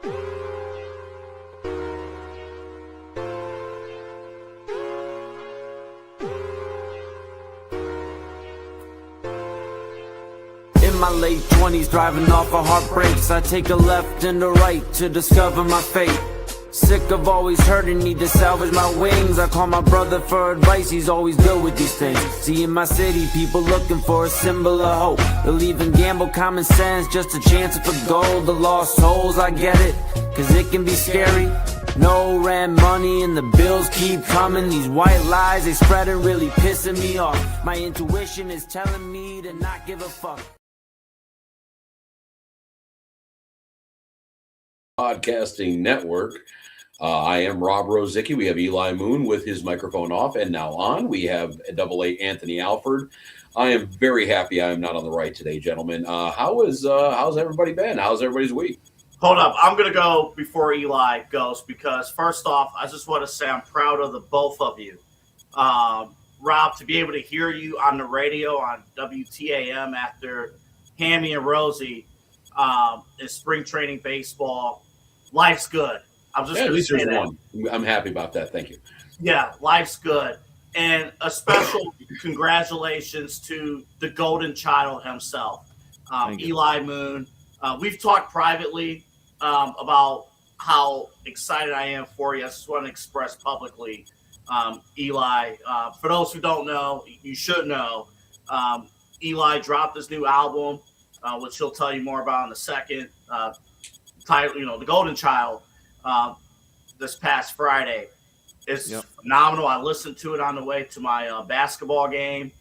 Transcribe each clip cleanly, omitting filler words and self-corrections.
In my late 20s, driving off of heartbreaks, I take a left and a right to discover my fate. Sick of always hurting, need to salvage my wings. I call my brother for advice, he's always good with these things. See, in my city, people looking for a symbol of hope. They'll even gamble common sense, just a chance for gold. The lost souls, I get it, cause it can be scary. No rent money and the bills keep coming. These white lies, they spreading, really pissing me off. My intuition is telling me to not give a fuck. Podcasting Network. I am Rob Rozycki. We have Eli Moon with his microphone off and now on. We have AA Anthony Alford. I am very happy I am not on the right today, gentlemen. How's everybody been? How's everybody's week? Hold up. I'm going to go before Eli goes because first off, I just want to say I'm proud of the both of you. Rob, to be able to hear you on the radio on WTAM after Hammy and Rosie in spring training baseball, life's good. I'm just going to say that. One. I'm happy about that. Thank you. Yeah, life's good. And a special congratulations to the golden child himself, Eli Moon. We've talked privately about how excited I am for you. I just want to express publicly, Eli. For those who don't know, you should know, Eli dropped his new album, which he'll tell you more about in a second. Title, The Golden Child, this past Friday. It's phenomenal. I listened to it on the way to my basketball game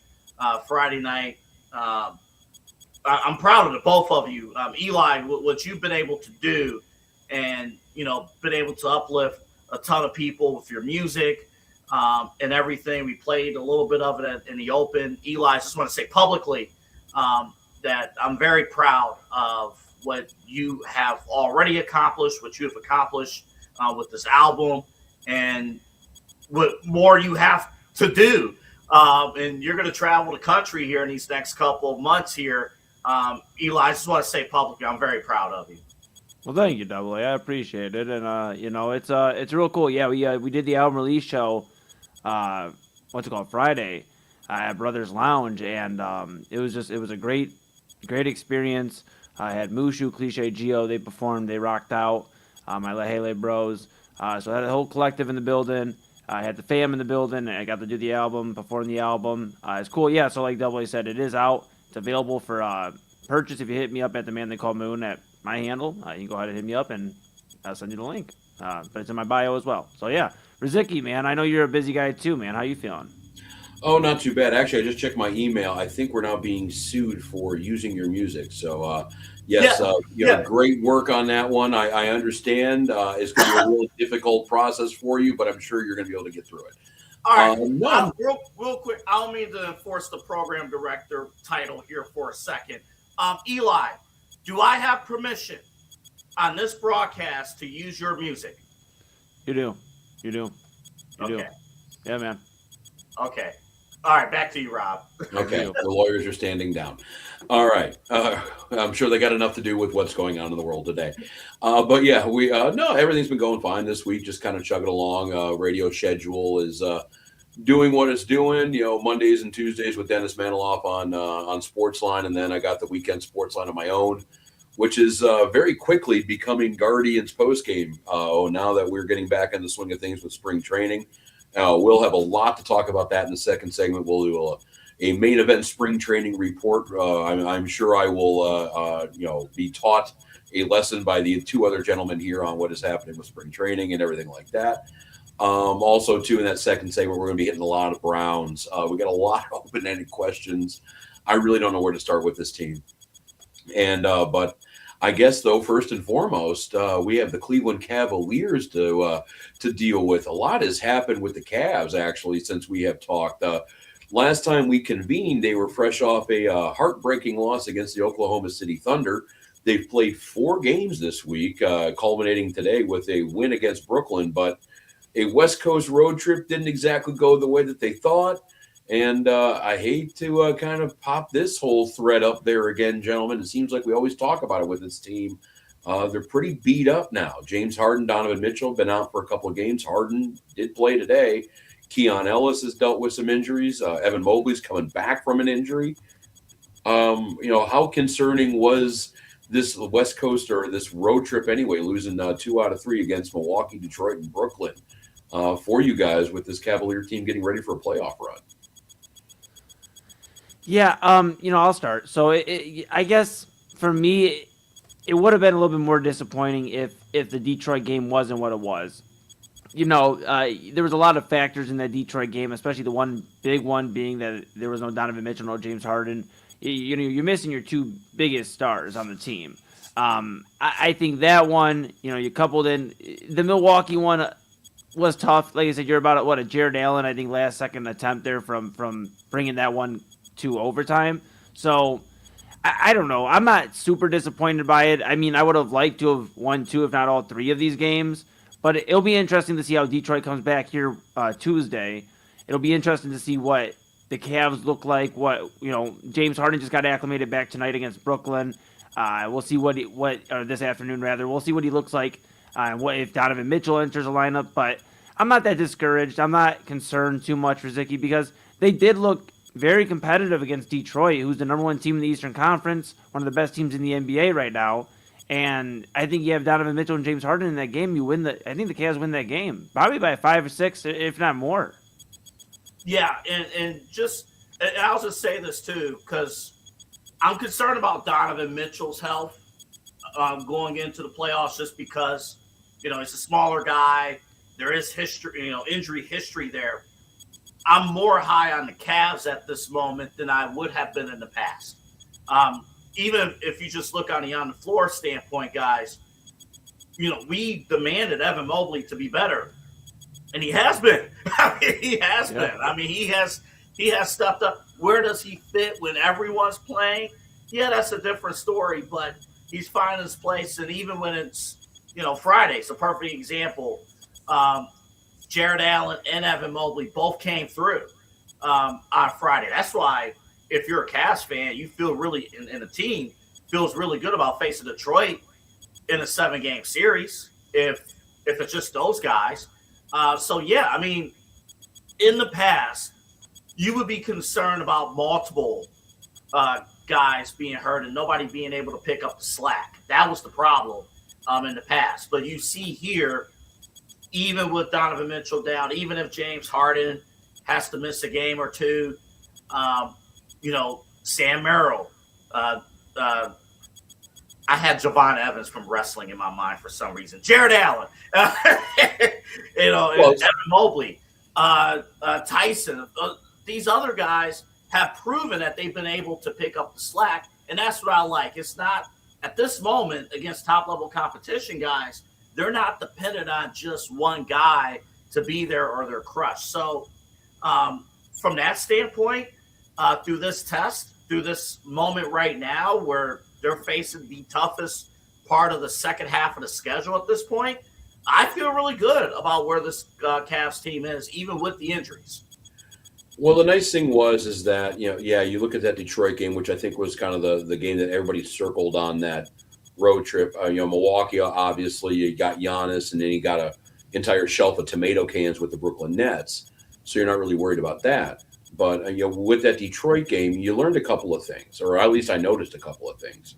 Friday night. I'm proud of the both of you. Eli, what you've been able to do and, been able to uplift a ton of people with your music and everything. We played a little bit of it in the open. Eli, I just want to say publicly that I'm very proud of what you have already accomplished, what you have accomplished with this album, and what more you have to do. And you're going to travel the country here in these next couple of months here. Eli, I just want to say publicly, I'm very proud of you. Well, thank you, AA. I appreciate it, and it's real cool. Yeah, we did the album release show. Friday at Brothers Lounge, and it was a great experience. I had Mushu, Cliche Geo, they performed, they rocked out. My Lehele Bros. So I had a whole collective in the building. I had the fam in the building. I got to do the album, perform the album. It's cool. Yeah, so like AA said, it is out. It's available for purchase. If you hit me up at the Man They Call Moon at my handle, you can go ahead and hit me up, and I'll send you the link. But it's in my bio as well. So yeah, Rozycki, man, I know you're a busy guy too, man. How you feeling? Oh, not too bad. Actually, I just checked my email. I think we're now being sued for using your music. So, yes, great work on that one. I understand it's going to be a really difficult process for you, but I'm sure you're going to be able to get through it. All right. Real quick, I don't mean to enforce the program director title here for a second. Eli, do I have permission on this broadcast to use your music? You do. You okay. do. Yeah, man. Okay. All right, back to you, Rob. Okay, the lawyers are standing down. All right. I'm sure they got enough to do with what's going on in the world today. But yeah, everything's been going fine this week, just kind of chugging along. Radio schedule is doing what it's doing, Mondays and Tuesdays with Dennis Maniloff on Sportsline, and then I got the weekend Sportsline of my own, which is very quickly becoming Guardians postgame. Now that we're getting back in the swing of things with spring training. We'll have a lot to talk about that in the second segment. We'll do a main event spring training report. I'm sure I will, be taught a lesson by the two other gentlemen here on what is happening with spring training and everything like that. Also, too, in that second segment, we're going to be hitting a lot of Browns. We got a lot of open-ended questions. I really don't know where to start with this team. But I guess, though, first and foremost, we have the Cleveland Cavaliers to deal with. A lot has happened with the Cavs, actually, since we have talked. Last time we convened, they were fresh off a heartbreaking loss against the Oklahoma City Thunder. They've played 4 games this week, culminating today with a win against Brooklyn. But a West Coast road trip didn't exactly go the way that they thought. And I hate to kind of pop this whole thread up there again, gentlemen. It seems like we always talk about it with this team. they're pretty beat up now. James Harden, Donovan Mitchell have been out for a couple of games. Harden did play today. Keon Ellis has dealt with some injuries. Evan Mobley's coming back from an injury. How concerning was this West Coast or this road trip anyway, losing 2 out of 3 against Milwaukee, Detroit, and Brooklyn for you guys with this Cavalier team getting ready for a playoff run? Yeah, I'll start. So I guess for me, it would have been a little bit more disappointing if the Detroit game wasn't what it was. There was a lot of factors in that Detroit game, especially the one big one being that there was no Donovan Mitchell, no James Harden. You're missing your 2 biggest stars on the team. I think that one, you coupled in the Milwaukee one was tough. Like I said, you're about a Jared Allen, I think, last second attempt there from bringing that one to overtime. So I don't know. I'm not super disappointed by it. I mean, I would have liked to have won 2, if not all 3 of these games. But it'll be interesting to see how Detroit comes back here Tuesday. It'll be interesting to see what the Cavs look like. James Harden just got acclimated back tonight against Brooklyn. We'll see this afternoon rather. We'll see what he looks like. What if Donovan Mitchell enters the lineup? But I'm not that discouraged. I'm not concerned too much for Rozycki because they did look very competitive against Detroit, who's the number 1 team in the Eastern Conference, one of the best teams in the NBA right now. And I think you have Donovan Mitchell and James Harden in that game. I think the Cavs win that game, probably by 5 or 6, if not more. Yeah, and I'll just say this too, because I'm concerned about Donovan Mitchell's health going into the playoffs, just because he's a smaller guy. There is history, injury history there. I'm more high on the Cavs at this moment than I would have been in the past. Even if you just look on the floor standpoint, guys, we demanded Evan Mobley to be better, and he has been. He has been. He has stepped up. Where does he fit when everyone's playing? Yeah, that's a different story, but he's finding his place. And even when it's Friday, it's a perfect example. Jared Allen and Evan Mobley both came through on Friday. That's why, if you're a Cavs fan, you feel really, and the team feels really good about facing Detroit in a 7-game series if it's just those guys. In the past, you would be concerned about multiple guys being hurt and nobody being able to pick up the slack. That was the problem in the past. But you see here, even with Donovan Mitchell down, even if James Harden has to miss a game or 2, Sam Merrill. I had Javon Evans from wrestling in my mind for some reason. Jared Allen. Evan Mobley. Tyson. These other guys have proven that they've been able to pick up the slack, and that's what I like. It's not, at this moment, against top-level competition guys, they're not dependent on just one guy to be there or they're crushed. So from that standpoint, through this test, through this moment right now where they're facing the toughest part of the second half of the schedule at this point, I feel really good about where this Cavs team is, even with the injuries. Well, the nice thing is that, you look at that Detroit game, which I think was kind of the game that everybody circled on that road trip. Milwaukee, obviously, you got Giannis, and then you got an entire shelf of tomato cans with the Brooklyn Nets. So you're not really worried about that. But, with that Detroit game, you learned a couple of things, or at least I noticed a couple of things.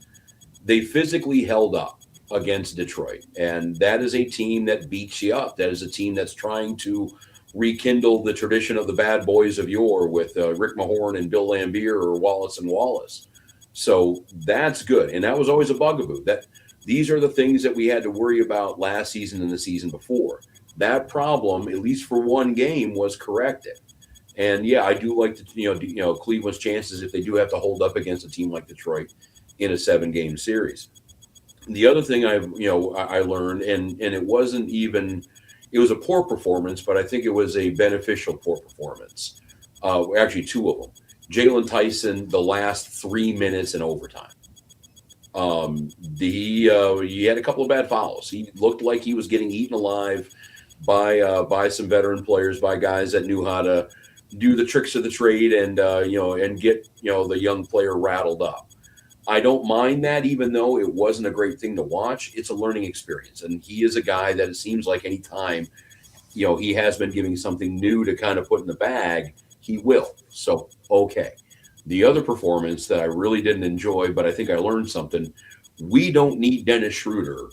They physically held up against Detroit, and that is a team that beats you up. That is a team that's trying to rekindle the tradition of the bad boys of yore with Rick Mahorn and Bill Laimbeer or Wallace and Wallace. So that's good, and that was always a bugaboo. That these are the things that we had to worry about last season and the season before. That problem, at least for one game, was corrected. And yeah, I do like Cleveland's chances if they do have to hold up against a team like Detroit in a 7-game series. The other thing I learned, and it wasn't even, it was a poor performance, but I think it was a beneficial poor performance. Actually, 2 of them. Jalen Tyson, the last 3 minutes in overtime. He had a couple of bad fouls. He looked like he was getting eaten alive by some veteran players, by guys that knew how to do the tricks of the trade and get the young player rattled up. I don't mind that, even though it wasn't a great thing to watch. It's a learning experience. And he is a guy that it seems like any time, he has been giving something new to kind of put in the bag, he will. So, okay. The other performance that I really didn't enjoy, but I think I learned something, we don't need Dennis Schroeder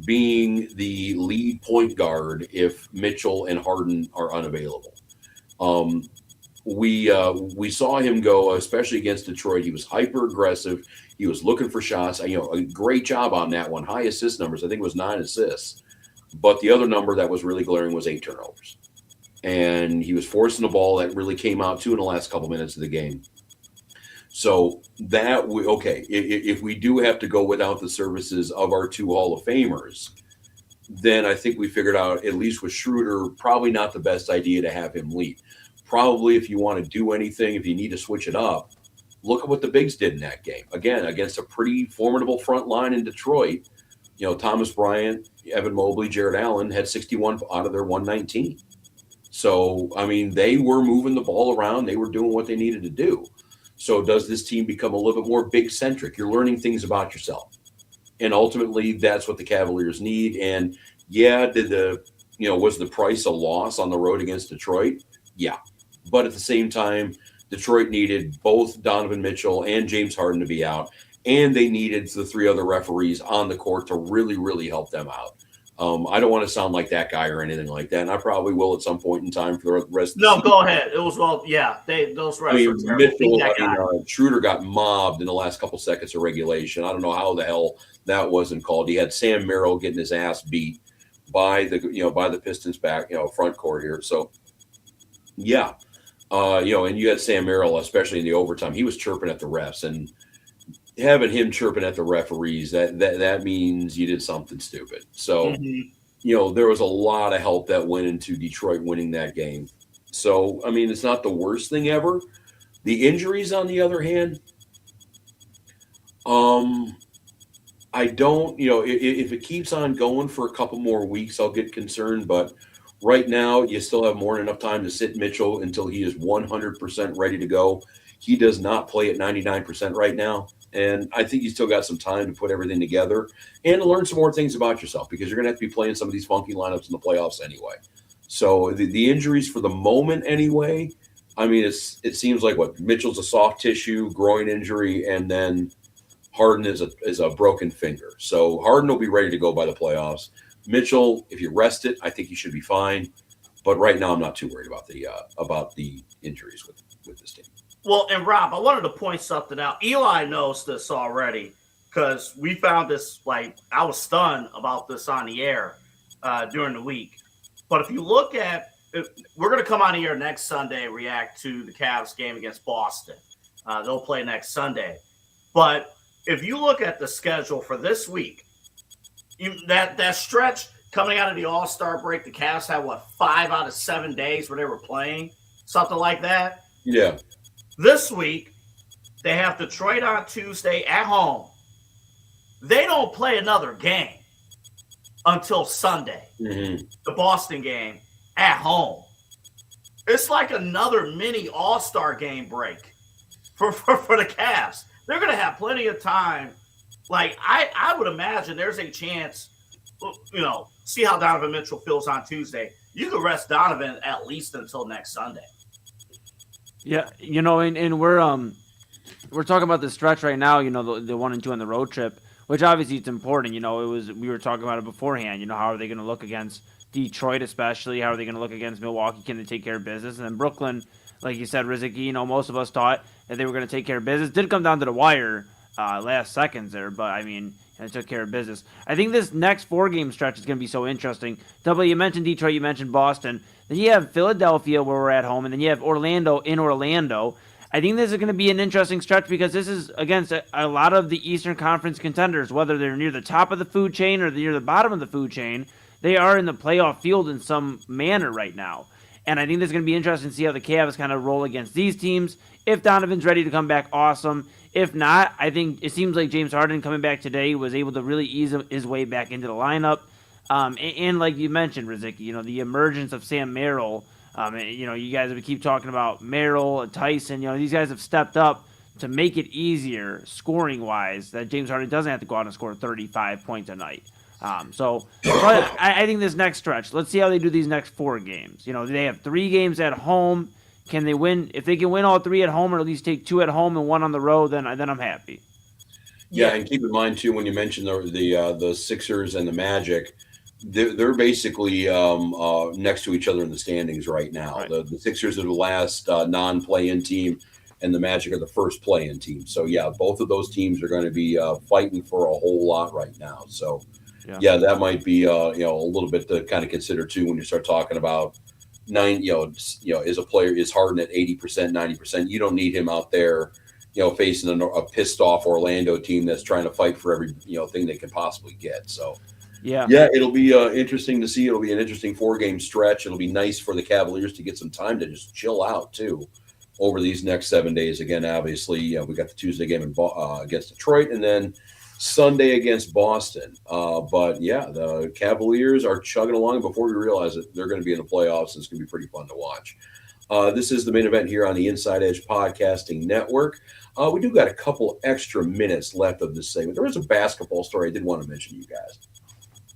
being the lead point guard if Mitchell and Harden are unavailable. We saw him go, especially against Detroit. He was hyper aggressive. He was looking for shots. A great job on that one. High assist numbers. I think it was 9 assists. But the other number that was really glaring was 8 turnovers. And he was forcing the ball that really came out too in the last couple minutes of the game. So if we do have to go without the services of our 2 Hall of Famers, then I think we figured out, at least with Schroeder, probably not the best idea to have him lead. Probably if you want to do anything, if you need to switch it up, look at what the bigs did in that game. Again, against a pretty formidable front line in Detroit, Thomas Bryant, Evan Mobley, Jared Allen had 61 out of their 119. So, they were moving the ball around. They were doing what they needed to do. So does this team become a little bit more big-centric? You're learning things about yourself. And ultimately, that's what the Cavaliers need. And, was the price a loss on the road against Detroit? Yeah. But at the same time, Detroit needed both Donovan Mitchell and James Harden to be out. And they needed the 3 other referees on the court to really, really help them out. I don't want to sound like that guy or anything like that, and I probably will at some point in time for the rest of the season. Go ahead. It was those refs were Mitchell, Schroeder got mobbed in the last couple seconds of regulation. I don't know how the hell that wasn't called. He had Sam Merrill getting his ass beat by the Pistons back, front court here. So, yeah. And you had Sam Merrill, especially in the overtime. He was chirping at the refs, and having him chirping at the referees, that means you did something stupid. So, there was a lot of help that went into Detroit winning that game. So, it's not the worst thing ever. The injuries, on the other hand, I don't, if it keeps on going for a couple more weeks, I'll get concerned. But right now, you still have more than enough time to sit Mitchell until he is 100% ready to go. He does not play at 99% right now. And I think you still got some time to put everything together and to learn some more things about yourself, because you're going to have to be playing some of these funky lineups in the playoffs anyway. So the injuries for the moment anyway, it seems like Mitchell's a soft tissue groin injury, and then Harden is a broken finger. So Harden will be ready to go by the playoffs. Mitchell, if you rest it, I think he should be fine. But right now, I'm not too worried about the injuries with this team. Well, and Rob, I wanted to point something out. Eli knows this already, because we found this, I was stunned about this on the air during the week. But if you look at, we're going to come on the air next Sunday and react to the Cavs game against Boston. They'll play next Sunday. But if you look at the schedule for this week, that stretch coming out of the All-Star break, the Cavs had, 5 out of 7 days where they were playing? Something like that? Yeah. This week, they have Detroit on Tuesday at home. They don't play another game until Sunday, the Boston game at home. It's like another mini All-Star game break for the Cavs. They're going to have plenty of time. I would imagine there's a chance, see how Donovan Mitchell feels on Tuesday. You could rest Donovan at least until next Sunday. Yeah, and we're talking about the stretch right now, the 1 and 2 on the road trip, which obviously it's important. We were talking about it beforehand. How are they going to look against Detroit, especially? How are they going to look against Milwaukee? Can they take care of business? And then Brooklyn, like you said, Rozycki, most of us thought that they were going to take care of business. Did come down to the wire last seconds there, but it took care of business. I think this next 4-game stretch is going to be so interesting. You mentioned Detroit, you mentioned Boston. Then you have Philadelphia, where we're at home, and then you have Orlando in Orlando. I think this is going to be an interesting stretch, because this is against a lot of the Eastern Conference contenders, whether they're near the top of the food chain or near the bottom of the food chain. They are in the playoff field in some manner right now. And I think this is going to be interesting to see how the Cavs kind of roll against these teams. If Donovan's ready to come back, awesome. If not, I think it seems like James Harden coming back today was able to really ease his way back into the lineup. And like you mentioned, Rozycki, the emergence of Sam Merrill. You guys keep talking about Merrill, Tyson. These guys have stepped up to make it easier scoring wise, that James Harden doesn't have to go out and score 35 points a night. But I think this next stretch, let's see how they do these next 4 games. They have 3 games at home. Can they win? If they can win all 3 at home, or at least take 2 at home and 1 on the road, then I'm happy. Yeah, and keep in mind too when you mention the Sixers and the Magic, they're basically next to each other in the standings right now. Right. The Sixers are the last non-play-in team, and the Magic are the first play-in team. So yeah, both of those teams are going to be fighting for a whole lot right now. So yeah, that might be a little bit to kind of consider too when you start talking about is a player is Harden at 80%, 90%. You don't need him out there, facing a pissed off Orlando team that's trying to fight for every thing they can possibly get. So. Yeah, it'll be interesting to see. It'll be an interesting 4-game stretch. It'll be nice for the Cavaliers to get some time to just chill out too over these next 7 days. Again, obviously, we got the Tuesday game against Detroit, and then Sunday against Boston. But yeah, the Cavaliers are chugging along, and before we realize it, they're going to be in the playoffs. It's going to be pretty fun to watch. This is the main event here on the Inside Edge Podcasting Network. We do got a couple extra minutes left of this segment. There was a basketball story I did want to mention to you guys.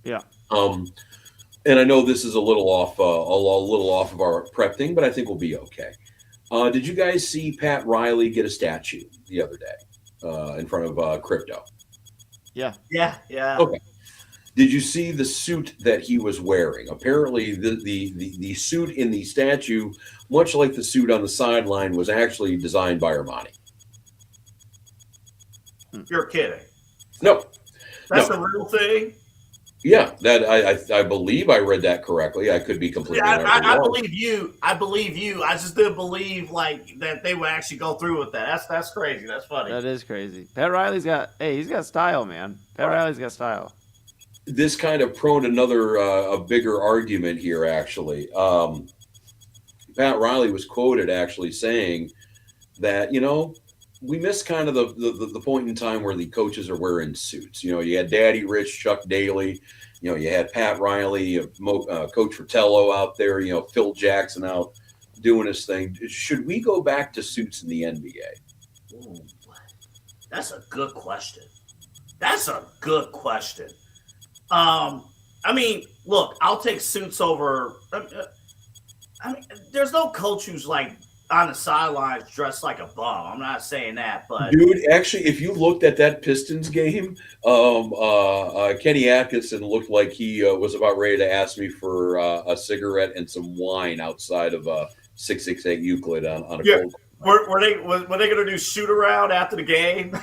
Yeah. And I know this is a little off of our prep thing, but I think we'll be okay. Did you guys see Pat Riley get a statue the other day in front of Crypto? Yeah. Okay. Did you see the suit that he was wearing? Apparently, the suit in the statue, much like the suit on the sideline, was actually designed by Armani. You're kidding. No. That's a real thing? Yeah, that I believe I read that correctly. I could be completely wrong. I believe you. I just didn't believe that they would actually go through with that. That's crazy. That's funny. That is crazy. Pat Riley's got style, man. Pat Riley's got style. This kind of prone another a bigger argument here, actually. Pat Riley was quoted actually saying that, we missed kind of the point in time where the coaches are wearing suits. You had Daddy Rich, Chuck Daly, you had Pat Riley, Coach Fratello out there, Phil Jackson out doing his thing. Should we go back to suits in the NBA? Ooh, that's a good question. Look, I'll take suits over. There's no coach who's on the sidelines dressed like a bum. I'm not saying that, but dude, actually, if you looked at that Pistons game, Kenny Atkinson looked like he was about ready to ask me for a cigarette and some wine outside of 668 Euclid on a cold. Were they going to do shoot around after the game?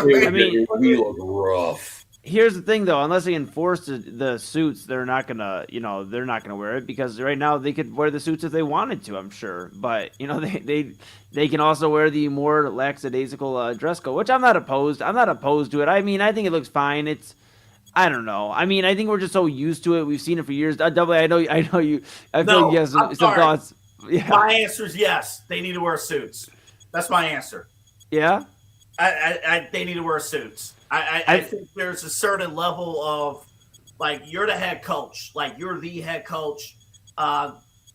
We look rough. Here's the thing, though. Unless they enforce the suits, they're not gonna wear it, because right now they could wear the suits if they wanted to, I'm sure. But they can also wear the more lackadaisical dress code, which I'm not opposed to it. I think it looks fine. I don't know. I think we're just so used to it. We've seen it for years. Double, I know you. I feel like you have some thoughts. Yeah. My answer is yes. They need to wear suits. That's my answer. Yeah. They need to wear suits. I think there's a certain level of you're the head coach, you're the head coach.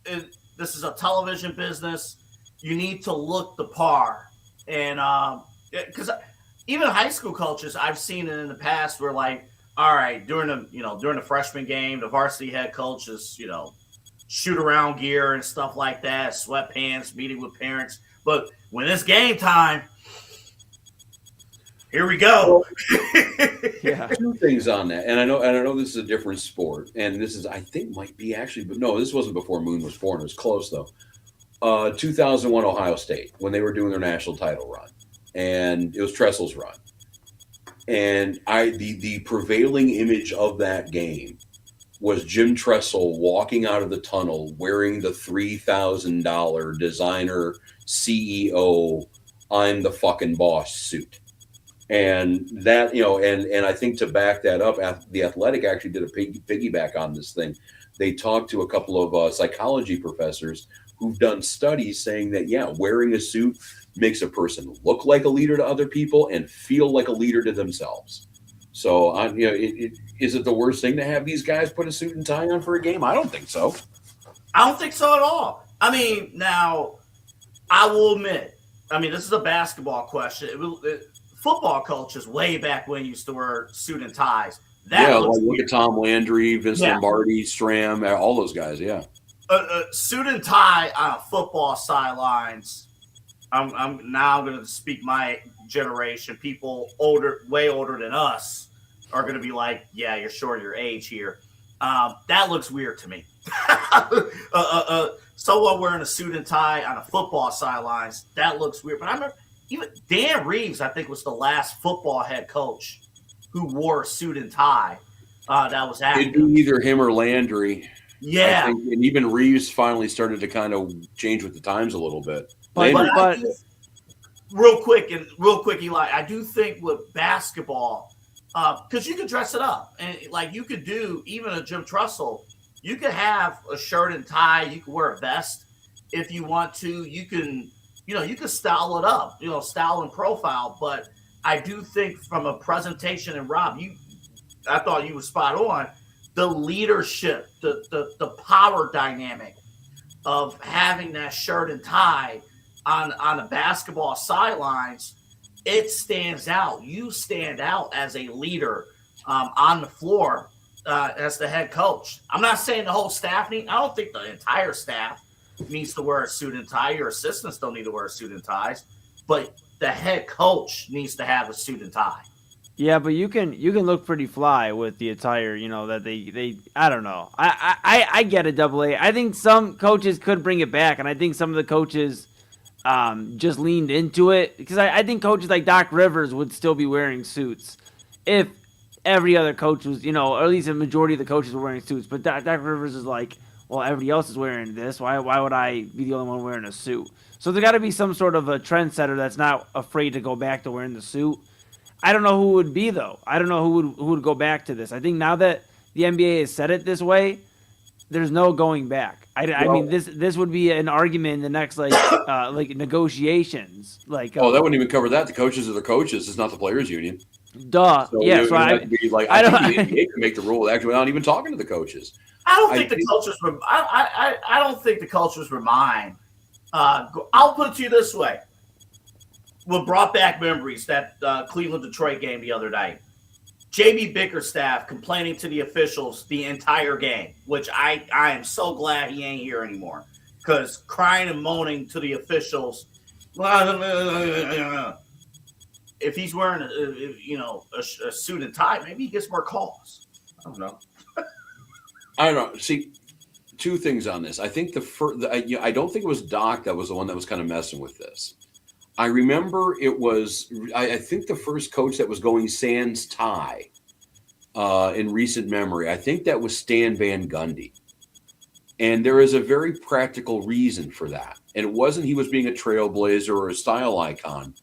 This is a television business. You need to look the par, and because even high school coaches, I've seen it in the past where all right, during the freshman game, the varsity head coach is shoot around gear and stuff like that, sweatpants, meeting with parents, but when it's game time. Here we go. Yeah. 2 things on that, and I know this is a different sport, and this is I think might be actually, but no, this wasn't before Moon was born. It was close though. 2001 Ohio State, when they were doing their national title run, and it was Tressel's run, and the prevailing image of that game was Jim Tressel walking out of the tunnel wearing the $3,000 designer CEO I'm the fucking boss suit. And that, and I think to back that up, The Athletic actually did a piggyback on this thing. They talked to a couple of psychology professors who've done studies saying that, wearing a suit makes a person look like a leader to other people and feel like a leader to themselves. So, is it the worst thing to have these guys put a suit and tie on for a game? I don't think so. I don't think so at all. Now, I will admit, I mean, this is a basketball question. Football coaches way back when used to wear suit and ties. Look at Tom Landry, Vince Lombardi, Stram, all those guys. Yeah, suit and tie on football sidelines. I'm now going to speak my generation. People way older than us, are going to be like, "Yeah, you're short of your age here." That looks weird to me. Someone wearing a suit and tie on a football sidelines, that looks weird. But I remember even Dan Reeves, I think, was the last football head coach who wore a suit and tie. That was active. It'd be either him or Landry. Yeah, and even Reeves finally started to kind of change with the times a little bit. But real quick, Eli, I do think with basketball, because you could dress it up, and like you could do even a Jim Trussell. You could have a shirt and tie. You can wear a vest if you want to. You can style it up, style and profile. But I do think from a presentation, and Rob, I thought you were spot on. The leadership, the power dynamic of having that shirt and tie on the basketball sidelines, it stands out. You stand out as a leader on the floor. As the head coach. I'm not saying the whole staff I don't think the entire staff needs to wear a suit and tie. Your assistants don't need to wear a suit and ties, but the head coach needs to have a suit and tie. Yeah, but you can look pretty fly with the attire, that they I don't know. I get it, Double A. I think some coaches could bring it back, and I think some of the coaches just leaned into it, because I think coaches like Doc Rivers would still be wearing suits if every other coach was, or at least a majority of the coaches were wearing suits. But Doc Rivers is like, well, everybody else is wearing this. Why would I be the only one wearing a suit? So there got to be some sort of a trendsetter that's not afraid to go back to wearing the suit. I don't know who would be, though. I don't know who would go back to this. I think now that the NBA has said it this way, there's no going back. I mean, this would be an argument in the next like negotiations. That wouldn't even cover that. The coaches are the coaches. It's not the players' union. Duh. So yeah. So I think the NBA can make the rule actually without even talking to the coaches. I don't think the coaches were mine. I'll put it to you this way: what brought back memories, that Cleveland-Detroit game the other night. J.B. Bickerstaff complaining to the officials the entire game, which I am so glad he ain't here anymore, because crying and moaning to the officials. If he's wearing a suit and tie, maybe he gets more calls. I don't know. I don't know. See, two things on this. I think I don't think it was Doc that was the one that was kind of messing with this. I remember it was, I think the first coach that was going sans tie in recent memory, I think that was Stan Van Gundy. And there is a very practical reason for that. And it wasn't he was being a trailblazer or a style icon.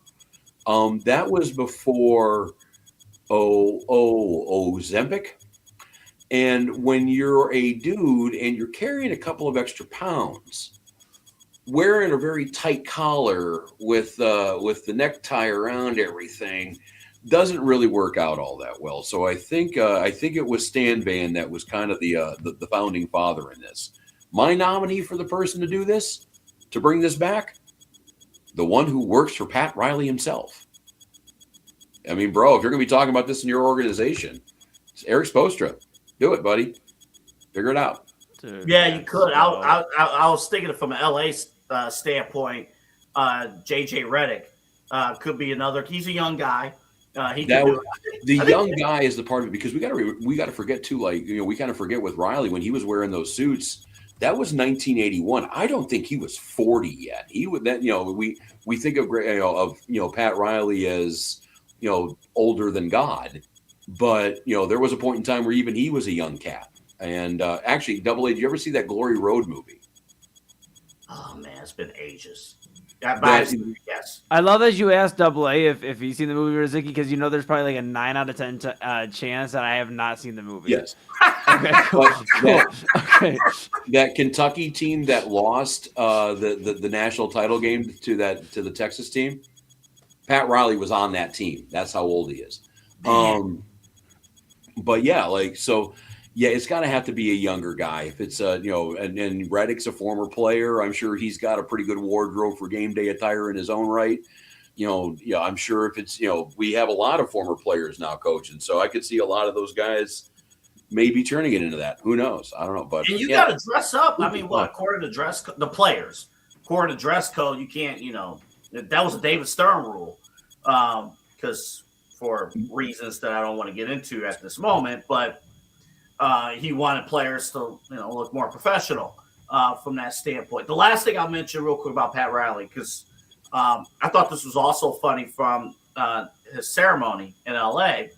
That was before Ozempic. And when you're a dude and you're carrying a couple of extra pounds, wearing a very tight collar with the necktie around everything doesn't really work out all that well. So I think it was Stan Van that was kind of the founding father in this. My nominee for the person to do this, to bring this back, the one who works for Pat Riley himself. I mean, bro, if you're going to be talking about this in your organization, it's Eric Spoelstra. Do it, buddy. Figure it out. Dude, yeah, you could. I was thinking from an LA standpoint, JJ Redick could be another. He's a young guy. Young guy is the part of it, because we got to forget too. Like, we kind of forget with Riley when he was wearing those suits. That was 1981. I don't think he was 40 yet. He would that we think of Pat Riley as older than God, but there was a point in time where even he was a young cat. And actually, Double A, did you ever see that Glory Road movie? Oh man, it's been ages. Yes. I love that you asked Double A if he's seen the movie Rozycki, because there's probably like a 9 out of 10 chance that I have not seen the movie. Yes. Okay. Cool. Okay. That Kentucky team that lost the national title game to the Texas team, Pat Riley was on that team. That's how old he is. But yeah, Yeah, it's got to have to be a younger guy. If it's and Reddick's a former player, I'm sure he's got a pretty good wardrobe for game day attire in his own right. Yeah, I'm sure if it's we have a lot of former players now coaching, so I could see a lot of those guys maybe turning it into that. Who knows? I don't know, but and you got to dress up. I mean, what according to the players, according to dress code, you can't. That was a David Stern rule, because for reasons that I don't want to get into at this moment, but. He wanted players to, look more professional from that standpoint. The last thing I'll mention real quick about Pat Riley, because I thought this was also funny from his ceremony in L.A.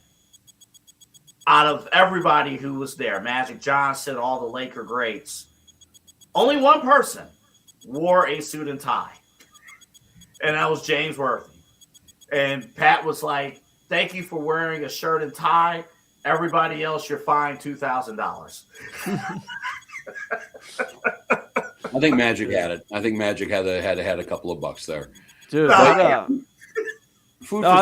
Out of everybody who was there, Magic Johnson, all the Laker greats, only one person wore a suit and tie, and that was James Worthy. And Pat was like, "Thank you for wearing a shirt and tie. Everybody else, you're fined $2,000." I think Magic had it. I think Magic had a couple of bucks there. Dude, I'm sorry,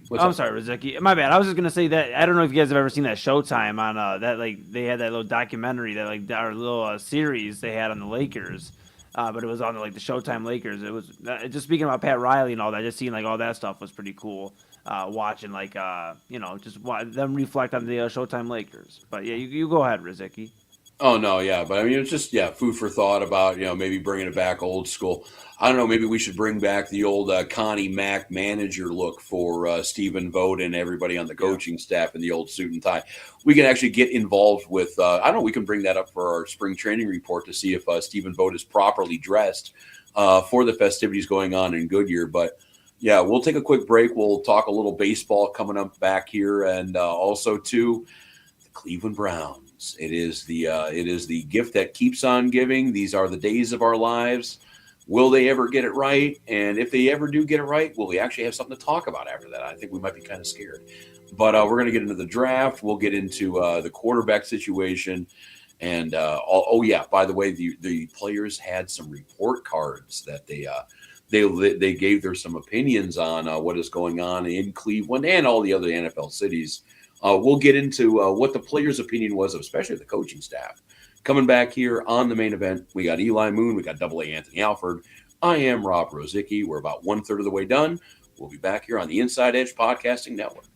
Rozycki. My bad. I was just gonna say that I don't know if you guys have ever seen that Showtime on that. Like they had that little documentary that our little series they had on the Lakers, but it was on the Showtime Lakers. It was just speaking about Pat Riley and all that. Just seeing all that stuff was pretty cool. Watching just them reflect on the Showtime Lakers. But yeah, you go ahead, Rozycki. Oh no, yeah, but I mean it's just food for thought about maybe bringing it back old school. I don't know, maybe we should bring back the old Connie Mack manager look for Stephen Vogt and everybody on the coaching staff in the old suit and tie. We can actually get involved with. I don't know. We can bring that up for our spring training report to see if Stephen Vogt is properly dressed for the festivities going on in Goodyear, but. Yeah, we'll take a quick break. We'll talk a little baseball coming up back here, and also too, the Cleveland Browns. It is the gift that keeps on giving. These are the days of our lives. Will they ever get it right? And if they ever do get it right, will we actually have something to talk about after that? I think we might be kind of scared. But we're going to get into the draft. We'll get into the quarterback situation. And, by the way, the players had some report cards that they gave their some opinions on what is going on in Cleveland and all the other NFL cities. We'll get into what the players' opinion was, especially the coaching staff. Coming back here on the main event, we got Eli Moon, we got AA Anthony Alford. I am Rob Rozycki. We're about 1/3 of the way done. We'll be back here on the Inside Edge Podcasting Network.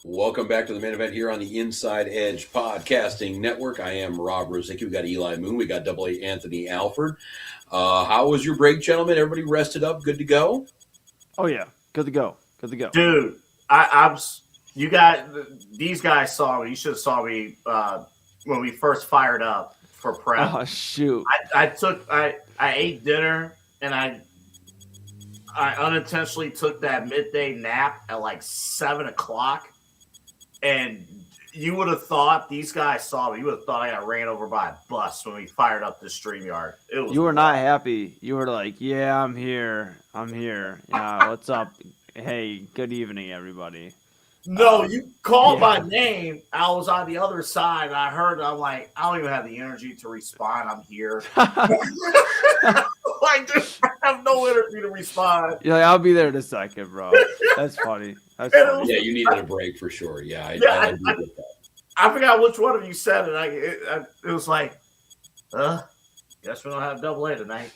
Welcome back to the main event here on the Inside Edge Podcasting Network. I am Rob Rozycki. We got Eli Moon. We got Double A Anthony Alford. How was your break, gentlemen? Everybody rested up? Good to go? Oh yeah, good to go. Good to go. Dude, these guys saw me. You should have saw me when we first fired up for prep. Oh shoot! I ate dinner and I unintentionally took that midday nap at like 7:00, and you would have thought these guys saw me. You would have thought I got ran over by a bus when we fired up the StreamYard. You were not happy. You were like, "Yeah, I'm here. I'm here. Yeah, what's up? Hey, good evening, everybody." No, you called my name. I was on the other side, and I heard. I'm like, I don't even have the energy to respond. I'm here. Like, dude, I have no energy to respond. You're like, I'll be there in a second, bro. That's funny. That's funny. Yeah, you needed a break for sure. Yeah, I agree with that. I forgot which one of you said it. It was like, guess we don't have Double A tonight.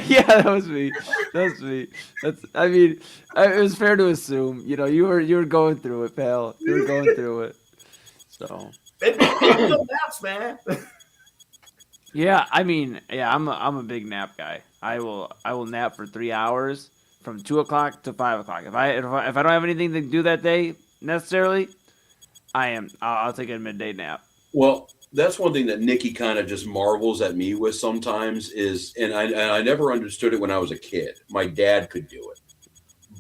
Yeah, that was me. I mean, it was fair to assume. You know, you were going through it, pal. You were going through it. So. It'd be no naps, man. Yeah, I mean, yeah, I'm a big nap guy. I will nap for 3 hours from 2:00 to 5:00. If I don't have anything to do that day necessarily, I'll take a midday nap. Well, that's one thing that Nikki kind of just marvels at me with sometimes is, and I never understood it when I was a kid. My dad could do it.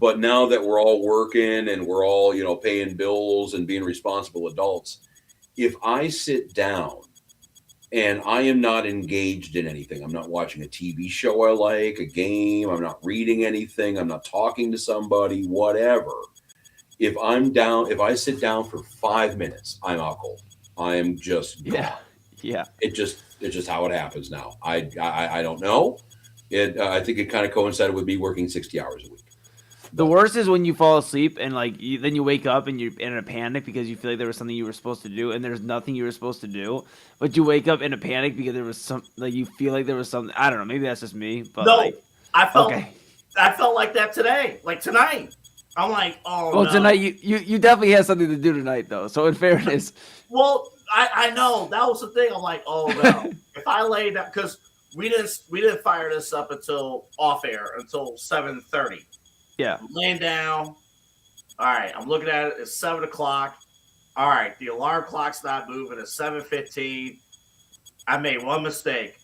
But now that we're all working and we're all, paying bills and being responsible adults, if I sit down and I am not engaged in anything, I'm not watching a TV show I like, a game, I'm not reading anything, I'm not talking to somebody, whatever. If I sit down for 5 minutes, I'm out cold. I am just gone. Yeah. It's just how it happens now. I don't know. I think it kind of coincided with me working 60 hours a week. The worst is when you fall asleep and then you wake up and you're in a panic because you feel like there was something you were supposed to do and there's nothing you were supposed to do, but you wake up in a panic because there was you feel like there was something. I don't know. Maybe that's just me. But no, I felt like that today. Like tonight, I'm like, oh. Well, no. Tonight you definitely have something to do tonight though. So in fairness. Well, I know that was the thing. I'm like, oh no. If I lay down, because we didn't fire this up until off air until 7:30. Yeah. I'm laying down. All right, I'm looking at it. It's 7:00. All right, the alarm clock's not moving. It's 7:15. I made one mistake.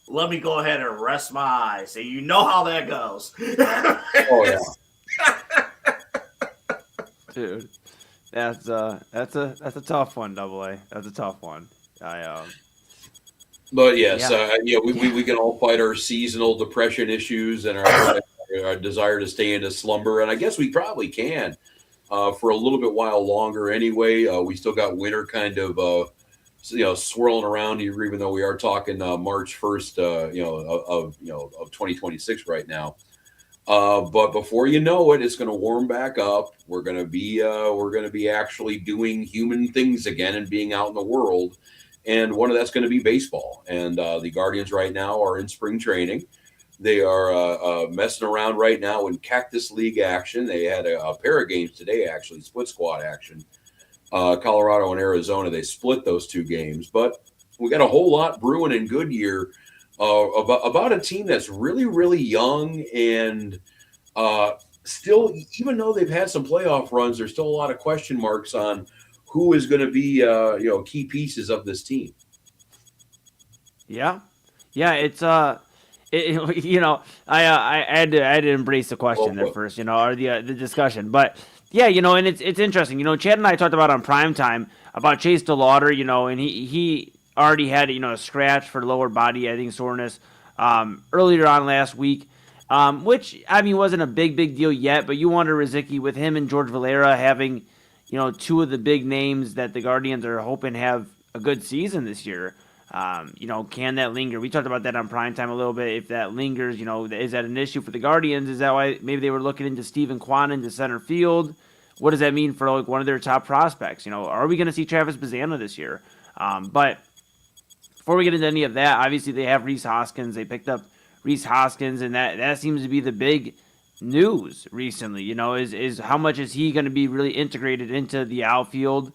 Let me go ahead and rest my eyes. And you know how that goes. Oh yeah. Dude, that's a tough one, Double A. That's a tough one. But yes, we can all fight our seasonal depression issues and our desire to stay into slumber, and I guess we probably can for a little bit while longer. Anyway, we still got winter kind of swirling around here, even though we are talking March 1st, of 2026 right now. But before you know it, it's going to warm back up. We're going to be actually doing human things again and being out in the world. And one of that's going to be baseball. And the Guardians right now are in spring training. They are messing around right now in Cactus League action. They had a pair of games today, actually, split squad action. Colorado and Arizona, they split those two games. But we got a whole lot brewing in Goodyear about a team that's really, really young and still, even though they've had some playoff runs, there's still a lot of question marks on who is going to be, key pieces of this team. Yeah, it's I had to embrace the question at first, or the discussion, but yeah, and it's interesting. Chad and I talked about on primetime about Chase DeLauder, and he already had a scratch for lower body, I think, soreness earlier on last week, which I mean wasn't a big deal yet, but you wonder, Rozycki, with him and George Valera having two of the big names that the Guardians are hoping have a good season this year. Can that linger? We talked about that on primetime a little bit. If that lingers, is that an issue for the Guardians? Is that why maybe they were looking into Steven Kwan into center field? What does that mean for one of their top prospects? Are we going to see Travis Bazzana this year? But before we get into any of that, obviously they have Rhys Hoskins. They picked up Rhys Hoskins, and that seems to be the big news recently. Is how much is he going to be really integrated into the outfield,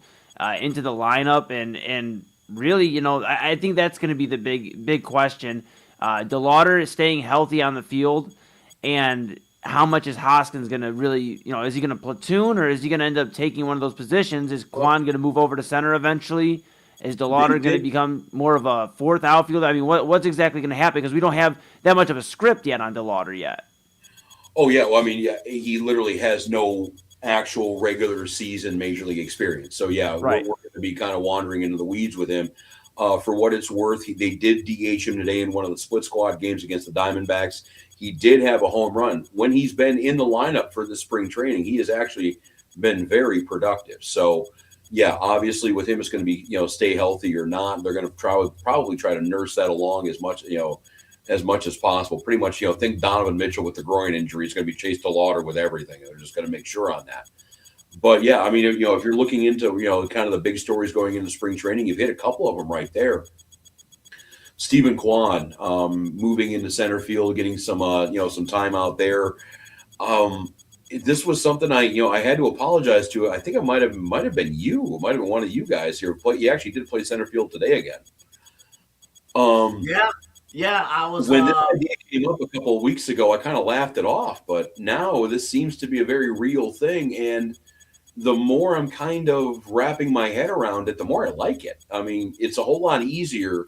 into the lineup, and really, I think that's going to be the big question. DeLauder is staying healthy on the field, and how much is Hoskins going to really, is he going to platoon, or is he going to end up taking one of those positions? Is Quan going to move over to center eventually? Is DeLauder going to become more of a fourth outfielder? I mean, what's exactly going to happen? Because we don't have that much of a script yet on DeLauder yet. Oh, yeah. Well, I mean, yeah, he literally has no actual regular season major league experience. So, yeah, right. we're going to be kind of wandering into the weeds with him. For what it's worth, they did DH him today in one of the split squad games against the Diamondbacks. He did have a home run. When he's been in the lineup for the spring training, he has actually been very productive. So, yeah, obviously with him, it's going to be, stay healthy or not. They're going to probably try to nurse that along as much as possible. Pretty much, think Donovan Mitchell with the groin injury is going to be Chase DeLauder with everything. They're just going to make sure on that. But, yeah, I mean, if you're looking into, kind of the big stories going into spring training, you've hit a couple of them right there. Stephen Kwan moving into center field, getting some time out there. This was something I had to apologize to. I think it might have been you. It might have been one of you guys here. You actually did play center field today again. Yeah, I was. When this idea came up a couple of weeks ago, I kind of laughed it off. But now this seems to be a very real thing, and the more I'm kind of wrapping my head around it, the more I like it. I mean, it's a whole lot easier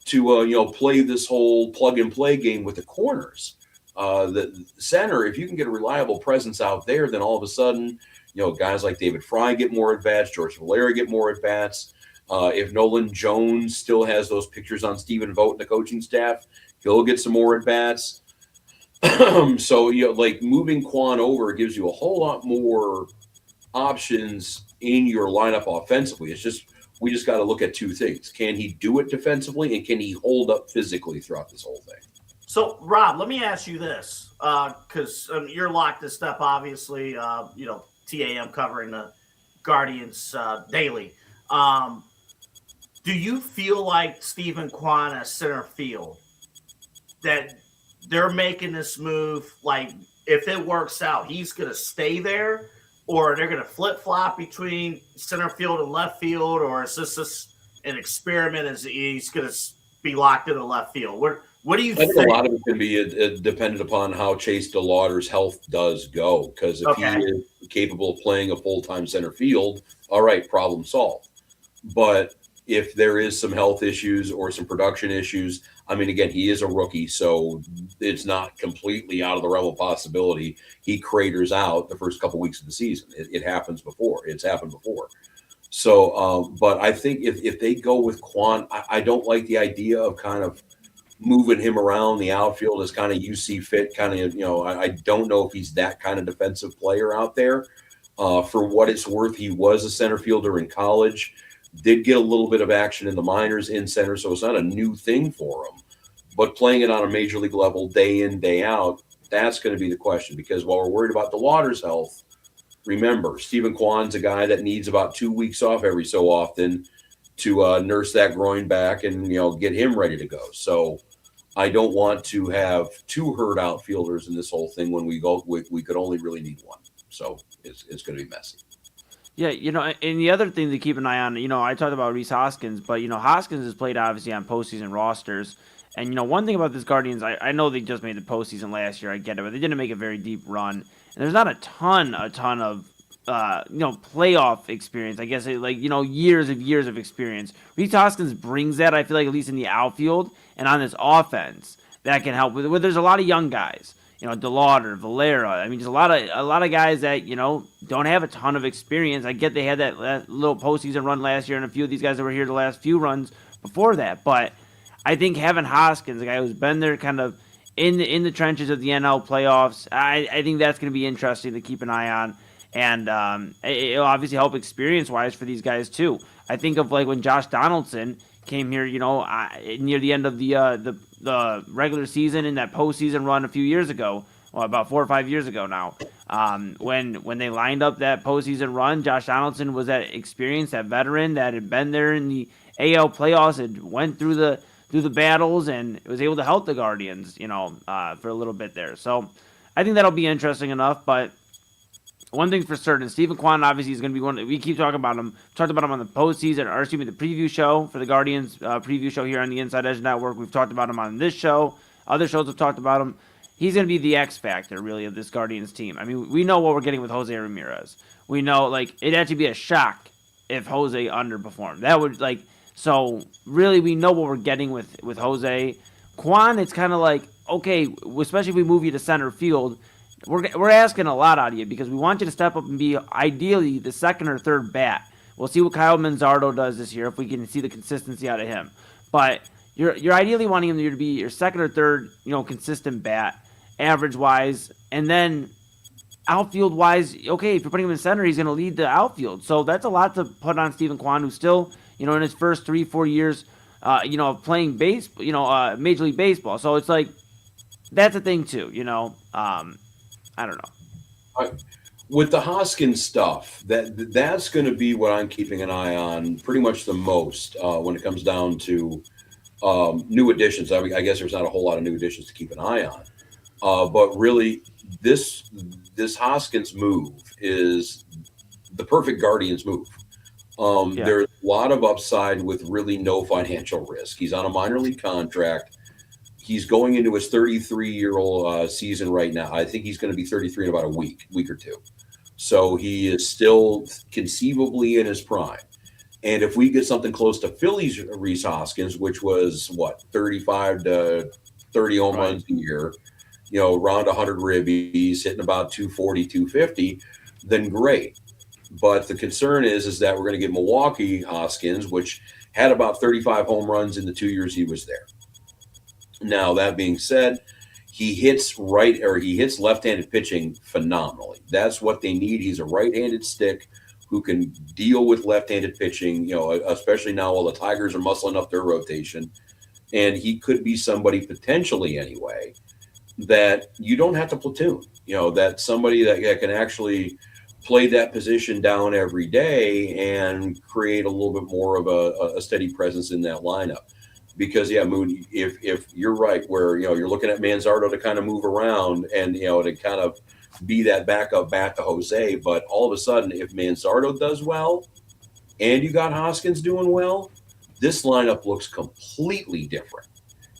to play this whole plug and play game with the corners. The center, if you can get a reliable presence out there, then all of a sudden, guys like David Fry get more at bats, George Valera get more at bats. If Nolan Jones still has those pictures on Stephen Vogt and the coaching staff, he'll get some more at bats. So moving Quan over gives you a whole lot more options in your lineup offensively. It's just we just got to look at two things: can he do it defensively, and can he hold up physically throughout this whole thing? So, Rob, let me ask you this, because you're locked in step, obviously, TAM covering the Guardians daily. Do you feel like Stephen Kwan at center field, that they're making this move, like if it works out, he's going to stay there, or they're going to flip-flop between center field and left field, or is this just an experiment as he's going to be locked in the left field? What do you think? I think a lot of it can be dependent upon how Chase DeLauder's health does go. Because if he is capable of playing a full-time center field, all right, problem solved. But if there is some health issues or some production issues, I mean, again, he is a rookie, so it's not completely out of the realm of possibility. He craters out the first couple weeks of the season. It happens before. It's happened before. So, but I think if they go with Quan, I don't like the idea of kind of moving him around the outfield as kind of you see fit. Kind of, I don't know if he's that kind of defensive player out there. For what it's worth, he was a center fielder in college. Did get a little bit of action in the minors in center, so it's not a new thing for him. But playing it on a major league level day in, day out, that's going to be the question. Because while we're worried about DeLauder's health, remember, Stephen Kwan's a guy that needs about 2 weeks off every so often to nurse that groin back and, get him ready to go. So I don't want to have two hurt outfielders in this whole thing when we could only really need one. So it's going to be messy. Yeah, and the other thing to keep an eye on, I talked about Rhys Hoskins, but, Hoskins has played obviously on postseason rosters. And, one thing about this Guardians, I know they just made the postseason last year, I get it, but they didn't make a very deep run. And there's not a ton of, playoff experience, I guess, years of experience. Rhys Hoskins brings that, I feel like, at least in the outfield and on this offense, that can help with. There's a lot of young guys. DeLauder, Valera. I mean, just a lot of guys that, don't have a ton of experience. I get they had that little postseason run last year, and a few of these guys that were here the last few runs before that. But I think having Hoskins, a guy who's been there kind of in the trenches of the NL playoffs, I think that's going to be interesting to keep an eye on. And it'll obviously help experience-wise for these guys, too. I think of, like, when Josh Donaldson came here, near the end of the regular season in that postseason run a few years ago, well, about 4 or 5 years ago now. When they lined up that postseason run, Josh Donaldson was that experienced, that veteran that had been there in the AL playoffs, had went through the battles, and was able to help the Guardians, for a little bit there. So I think that'll be interesting enough. But one thing for certain, Stephen Kwan obviously is going to be one. We keep talking about him. Talked about him on the postseason, or excuse me, the preview show for the Guardians preview show here on the Inside Edge Network. We've talked about him on this show. Other shows have talked about him. He's going to be the X factor, really, of this Guardians team. I mean, we know what we're getting with Jose Ramirez. We know, like, it'd actually be a shock if Jose underperformed. That would, like, so really we know what we're getting with Jose. Kwan, it's kind of like, okay, especially if we move you to center field, we're asking a lot out of you because we want you to step up and be ideally the second or third bat. We'll see what Kyle Manzardo does this year if we can see the consistency out of him. But you're ideally wanting him to be your second or third, consistent bat, average-wise, and then outfield-wise, okay, if you're putting him in center, he's going to lead the outfield. So that's a lot to put on Stephen Kwan, who's still, in his first 3-4 years, of playing Major League Baseball. So it's like, that's a thing too, I don't know. With the Hoskins stuff, that's going to be what I'm keeping an eye on pretty much the most when it comes down to new additions. I guess there's not a whole lot of new additions to keep an eye on. But really, this Hoskins move is the perfect Guardians move. There's a lot of upside with really no financial risk. He's on a minor league contract. He's going into his 33-year-old season right now. I think he's going to be 33 in about a week or two. So he is still conceivably in his prime. And if we get something close to Philly's Rhys Hoskins, which was, 35 to 30 home runs a year, around 100 ribbies, hitting about 240, 250, then great. But the concern is that we're going to get Milwaukee Hoskins, which had about 35 home runs in the 2 years he was there. Now, that being said, he hits left-handed pitching phenomenally. That's what they need. He's a right-handed stick who can deal with left-handed pitching, especially now while the Tigers are muscling up their rotation. And he could be somebody potentially anyway that you don't have to platoon, that's somebody that can actually play that position down every day and create a little bit more of a steady presence in that lineup. Because, Moon, if you're right, where, you're looking at Manzardo to kind of move around and, to kind of be that backup bat to Jose. But all of a sudden, if Manzardo does well and you got Hoskins doing well, this lineup looks completely different.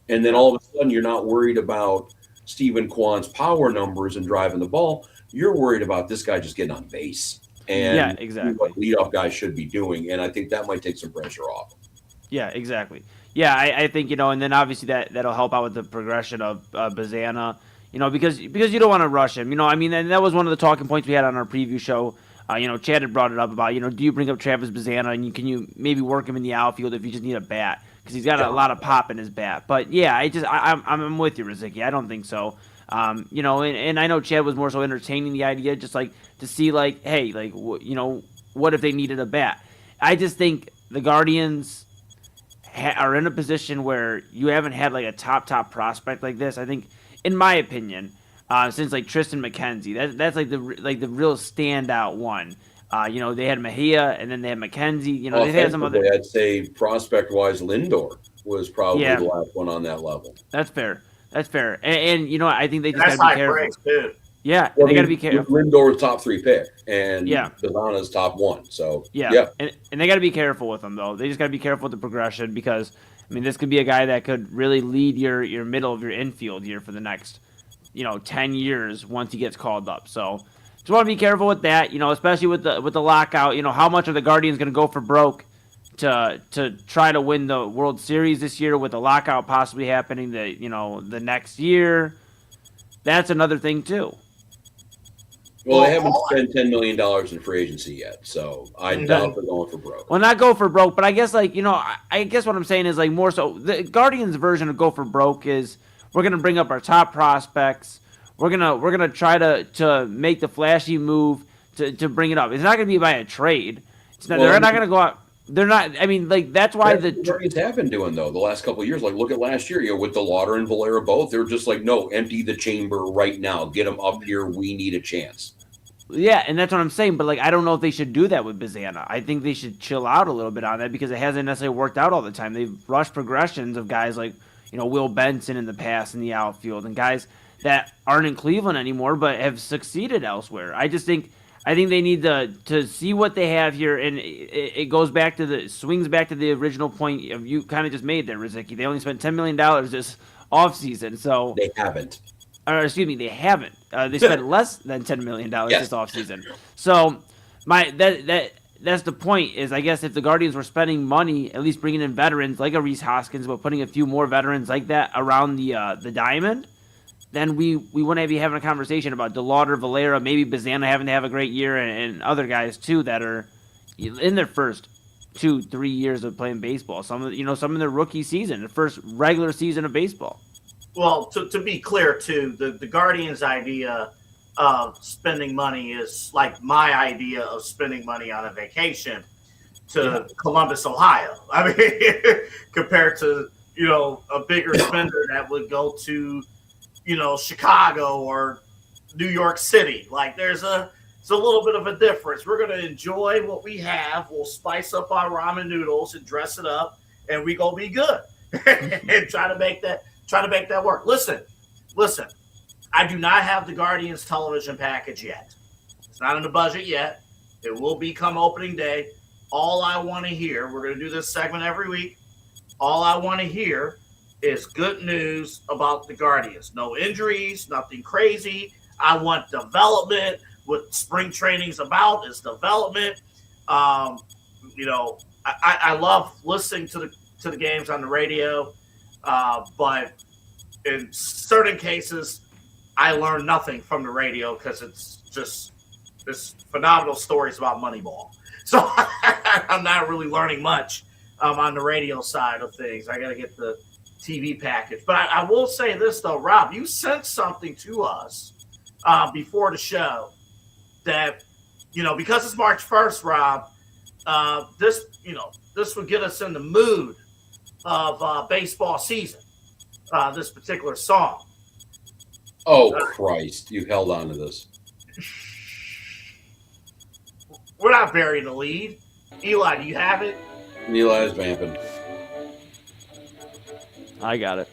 And then all of a sudden, you're not worried about Stephen Kwan's power numbers and driving the ball. You're worried about this guy just getting on base. And exactly what leadoff guys should be doing. And I think that might take some pressure off. Yeah, exactly. Yeah, I think, and then obviously that'll help out with the progression of Bazana, because you don't want to rush him. And that was one of the talking points we had on our preview show. Chad had brought it up about, do you bring up Travis Bazana and can you maybe work him in the outfield if you just need a bat? Because he's got a lot of pop in his bat. But yeah, I'm with you, Rozycki. I don't think so. And I know Chad was more so entertaining the idea, just like to see hey, what if they needed a bat? I just think the Guardians are in a position where you haven't had a top prospect like this. I think, in my opinion, since Tristan McKenzie, that's the real standout one. They had Mejia and then they had McKenzie. They've had some other. I'd say prospect-wise, Lindor was probably the last one on that level. That's fair. And I think they just got to be careful. Too. Yeah, they got to be careful. Lindor's top 3 pick, and Bazana's top 1. So and they got to be careful with him though. They just got to be careful with the progression because this could be a guy that could really lead your middle of your infield here for the next 10 years once he gets called up. So just want to be careful with that. Especially with the lockout. How much are the Guardians going to go for broke to try to win the World Series this year with the lockout possibly happening the next year? That's another thing too. Well, they haven't spent $10 million in free agency yet, so I doubt they're going for broke. Well, not go for broke, but I guess I guess what I'm saying is more so the Guardians' version of go for broke is we're gonna bring up our top prospects. We're gonna try to make the flashy move to bring it up. It's not gonna be by a trade. They're not gonna go out. They're not. That's why the Guardians have been doing though the last couple of years. Look at last year. With the Lauder and Valera both, they're just no, empty the chamber right now. Get them up here. We need a chance. Yeah, and that's what I'm saying. But I don't know if they should do that with Bazana. I think they should chill out a little bit on that because it hasn't necessarily worked out all the time. They've rushed progressions of guys like Will Benson in the past in the outfield and guys that aren't in Cleveland anymore, but have succeeded elsewhere. I think they need to see what they have here, and it goes back to swings back to the original point of you kind of just made there, Rozycki. They only spent $10 million this offseason, so They haven't. Excuse me, they haven't. They spent less than $10 million Yes. this offseason. So that's the point. Is I guess if the Guardians were spending money, at least bringing in veterans like a Reese Hoskins, but putting a few more veterans like that around the diamond, then we wouldn't be having a conversation about DeLauder, Valera, maybe Bazana having to have a great year, and other guys too that are in their first 2-3 years of playing baseball. Some in their rookie season, the first regular season of baseball. Well, to be clear too, the Guardians' idea of spending money is like my idea of spending money on a vacation to Columbus, Ohio. I mean, compared to a bigger spender that would go to Chicago or New York City. Like it's a little bit of a difference. We're going to enjoy what we have. We'll spice up our ramen noodles and dress it up, and we gonna be good and try to make that work. Listen. I do not have the Guardians television package yet. It's not in the budget yet. It will be come opening day. All I want to hear, we're going to do this segment every week. All I want to hear is good news about the Guardians. No injuries, nothing crazy. I want development. What spring training's about is development. I love listening to the games on the radio, but in certain cases, I learn nothing from the radio because it's just this phenomenal stories about Moneyball. So I'm not really learning much on the radio side of things. I got to get the TV package. But I will say this, though, Rob, you sent something to us before the show that, because it's March 1st, Rob, this would get us in the mood of baseball season, this particular song. Oh, Christ. You held on to this. We're not burying the lead. Eli, do you have it? Eli's vamping. I got it.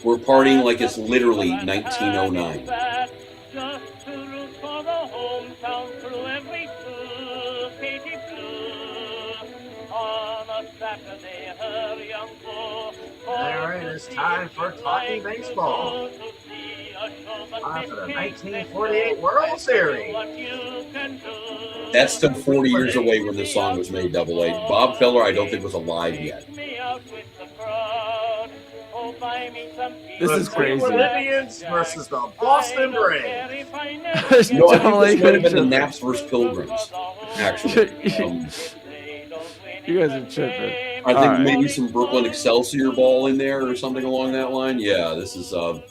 We're partying like it's literally 1909. All right, it's time for Talking Baseball. For the 1948 World Series. That's still 40 years away when this song was made, Double A. Bob Feller, I don't think, was alive yet. This is crazy. Cleveland Indians versus the Boston Braves. No, I think this might have been the Naps versus Pilgrims, actually. You guys are tripping. I think maybe some Brooklyn Excelsior ball in there or something along that line. Yeah, this is so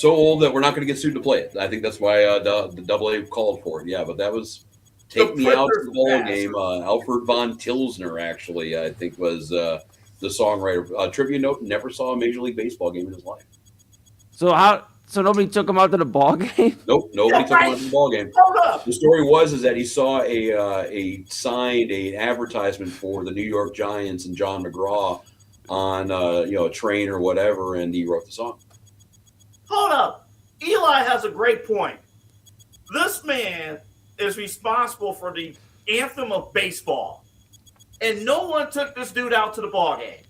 old that we're not going to get sued to play it. I think that's why the Double A called for it. Yeah, but that was Take Me Out to the Ball Game. Alford von Tilsner, actually, I think was the songwriter. Trivia note: never saw a Major League Baseball game in his life. So nobody took him out to the ball game? Nope, nobody took him out to the ball game. Hold up. The story was that he saw an advertisement for the New York Giants and John McGraw on a train or whatever, and he wrote the song. Hold up. Eli has a great point. This man is responsible for the anthem of baseball, and no one took this dude out to the ball game.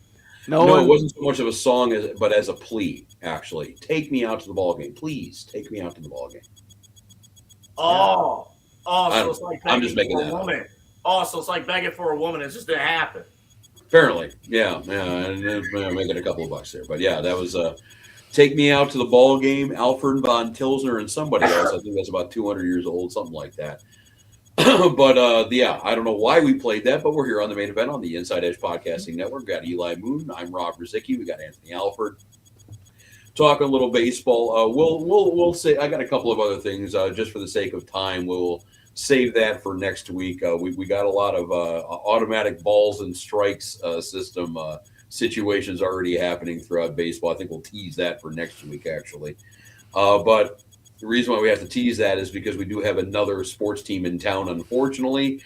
No, it wasn't so much of a song but as a plea, actually. Take me out to the ball game. Please take me out to the ball game. So it's like I'm just making for that a woman. So it's like begging for a woman. It just didn't happen. Apparently, yeah, and making a couple of bucks there. But yeah, that was Take Me Out to the Ball Game, Alford von Tilsner and somebody else. I think that's about 200 years old, something like that. But I don't know why we played that, but we're here on the main event on the Inside Edge Podcasting Network. We've got Eli Moon. I'm Rob Rozycki. We got Anthony Alford. Talking a little baseball. We'll say I got a couple of other things just for the sake of time. We'll save that for next week. We got a lot of automatic balls and strikes system situations already happening throughout baseball. I think we'll tease that for next week, actually. But the reason why we have to tease that is because we do have another sports team in town, unfortunately.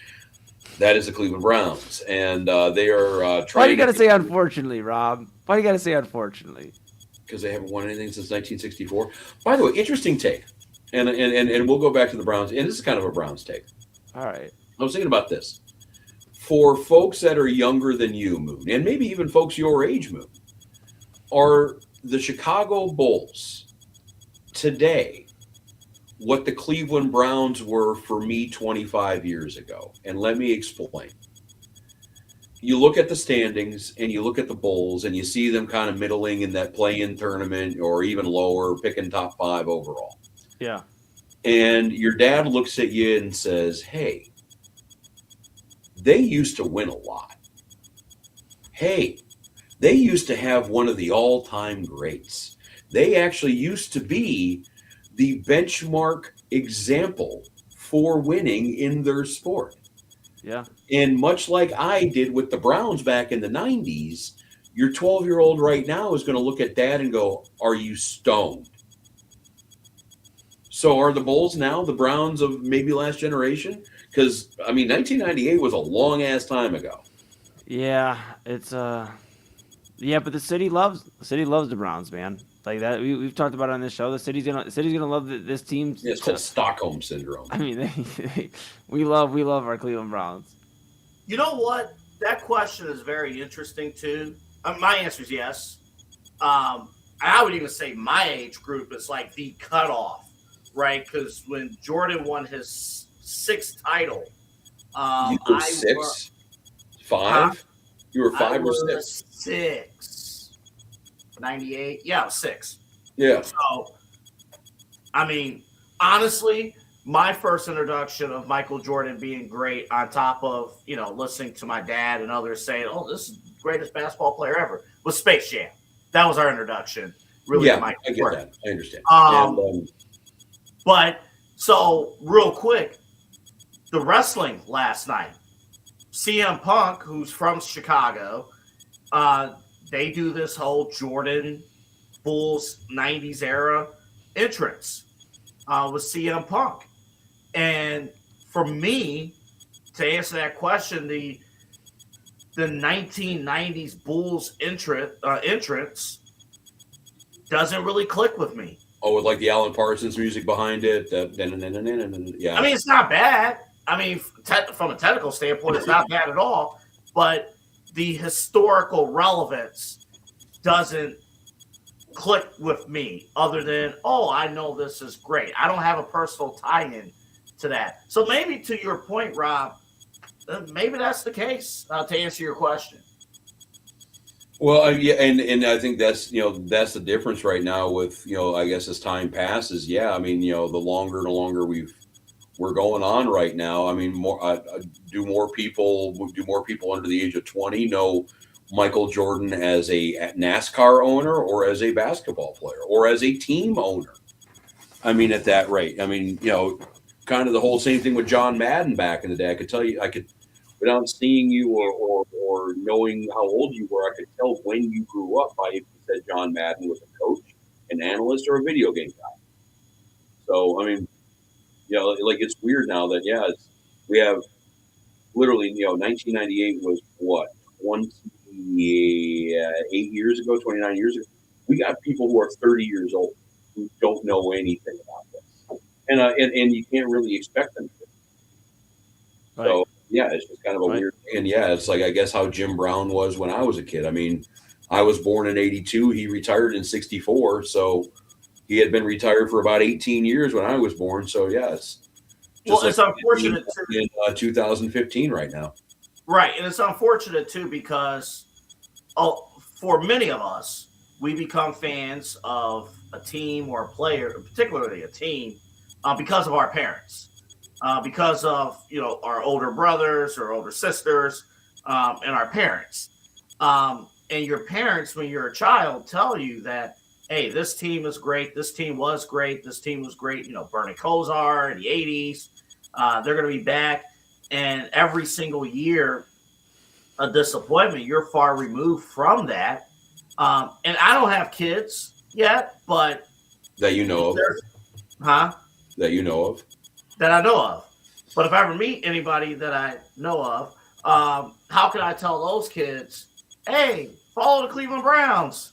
That is the Cleveland Browns, and they are trying. Why do you got to say unfortunately, Rob? Why do you got to say unfortunately? Because they haven't won anything since 1964. By the way, interesting take, and we'll go back to the Browns, and this is kind of a Browns take. All right. I was thinking about this. For folks that are younger than you, Moon, and maybe even folks your age, Moon, are the Chicago Bulls today what the Cleveland Browns were for me 25 years ago? And let me explain. You look at the standings and you look at the Bulls and you see them kind of middling in that play-in tournament or even lower, picking top 5 overall. Yeah. And your dad looks at you and says, hey, they used to win a lot. Hey, they used to have one of the all-time greats. They actually used to be the benchmark example for winning in their sport. Yeah. And much like I did with the Browns back in the 90s, your 12-year-old right now is going to look at dad and go, are you stoned? So are the Bulls now the Browns of maybe last generation? Because, I mean, 1998 was a long-ass time ago. Yeah, it's yeah, but the city loves the Browns, man. Like that, we've talked about it on this show. The city's gonna love this team. Yeah, it's called Stockholm Syndrome. I mean, we love our Cleveland Browns. You know what? That question is very interesting too. My answer is yes. I would even say my age group is like the cutoff, right? Because when Jordan won his 6th title, you were 6, 5. You were 5 or 6. 6. 98. Yeah, 6. Yeah. So, I mean, honestly, my first introduction of Michael Jordan being great, on top of, listening to my dad and others saying, oh, this is the greatest basketball player ever, was Space Jam. That was our introduction. Really, yeah, to Michael I get Jordan. that. I understand. But, so, real quick, the wrestling last night, CM Punk, who's from Chicago, they do this whole Jordan Bulls 90s era entrance with CM Punk. And for me, to answer that question, the 1990s Bulls entrance doesn't really click with me. Oh, with like the Alan Parsons music behind it. Yeah. I mean, it's not bad. I mean, from a technical standpoint, it's not bad at all. But the historical relevance doesn't click with me other than, oh, I know this is great. I don't have a personal tie-in to that. So maybe to your point, Rob, maybe that's the case to answer your question. Well, yeah, and I think that's the difference right now with I guess as time passes. Yeah, I mean the longer we're going on right now. I mean, do more people under the age of 20 know Michael Jordan as a NASCAR owner or as a basketball player or as a team owner? I mean, at that rate, I mean, kind of the whole same thing with John Madden back in the day. I could tell you, without seeing you or knowing how old you were, I could tell when you grew up by if you said John Madden was a coach, an analyst, or a video game guy. So, I mean, like it's weird now that, we have literally, 1998 was what, 28 years ago, 29 years ago. We got people who are 30 years old who don't know anything about this. And you can't really expect them to. Right. So, yeah, it's just kind of a weird thing. And it's like, I guess how Jim Brown was when I was a kid. I mean, I was born in 82. He retired in 64. So he had been retired for about 18 years when I was born. So, it's just it's unfortunate in 2015 right now. Right. And it's unfortunate, too, because for many of us, we become fans of a team or a player, particularly a team, because of our parents. Because of our older brothers or older sisters and our parents. And your parents, when you're a child, tell you that, hey, this team is great. This team was great. This team was great. Bernie Kosar in the 80s. They're going to be back. And every single year, a disappointment. You're far removed from that. And I don't have kids yet, but that you know of. Huh? That you know of. That I know of. But if I ever meet anybody that I know of, how can I tell those kids, hey, follow the Cleveland Browns?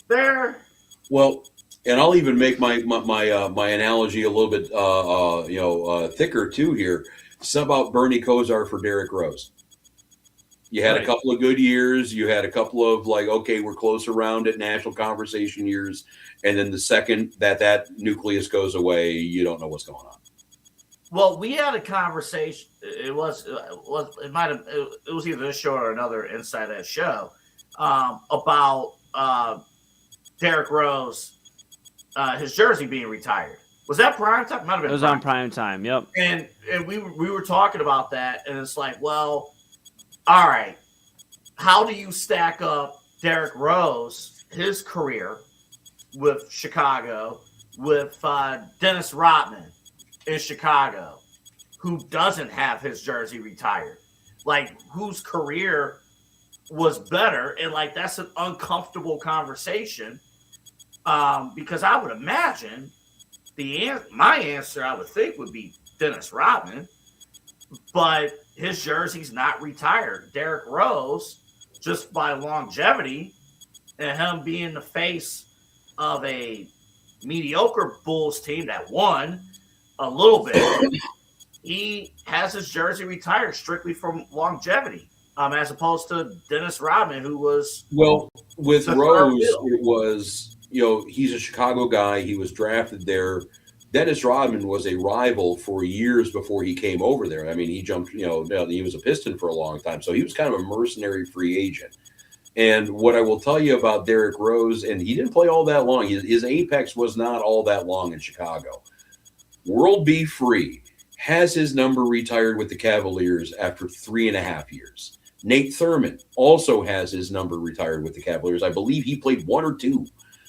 They're Well, and I'll even make my analogy a little bit thicker too here. It's about Bernie Kosar for Derrick Rose. You had a couple of good years. You had a couple of we're close around at national conversation years, and then the second that nucleus goes away, you don't know what's going on. Well, we had a conversation. It was either this show or another Inside That show about Derrick Rose, his jersey being retired. Was that prime time? Might have been. It was on prime time. Yep. And we were talking about that, and it's like, well, all right, how do you stack up Derrick Rose, his career with Chicago, with Dennis Rodman in Chicago, who doesn't have his jersey retired? Like, whose career was better? And that's an uncomfortable conversation because I would imagine my answer, I would think, would be Dennis Rodman, but his jersey's not retired. Derrick Rose, just by longevity and him being the face of a mediocre Bulls team that won a little bit, he has his jersey retired strictly from longevity, as opposed to Dennis Rodman, who was with Rose. It was he's a Chicago guy. He was drafted there. Dennis Rodman was a rival for years before he came over there. I mean, he jumped, he was a Piston for a long time. So he was kind of a mercenary free agent. And what I will tell you about Derrick Rose, and he didn't play all that long. His apex was not all that long in Chicago. World B. Free has his number retired with the Cavaliers after 3.5 years. Nate Thurman also has his number retired with the Cavaliers. I believe he played 1 or 2.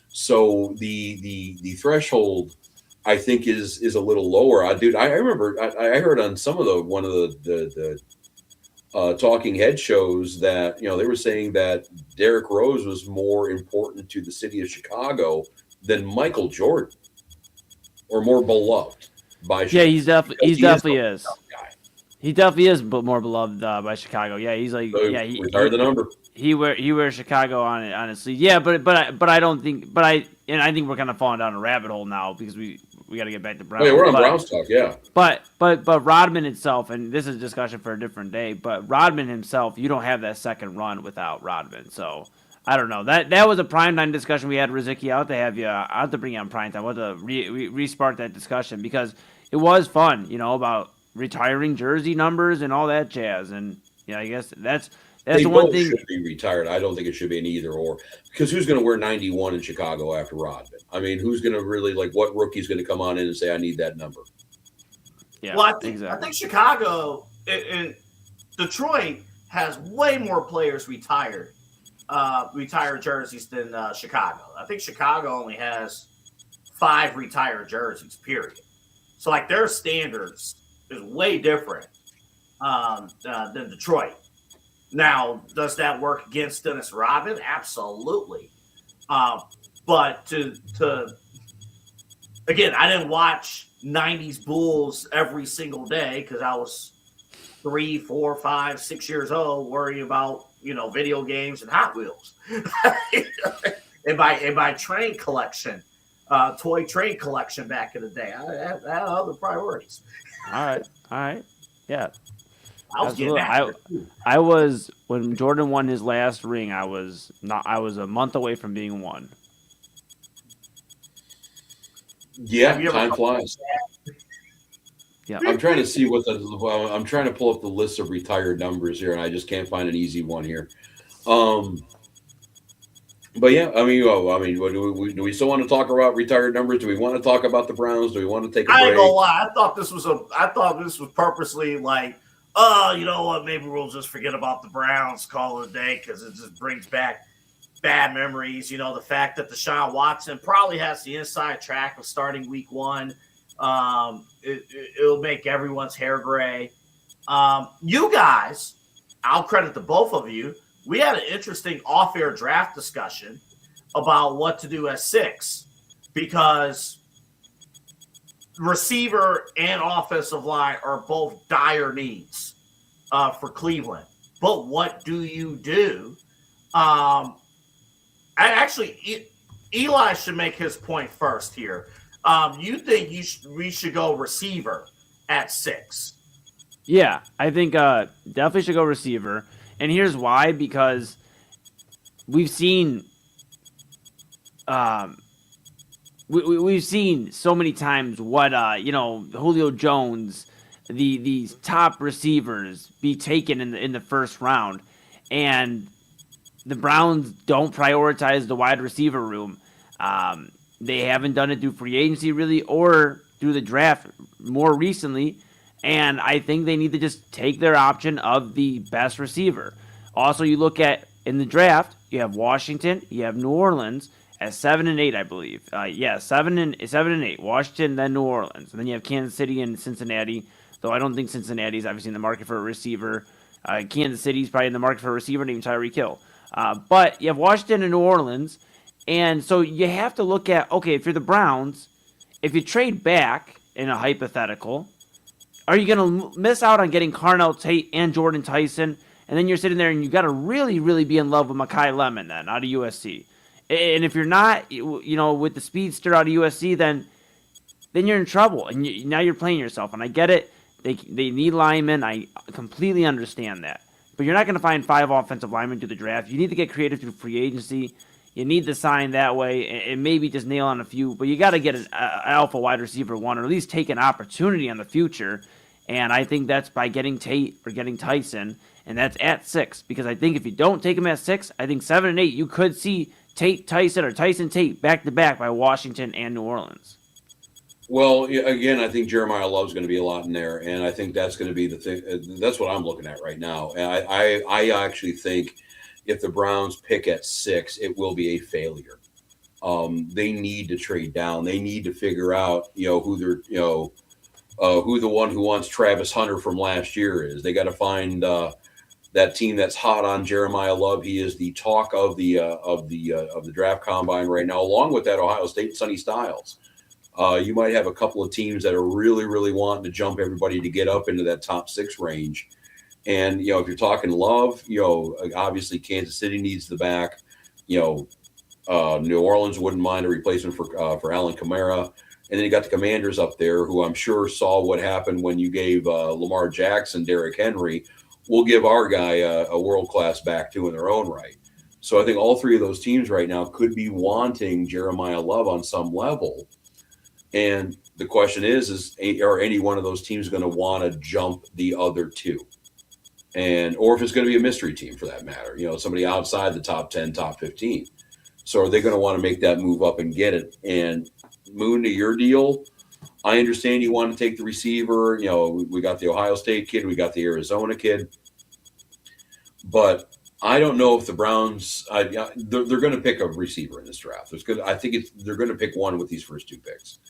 So the threshold, I think, is a little lower. I remember I heard on some of one of the talking head shows that they were saying that Derrick Rose was more important to the city of Chicago than Michael Jordan, or more beloved by Chicago. Yeah, he definitely is. He definitely is, but more beloved by Chicago. Yeah, he's like, so he retired the number. He wears Chicago on it, honestly. Yeah, but I don't think, I think we're kind of falling down a rabbit hole now because we got to get back to Browns. Oh, yeah, we're on Browns talk, yeah. But Rodman itself, and this is a discussion for a different day, but Rodman himself, you don't have that second run without Rodman. So I don't know. That was a primetime discussion we had, Rozycki. I'll have to bring you on primetime. I'll have to re-spark that discussion because it was fun, about retiring jersey numbers and all that jazz. And I guess that's the one thing. Should be retired. I don't think it should be an either or, because who's going to wear 91 in Chicago after Rodman? I mean, who's going to really what rookie's going to come on in and say, I need that number? Yeah, well, I think Chicago and Detroit has way more players retired jerseys than Chicago. I think Chicago only has 5 retired jerseys, period. So their standards is way different than Detroit. Now, does that work against Dennis Rodman? Absolutely. But again, I didn't watch 90s Bulls every single day because I was 3, 4, 5, 6 years old worrying about, video games and Hot Wheels. and my train collection, toy train collection back in the day. I had other priorities. All right. Yeah. I was when Jordan won his last ring. I was a month away from being one. Yeah, time flies. Yeah, I'm trying to see I'm trying to pull up the list of retired numbers here, and I just can't find an easy one here. But yeah, do we still want to talk about retired numbers? Do we want to talk about the Browns? Do we want to take a break? I ain't gonna lie. I thought this was purposely you know what? Maybe we'll just forget about the Browns, call it a day, because it just brings back bad memories. The fact that Deshaun Watson probably has the inside track of starting week 1. It'll make everyone's hair gray. You guys, I'll credit the both of you. We had an interesting off-air draft discussion about what to do at 6, because receiver and offensive line are both dire needs for Cleveland. But what do you do? Eli should make his point first here. You think we should go receiver at 6? Yeah, I think definitely should go receiver. And here's why, because we've seen we've seen so many times what Julio Jones, these top receivers be taken in the first round, and the Browns don't prioritize the wide receiver room. They haven't done it through free agency really or through the draft more recently. And I think they need to just take their option of the best receiver. Also, you look at in the draft, you have Washington, you have New Orleans at 7 and 8, I believe. 7 and 8. Washington, then New Orleans, and then you have Kansas City and Cincinnati. Though I don't think Cincinnati is obviously in the market for a receiver. Kansas City's probably in the market for a receiver, named Tyreek Hill. But you have Washington and New Orleans, and so you have to look at, okay, if you're the Browns, if you trade back in a hypothetical, are you going to miss out on getting Carnell Tate and Jordan Tyson? And then you're sitting there and you got to really, really be in love with Mekhi Lemon then out of USC. And if you're not, with the speedster out of USC, then you're in trouble. And now you're playing yourself. And I get it. They need linemen. I completely understand that. But you're not going to find 5 offensive linemen through the draft. You need to get creative through free agency. You need to sign that way and maybe just nail on a few. But you got to get an alpha wide receiver one, or at least take an opportunity on the future. And I think that's by getting Tate or getting Tyson. And that's at 6. Because I think if you don't take him at 6, I think 7 and 8, you could see Tate Tyson or Tyson Tate back-to-back by Washington and New Orleans. Well, again, I think Jeremiah Love's going to be a lot in there, and I think that's going to be the thing. That's what I'm looking at right now. And I actually think if the Browns pick at 6, it will be a failure. They need to trade down. They need to figure out, who they're, who the one who wants Travis Hunter from last year is. They got to find that team that's hot on Jeremiah Love. He is the talk of the draft combine right now, along with that Ohio State Sonny Styles. You might have a couple of teams that are really, really wanting to jump everybody to get up into that top 6 range. And, if you're talking Love, obviously Kansas City needs the back. New Orleans wouldn't mind a replacement for Alvin Kamara. And then you got the Commanders up there, who I'm sure saw what happened when you gave Lamar Jackson, Derrick Henry. We'll give our guy a world-class back, too, in their own right. So I think all 3 of those teams right now could be wanting Jeremiah Love on some level. And the question is are any one of those teams going to want to jump the other 2? Or if it's going to be a mystery team for that matter, somebody outside the top 10, top 15. So are they going to want to make that move up and get it? And Moon, to your deal, I understand you want to take the receiver. We got the Ohio State kid. We got the Arizona kid. But I don't know if the Browns, they're going to pick a receiver in this draft. I think they're going to pick one with these first 2 picks.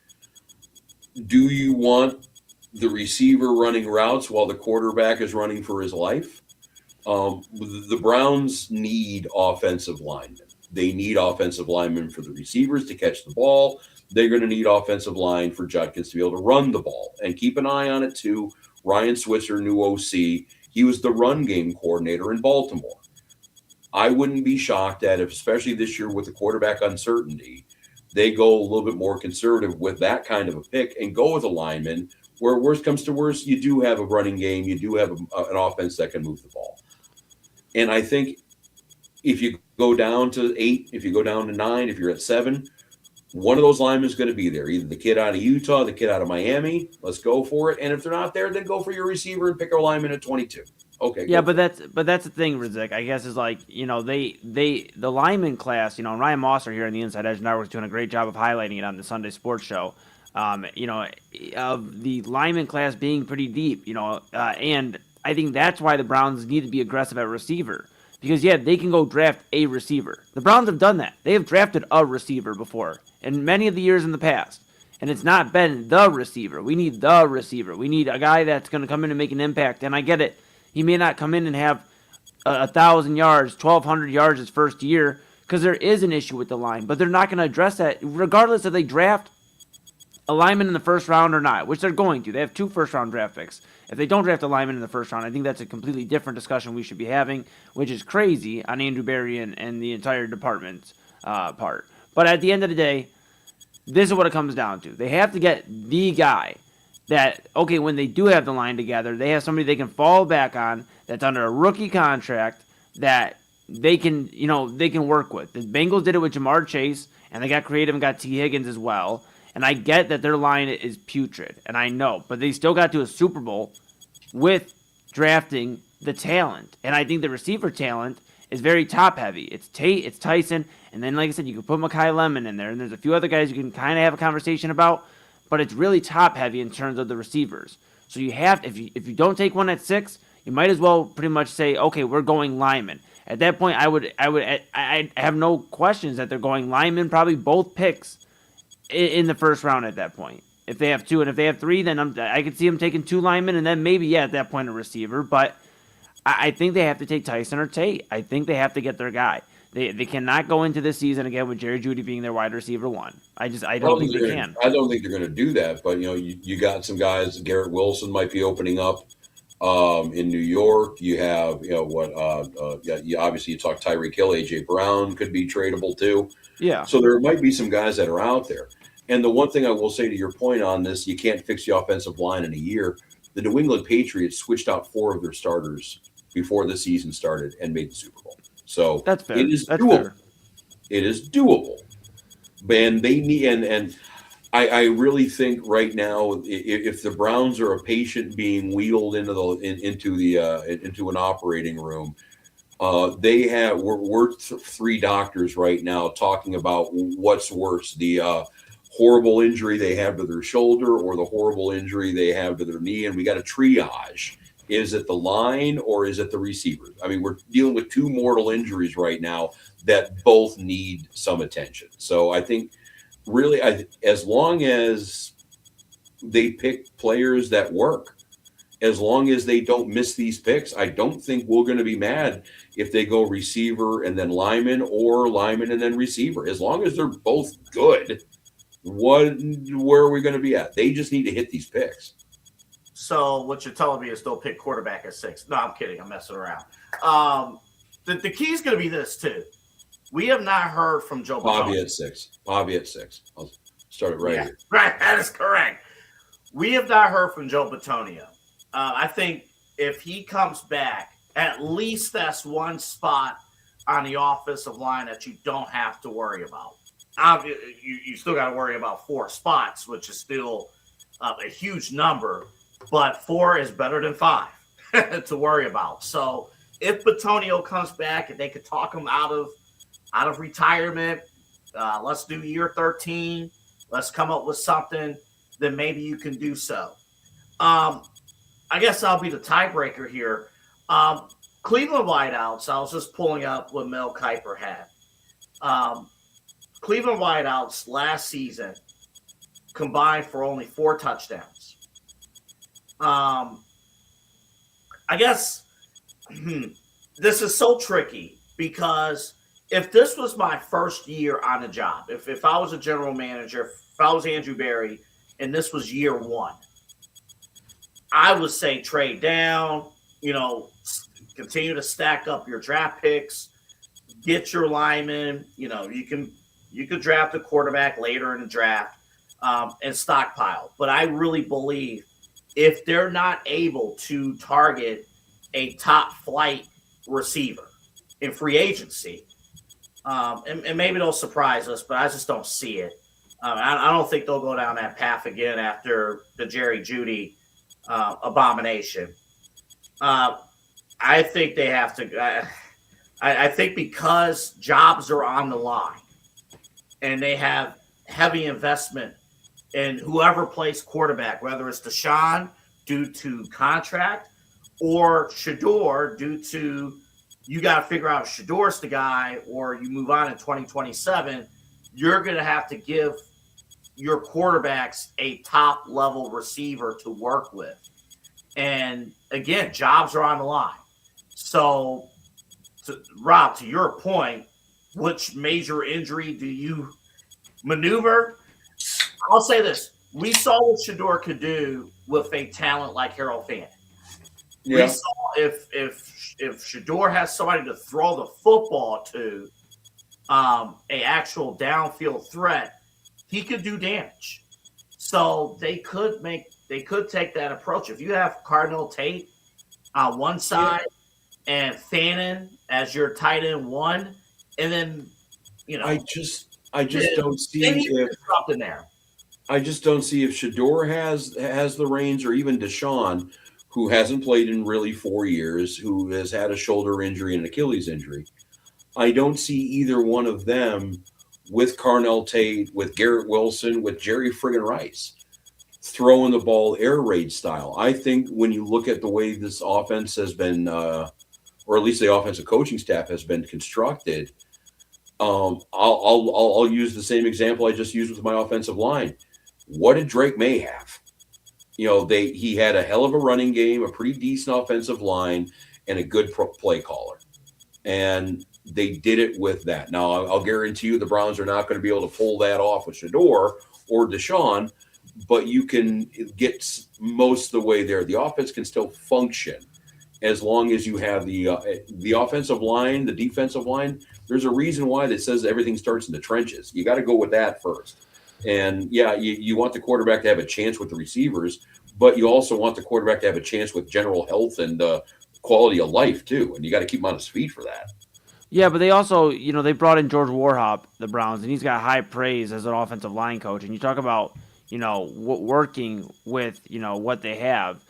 Do you want the receiver running routes while the quarterback is running for his life? The Browns need offensive linemen. They need offensive linemen for the receivers to catch the ball. They're going to need offensive line for Judkins to be able to run the ball. And keep an eye on it, too. Ryan Switzer, new OC, he was the run game coordinator in Baltimore. I wouldn't be shocked at if, especially this year with the quarterback uncertainty, they go a little bit more conservative with that kind of a pick and go with a lineman where worst comes to worst, you do have a running game. You do have an offense that can move the ball. And I think if you go down to 8, if you go down to 9, if you're at 7, one of those linemen is going to be there. Either the kid out of Utah, the kid out of Miami. Let's go for it. And if they're not there, then go for your receiver and pick a lineman at 22. Okay. Yeah, but that's the thing, Rozycki, I guess, is like, the lineman class, and Ryan Mosser here on the Inside Edge Network is doing a great job of highlighting it on the Sunday Sports Show. Of the lineman class being pretty deep, and I think that's why the Browns need to be aggressive at receiver. Because, they can go draft a receiver. The Browns have done that. They have drafted a receiver before in many of the years in the past. And it's not been the receiver. We need the receiver. We need a guy that's going to come in and make an impact. And I get it. He may not come in and have 1,000 yards, 1,200 yards his first year because there is an issue with the line. But they're not going to address that regardless if they draft a lineman in the first round or not, which they're going to. They have 2 first-round draft picks. If they don't draft a lineman in the first round, I think that's a completely different discussion we should be having, which is crazy on Andrew Berry and the entire department's part. But at the end of the day, this is what it comes down to. They have to get the guy that, okay, when they do have the line together, they have somebody they can fall back on that's under a rookie contract that they can, they can work with. The Bengals did it with Jamar Chase, and they got creative and got T. Higgins as well. And I get that their line is putrid, and I know, but they still got to a Super Bowl with drafting the talent. And I think the receiver talent is very top-heavy. It's Tate, it's Tyson, and then, like I said, you can put Mekhi Lemon in there, and there's a few other guys you can kind of have a conversation about, but it's really top-heavy in terms of the receivers. So you have, if you don't take one at 6, you might as well pretty much say, okay, we're going lineman. At that point, I have no questions that they're going lineman, probably both picks in the first round at that point. If they have 2 and if they have 3, then I could see them taking 2 linemen and then maybe, at that point a receiver. But I think they have to take Tyson or Tate. I think they have to get their guy. They cannot go into this season again with Jerry Jeudy being their wide receiver 1. I don't think they can. I don't think they're going to do that. But, you got some guys. Garrett Wilson might be opening up in New York. You have, obviously you talk Tyreek Hill, A.J. Brown could be tradable too. Yeah. So there might be some guys that are out there. And the one thing I will say to your point on this, you can't fix the offensive line in a year. The New England Patriots switched out 4 of their starters before the season started and made the Super Bowl. So that's fair. It is that's doable. Fair. It is doable. And they need, and I really think right now, if the Browns are a patient being wheeled into an operating room, we're 3 doctors right now talking about what's worse, the horrible injury they have to their shoulder or the horrible injury they have to their knee, and we got to triage. Is it the line or is it the receiver? I mean, we're dealing with 2 mortal injuries right now that both need some attention. So I think really, as long as they pick players that work, as long as they don't miss these picks, I don't think we're going to be mad if they go receiver and then lineman or lineman and then receiver. As long as they're both good, where are we going to be at? They just need to hit these picks. So what you're telling me is they'll pick quarterback at 6. No, I'm kidding. I'm messing around. The key is going to be this, too. We have not heard from Joe Bobby at 6. I'll start it right here. Right, that is correct. We have not heard from Joe Bitonio. I think if he comes back, at least that's one spot on the offensive line that you don't have to worry about. You still got to worry about 4 spots, which is still a huge number, but 4 is better than 5 to worry about. So if Bitonio comes back and they could talk him out of retirement, let's do year 13, let's come up with something, then maybe you can do so. I guess I'll be the tiebreaker here. Cleveland wideouts, I was just pulling up what Mel Kiper had. Cleveland wideouts last season combined for only 4 touchdowns. I guess this is so tricky because if this was my first year on the job, if I was a general manager, if I was Andrew Berry and this was year 1, I would say trade down, continue to stack up your draft picks, get your linemen, you could draft a quarterback later in the draft and stockpile. But I really believe if they're not able to target a top flight receiver in free agency, and maybe they'll surprise us, but I just don't see it. I don't think they'll go down that path again after the Jerry Jeudy abomination. I think they have to. I think because jobs are on the line and they have heavy investment in whoever plays quarterback, whether it's Deshaun due to contract or Shador due to you got to figure out Shador's the guy or you move on in 2027, you're going to have to give your quarterbacks a top level receiver to work with. And again, jobs are on the line. So, Rob, to your point, which major injury do you maneuver? I'll say this. we saw what Shador could do with a talent like Harold Fanning. Yeah. We saw if Shador has somebody to throw the football to, a actual downfield threat, he could do damage. So they could take that approach. If you have Cardinal Tate on one side and Fannin as your tight end one, and then I just don't see if something there. I just don't see if Shador has the reins, or even Deshaun, who hasn't played in really 4 years, who has had a shoulder injury and an Achilles injury. I don't see either one of them with Carnell Tate, with Garrett Wilson, with Jerry friggin' Rice throwing the ball air raid style. I think when you look at the way this offense has been, or at least the offensive coaching staff has been constructed, I'll use the same example I just used with my offensive line. What did Drake May have? He had a hell of a running game, a pretty decent offensive line, and a good play caller. And they did it with that. Now, I'll guarantee you the Browns are not going to be able to pull that off with Shador or Deshaun, but you can get most of the way there. The offense can still function as long as you have the offensive line, the defensive line. There's a reason why that says everything starts in the trenches. You got to go with that first. And, you want the quarterback to have a chance with the receivers, but you also want the quarterback to have a chance with general health and quality of life, too. And you got to keep him on his feet for that. Yeah, but they also, they brought in George Warhop, the Browns, and he's got high praise as an offensive line coach. And you talk about, working with, what they have.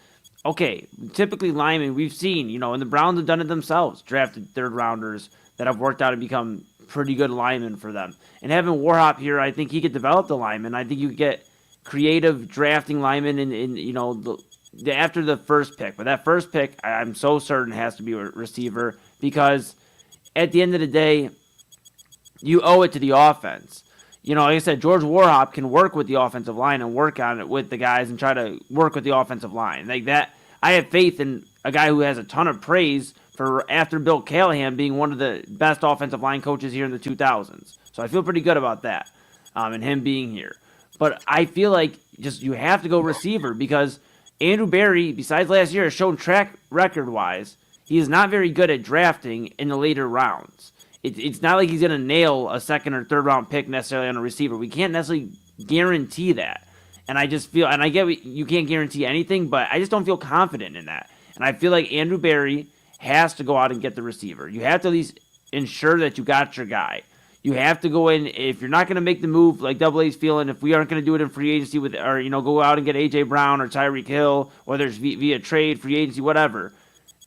Okay, typically linemen, we've seen, and the Browns have done it themselves, drafted third-rounders that have worked out and become pretty good linemen for them. And having Warhop here, I think he could develop the linemen. I think you could get creative drafting linemen after the first pick. But that first pick, I'm so certain has to be a receiver, because at the end of the day, you owe it to the offense. Like I said, George Warhop can work with the offensive line and work on it with the guys and try to work with the offensive line. Like that, I have faith in a guy who has a ton of praise for after Bill Callahan being one of the best offensive line coaches here in the 2000s. So I feel pretty good about that, and him being here. But I feel like you have to go receiver, because Andrew Berry, besides last year, has shown track record-wise, he is not very good at drafting in the later rounds. It's not like he's going to nail a second or third round pick necessarily on a receiver. We can't necessarily guarantee that. And I just feel, and I get you can't guarantee anything, but I just don't feel confident in that. And I feel like Andrew Berry has to go out and get the receiver. You have to at least ensure that you got your guy. You have to go in, if you're not going to make the move like Double A's feeling, if we aren't going to do it in free agency go out and get A.J. Brown or Tyreek Hill, whether it's via trade, free agency, whatever,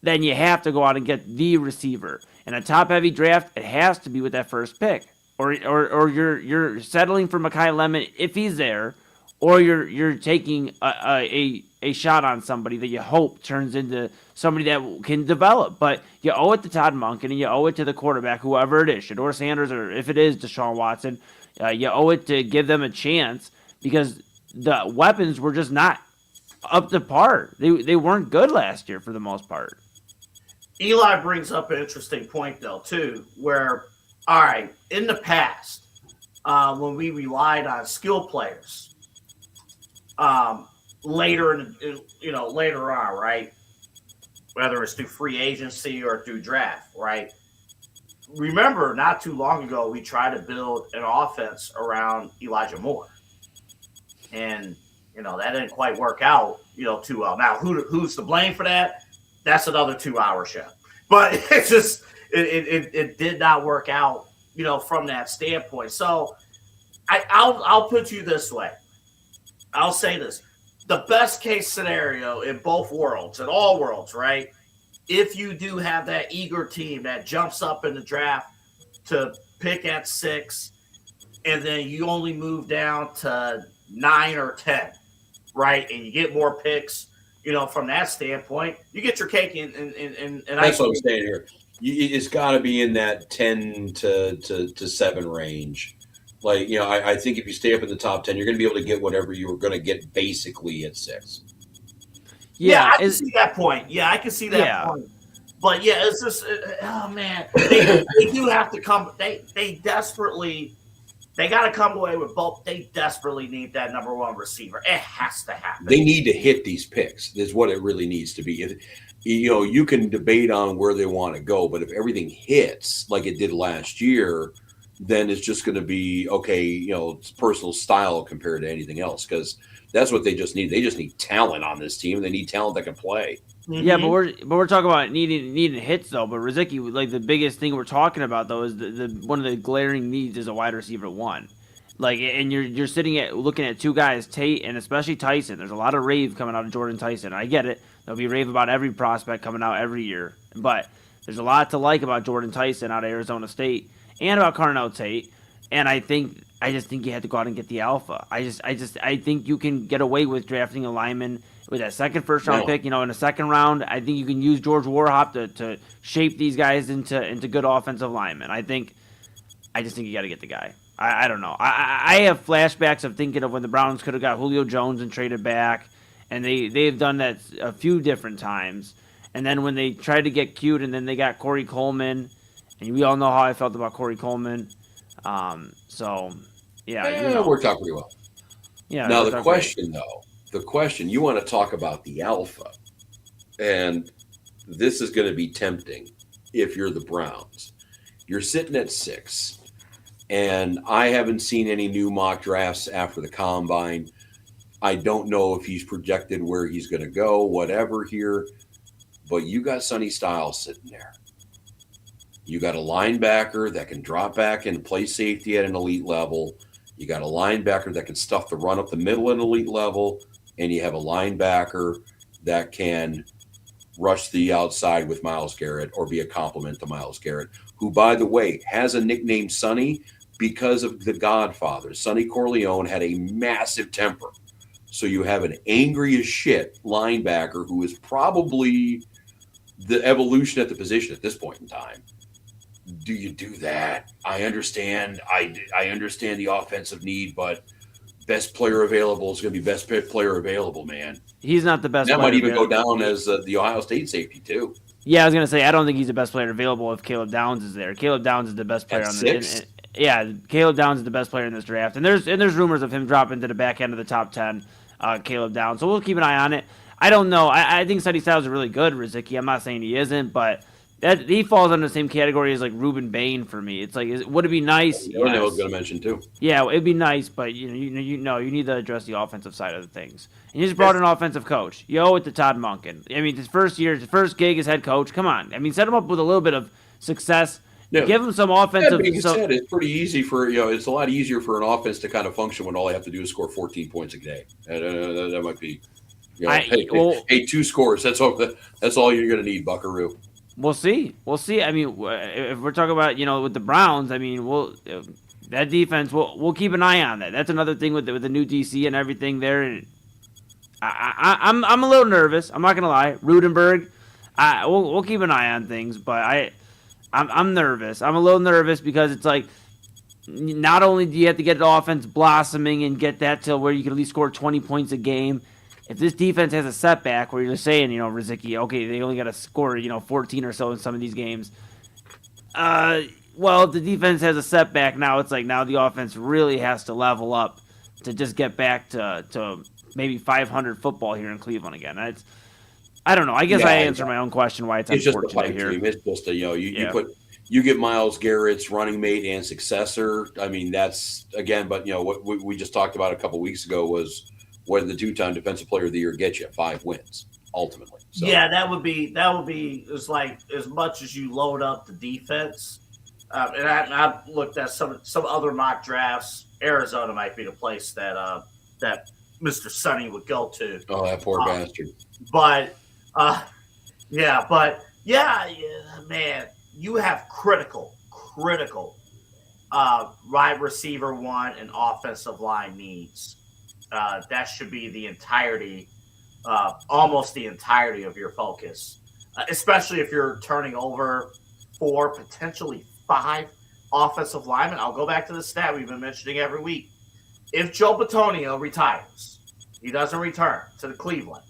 then you have to go out and get the receiver. In a top-heavy draft, it has to be with that first pick. Or you're settling for Mekhi Lemon if he's there, or you're taking a shot on somebody that you hope turns into somebody that can develop. But you owe it to Todd Monken, and you owe it to the quarterback, whoever it is, Shador Sanders, or if it is Deshaun Watson, you owe it to give them a chance, because the weapons were just not up to par. They weren't good last year for the most part. Eli brings up an interesting point, though, too, where, all right, in the past, when we relied on skill players, later on, right, whether it's through free agency or through draft, right? Remember, not too long ago, we tried to build an offense around Elijah Moore, and that didn't quite work out, too well. Now, who's to blame for that? That's another 2-hour show. But it's just it did not work out, from that standpoint. So I'll put you this way. I'll say this. The best case scenario in both worlds, in all worlds, right? If you do have that eager team that jumps up in the draft to pick at 6, and then you only move down to 9 or 10, right? And you get more picks, from that standpoint, you get your cake in that's what I'm saying here. It's got to be in that 10 to 7 range. Like, I think if you stay up in the top 10, you're going to be able to get whatever you were going to get basically at 6. Yeah, I can see that point. Yeah, I can see that point. But yeah, it's just, oh man, they do have to come. They desperately They got to come away with both. They desperately need that number one receiver. It has to happen. They need to hit these picks. Is what it really needs to be. You can debate on where they want to go, but if everything hits like it did last year, then it's just going to be okay. It's personal style compared to anything else, because that's what they just need. They just need talent on this team. They need talent that can play. Mm-hmm. Yeah, but we're talking about needing hits though. But Rozycki, like the biggest thing we're talking about though is the one of the glaring needs is a wide receiver one. Like, and you're looking at two guys, Tate and especially Tyson. There's a lot of rave coming out of Jordan Tyson. I get it. There'll be rave about every prospect coming out every year, but there's a lot to like about Jordan Tyson out of Arizona State and about Carnell Tate. And I just think you had to go out and get the alpha. I think you can get away with drafting a lineman with that second first-round pick, in the second round. I think you can use George Warhop to shape these guys into good offensive linemen. I just think you got to get the guy. I don't know. I have flashbacks of thinking of when the Browns could have got Julio Jones and traded back, and they've done that a few different times. And then when they tried to get cute, and then they got Corey Coleman, and we all know how I felt about Corey Coleman. So, yeah. Worked out pretty well. Yeah. Now, the question, you want to talk about the alpha, and this is going to be tempting if you're the Browns. You're sitting at 6, and I haven't seen any new mock drafts after the combine. I don't know if he's projected where he's going to go, whatever here, but you got Sonny Styles sitting there. You got a linebacker that can drop back and play safety at an elite level. You got a linebacker that can stuff the run up the middle at an elite level. And you have a linebacker that can rush the outside with Myles Garrett or be a complement to Myles Garrett, who, by the way, has a nickname Sonny because of the Godfather. Sonny Corleone had a massive temper. So you have an angry as shit linebacker who is probably the evolution at the position at this point in time. Do you do that? I understand. I understand the offensive need, but best player available is going to be best player available, man. He's not the best. That player might even available. go down as the Ohio State safety too. Yeah, I was gonna say I don't think he's the best player available if Caleb Downs is there. Caleb Downs is the best player At on 6? Caleb Downs is the best player in this draft, and there's rumors of him dropping to the back end of the top 10. Caleb Downs, so we'll keep an eye on it. I don't know. I think Sonny Styles is really good, Rozycki. I'm not saying he isn't, but he falls under the same category as like Ruben Bain for me. It's like, would it be nice? I was going to mention too. Yeah, it'd be nice, but you need to address the offensive side of the things. And you just brought an offensive coach. You owe it to Todd Monken. I mean, his first gig as head coach. Come on. I mean, set him up with a little bit of success. Yeah. Give him some offensive. That being said, it's pretty easy it's a lot easier for an offense to kind of function when all they have to do is score 14 points a day. That might be, hey, 2 scores. That's all you're going to need, Buckaroo. We'll see. I mean, if we're talking about with the Browns, I mean, that defense. We'll keep an eye on that. That's another thing with the new DC and everything there. And I'm a little nervous. I'm not gonna lie. Rudenberg. We'll keep an eye on things, but I'm nervous. I'm a little nervous because it's like not only do you have to get the offense blossoming and get that to where you can at least score 20 points a game. If this defense has a setback where you're saying, Rozycki, okay, they only got to score, 14 or so in some of these games. Well, if the defense has a setback now, it's like now the offense really has to level up to just get back to maybe 500 football here in Cleveland again. I don't know. I guess I answered my own question why it's just a unfortunate pipe here. dream. It's just you get Myles Garrett's running mate and successor. I mean, that's again, but what we just talked about a couple weeks ago was what did the 2-time defensive player of the year get you? 5 wins ultimately. So. Yeah, that would be it's like as much as you load up the defense. And I've looked at some other mock drafts. Arizona might be the place that Mr. Sonny would go to. Oh, that poor bastard. But man, you have critical wide receiver one and offensive line needs. That should be the entirety, almost the entirety of your focus, especially if you're turning over 4, potentially 5 offensive linemen. I'll go back to the stat we've been mentioning every week. If Joe Bitonio retires, he doesn't return to the Cleveland,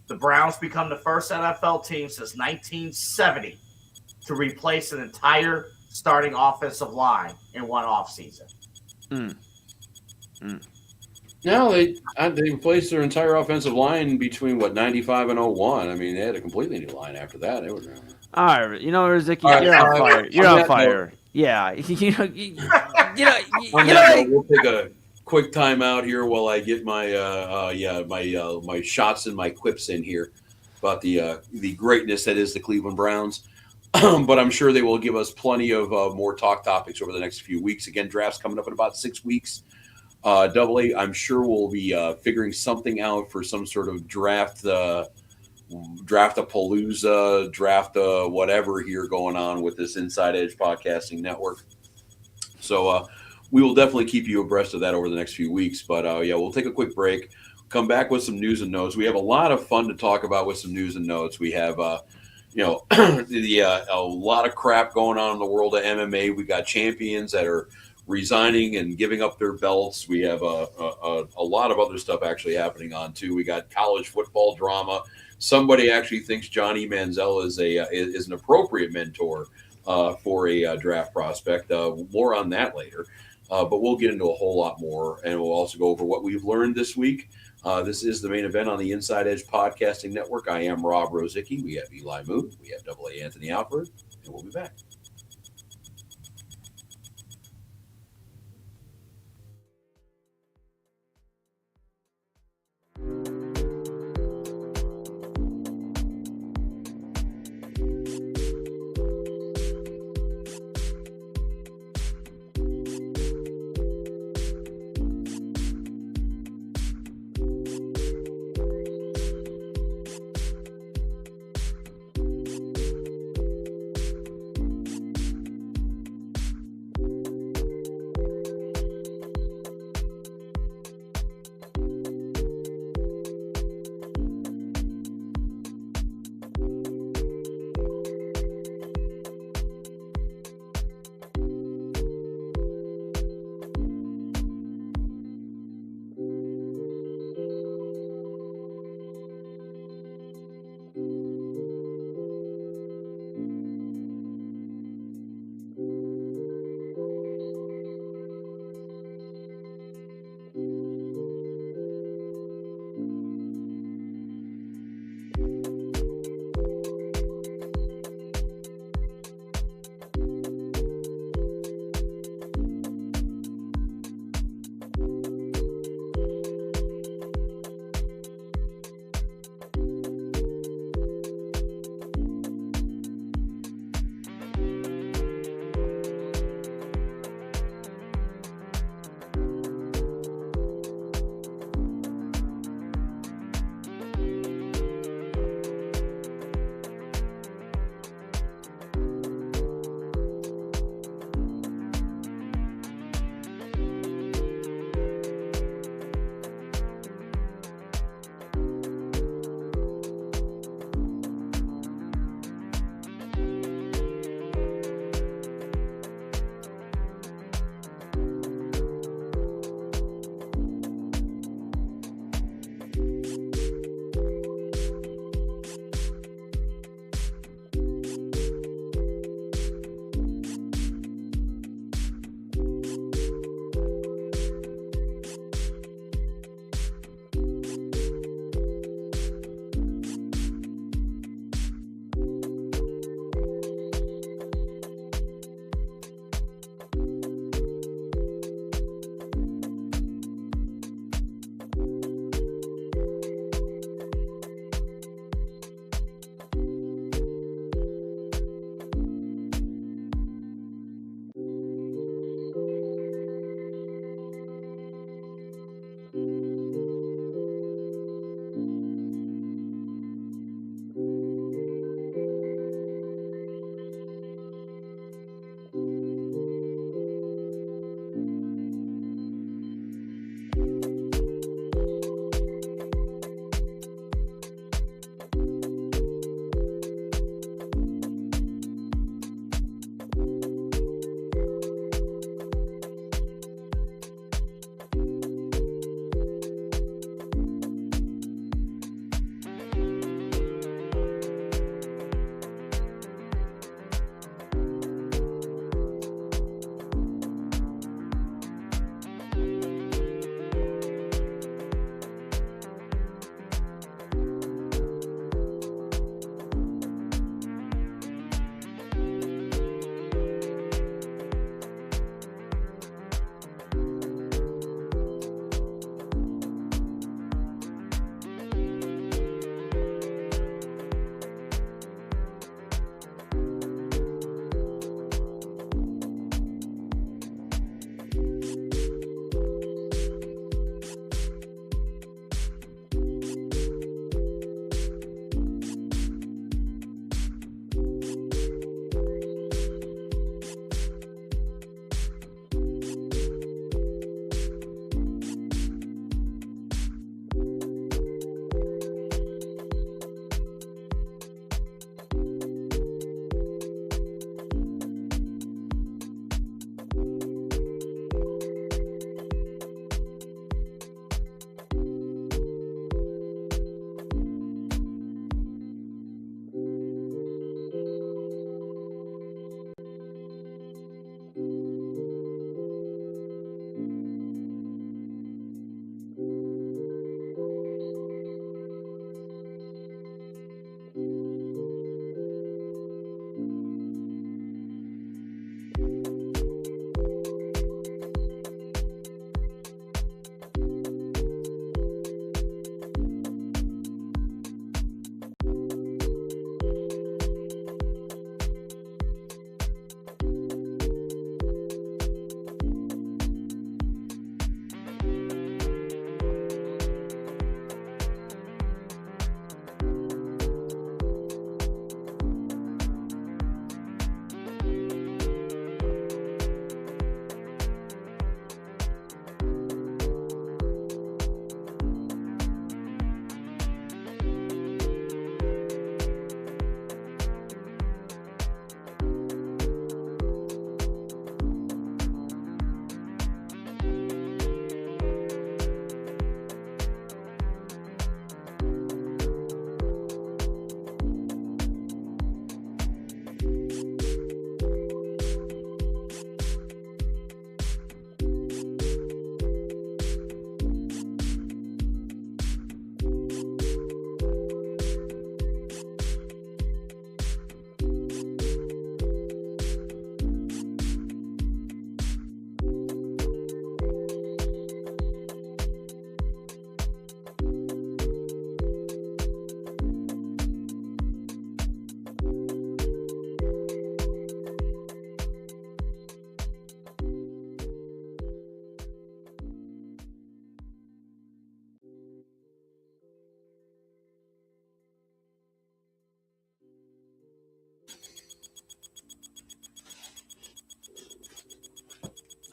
the Browns become the first NFL team since 1970 to replace an entire starting offensive line in one offseason. Mm. Mm. No, they replaced their entire offensive line between 95 and 01. I mean, they had a completely new line after that. They were. All right, Rozycki, All right, you're on fire. You're on that fire. note, Yeah, on that note, we'll take a quick time out here while I get my my shots and my quips in here about the greatness that is the Cleveland Browns. But I'm sure they will give us plenty of more talk topics over the next few weeks. Again, draft's coming up in about 6 weeks. Double A, I'm sure we'll be figuring something out for some sort of draft-a-palooza, whatever here going on with this Inside Edge Podcasting Network. So we will definitely keep you abreast of that over the next few weeks. But yeah, we'll take a quick break, come back with some news and notes. We have a lot of fun to talk about with some news and notes. We have a lot of crap going on in the world of MMA. We got champions that are resigning and giving up their belts. We have a lot of other stuff actually happening on too. We got college football drama. Somebody actually thinks Johnny Manziel is an appropriate mentor for a draft prospect. More on that later. But we'll get into a whole lot more, and we'll also go over what we've learned this week. This is the main event on the Inside Edge Podcasting Network. I am Rob Rozycki. We have Eli Moon. We have Double A Anthony Alford, and we'll be back.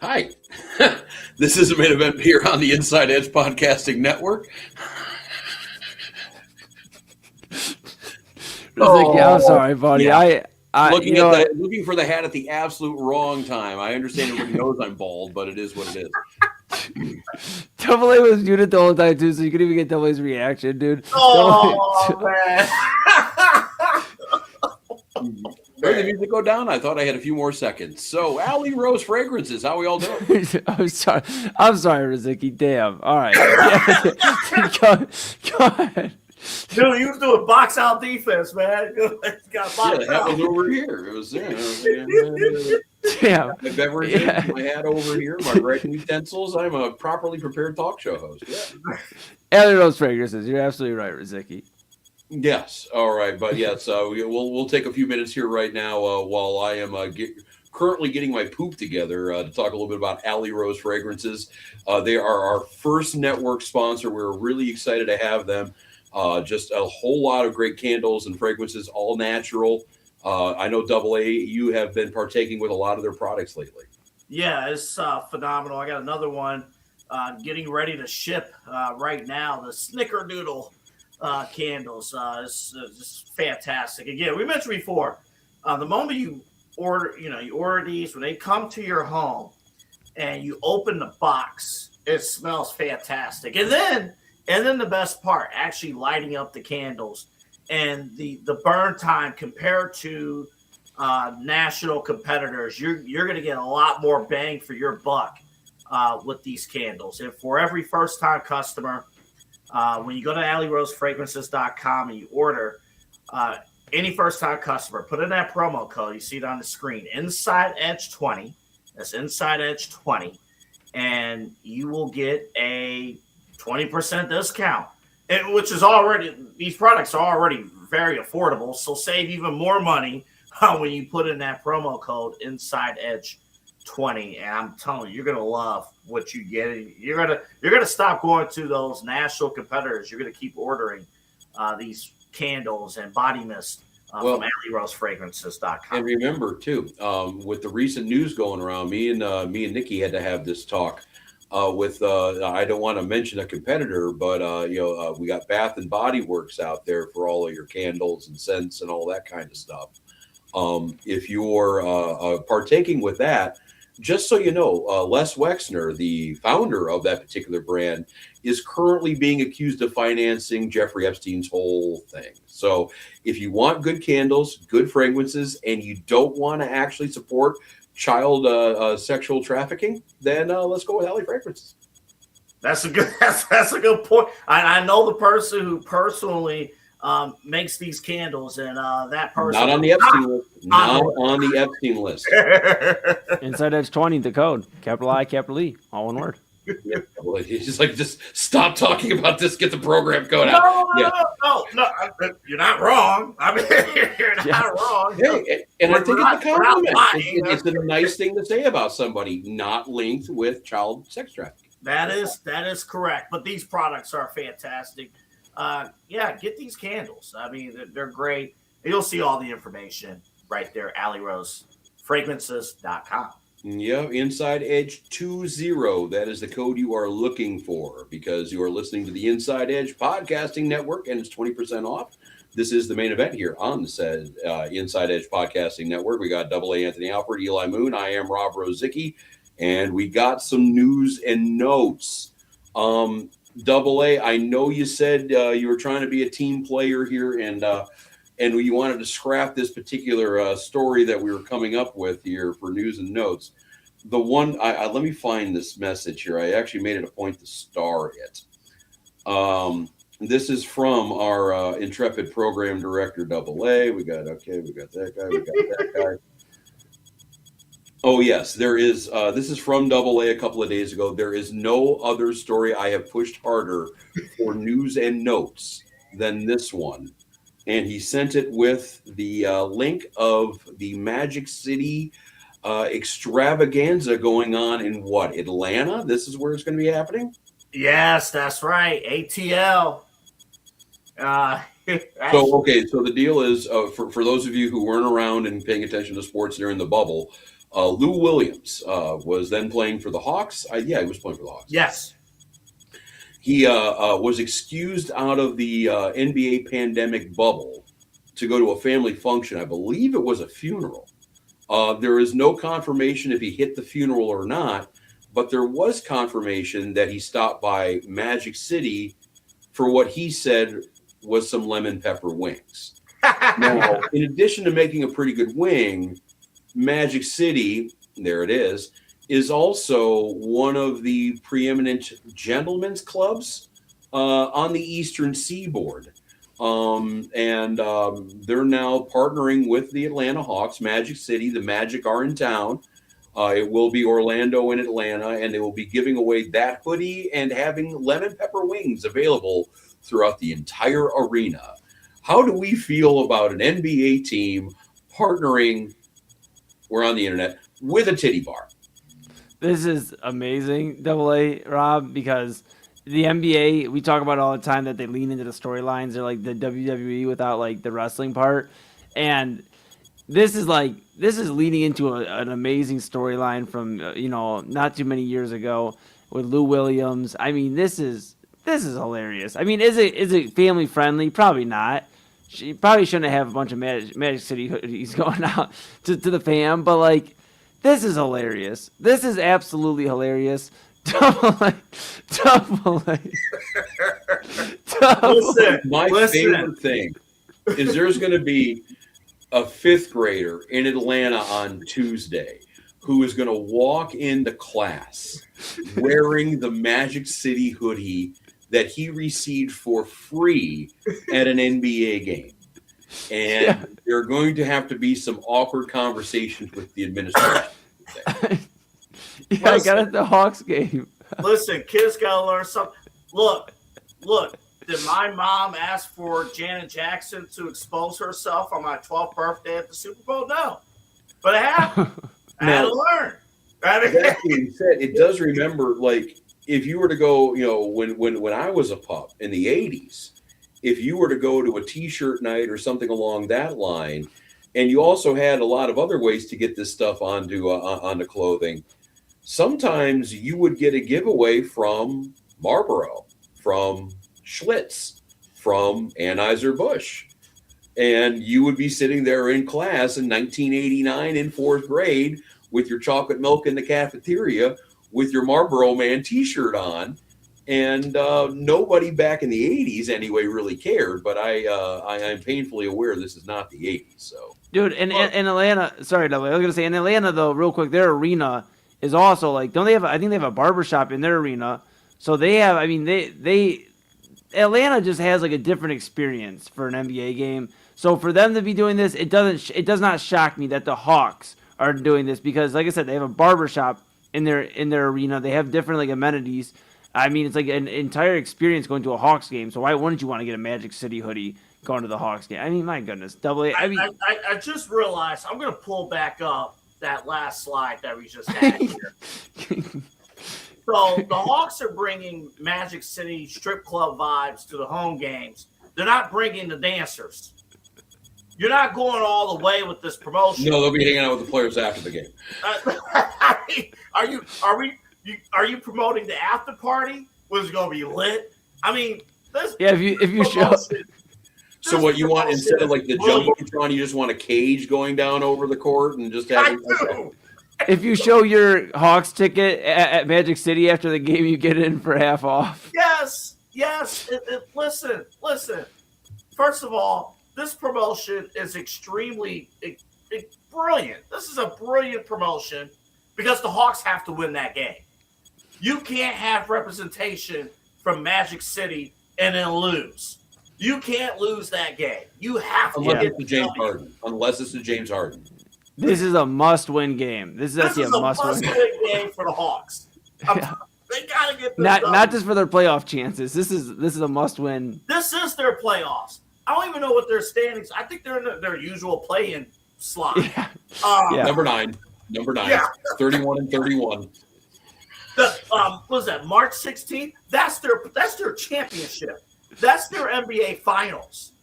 Hi. This is a main event here on the Inside Edge Podcasting Network. Rozycki, I'm sorry, buddy. Yeah. I looking for the hat at the absolute wrong time. I understand everybody knows I'm bald, but it is what it is. Double A was muted the whole time too, so you couldn't even get Double A's reaction, dude. Oh man! Where did the music go down? I thought I had a few more seconds. So, Allie Rose Fragrances, how we all doing? I'm sorry, Rozycki. Damn. All right. Go ahead. Dude, he was doing box out defense, man. Got the hat was over here. It was there. Damn. My beverages, my hat over here, my writing utensils. I'm a properly prepared talk show host. Yeah. Allie Rose Fragrances. You're absolutely right, Rozycki. Yes. All right. But yes, we'll take a few minutes here right now while I am currently getting my poop together to talk a little bit about Allie Rose Fragrances. They are our first network sponsor. We're really excited to have them. Just a whole lot of great candles and fragrances, all natural. I know Double A, you have been partaking with a lot of their products lately. Yeah, it's phenomenal. I got another one getting ready to ship right now. The Snickerdoodle candles. It's just fantastic. Again, we mentioned before, the moment you order these, when they come to your home and you open the box, it smells fantastic. And then the best part, actually lighting up the candles and the burn time compared to national competitors, you're going to get a lot more bang for your buck with these candles. And for every first-time customer, when you go to AllieRoseFragrances.com and you order, any first-time customer, put in that promo code. You see it on the screen, Inside Edge 20. That's Inside Edge 20, and you will get a 20% discount, which is already, these products are already very affordable. So save even more money when you put in that promo code Inside Edge 20. And I'm telling you, you're gonna love what you get. You're gonna stop going to those national competitors. You're gonna keep ordering these candles and body mist from AllieRoseFragrances.com. And remember too, with the recent news going around, me and Nikki had to have this talk. With I don't want to mention a competitor, but we got Bath and Body Works out there for all of your candles and scents and all that kind of stuff. If you're partaking with that, just so you know, Les Wexner, the founder of that particular brand, is currently being accused of financing Jeffrey Epstein's whole thing. So if you want good candles, good fragrances, and you don't want to actually support child sexual trafficking, then let's go with Allie Fragrances. That's a good point. I know the person who personally makes these candles, and that person not on the Epstein list. Not on the Epstein list. Inside Edge 20, the code, capital I, capital E, all one word. Yeah, well, he's like, just stop talking about this. Get the program code out. No, you're not wrong. I mean, you're not wrong. Hey, and I think it's a compliment. It's a nice thing to say about somebody not linked with child sex trafficking. That is correct. But these products are fantastic. Get these candles. I mean, they're great. You'll see all the information right there, AllieRoseFragrances.com. Yeah, Inside Edge 20. That is the code you are looking for because you are listening to the Inside Edge Podcasting Network, and it's 20% off. This is the main event here on the Inside Edge Podcasting Network. We got Double A Anthony Alford, Eli Moon. I am Rob Rozycki, and we got some news and notes. Double A, I know you said you were trying to be a team player here, and you wanted to scrap this particular story that we were coming up with here for news and notes. The one, let me find this message here. I actually made it a point to star it. This is from our intrepid program director, Double A. We got that guy. We got that guy. Oh, yes, there is. This is from Double A a couple of days ago. There is no other story I have pushed harder for news and notes than this one. And he sent it with the link of the Magic City extravaganza going on in Atlanta? This is where it's going to be happening? Yes, that's right. ATL. So the deal is, for those of you who weren't around and paying attention to sports during the bubble, Lou Williams was then playing for the Hawks. Yeah, he was playing for the Hawks. Yes. He was excused out of the NBA pandemic bubble to go to a family function. I believe it was a funeral. There is no confirmation if he hit the funeral or not, but there was confirmation that he stopped by Magic City for what he said was some lemon pepper wings. Now, in addition to making a pretty good wing, Magic City, there it is also one of the preeminent gentlemen's clubs on the Eastern Seaboard. And they're now partnering with the Atlanta Hawks, Magic City. The Magic are in town. It will be Orlando and Atlanta, and they will be giving away that hoodie and having lemon pepper wings available throughout the entire arena. How do we feel about an NBA team partnering, we're on the internet, with a titty bar? This is amazing, Double A, Rob, because the NBA, we talk about all the time that they lean into the storylines. They're like the WWE without like the wrestling part. And this is leading into an amazing storyline from, not too many years ago with Lou Williams. I mean, this is hilarious. I mean, is it family friendly? Probably not. She probably shouldn't have a bunch of Magic City hoodies going out to the fam, but like, this is hilarious. This is absolutely hilarious. Double A. My favorite thing is there's going to be a 5th grader in Atlanta on Tuesday who is going to walk into class wearing the Magic City hoodie that he received for free at an NBA game. And there are going to have to be some awkward conversations with the administration. I got it at the Hawks game. Listen, kids got to learn something. Look. Did my mom ask for Janet Jackson to expose herself on my 12th birthday at the Super Bowl? No. But it happened. I had to learn. That being said, it does remember, like, if you were to go, when I was a pup in the 80s, if you were to go to a T-shirt night or something along that line, and you also had a lot of other ways to get this stuff onto clothing, sometimes you would get a giveaway from Marlboro, from Schlitz, from Anheuser-Busch. And you would be sitting there in class in 1989 in 4th grade with your chocolate milk in the cafeteria with your Marlboro Man T-shirt on. And nobody back in the 80s anyway really cared, but I'm painfully aware this is not the 80s. So, dude, in Atlanta, sorry, I was going to say, in Atlanta, though, real quick, their arena is also like, don't they have, I think they have a barbershop in their arena. So they have, I mean, Atlanta just has like a different experience for an NBA game. So for them to be doing this, it does not shock me that the Hawks are doing this because, like I said, they have a barbershop in their arena. They have different like amenities. I mean, it's like an entire experience going to a Hawks game. So why wouldn't you want to get a Magic City hoodie going to the Hawks game? I mean, my goodness, Double A. I just realized I'm going to pull back up that last slide that we just had here. So the Hawks are bringing Magic City strip club vibes to the home games. They're not bringing the dancers. You're not going all the way with this promotion. No, they'll be hanging out with the players after the game. Are you promoting the after party? Was it going to be lit? I mean, this. Yeah, if you show. So what you want instead of like the jumbotron, you just want a cage going down over the court and just have. If you show your Hawks ticket at Magic City after the game, you get in for half off. Yes. Listen. First of all, this promotion is extremely brilliant. This is a brilliant promotion because the Hawks have to win that game. You can't have representation from Magic City and then lose. You can't lose that game. You have to get the James Harden. Unless it's the James Harden. This is a must-win game. This is actually a must-win game for the Hawks. They gotta get this not just for their playoff chances. This is a must-win. This is their playoffs. I don't even know what their standings. I think they're in their usual play-in slot. Yeah. Number 9. Yeah. 31 and 31. What was that? March 16th. That's their championship. That's their NBA Finals.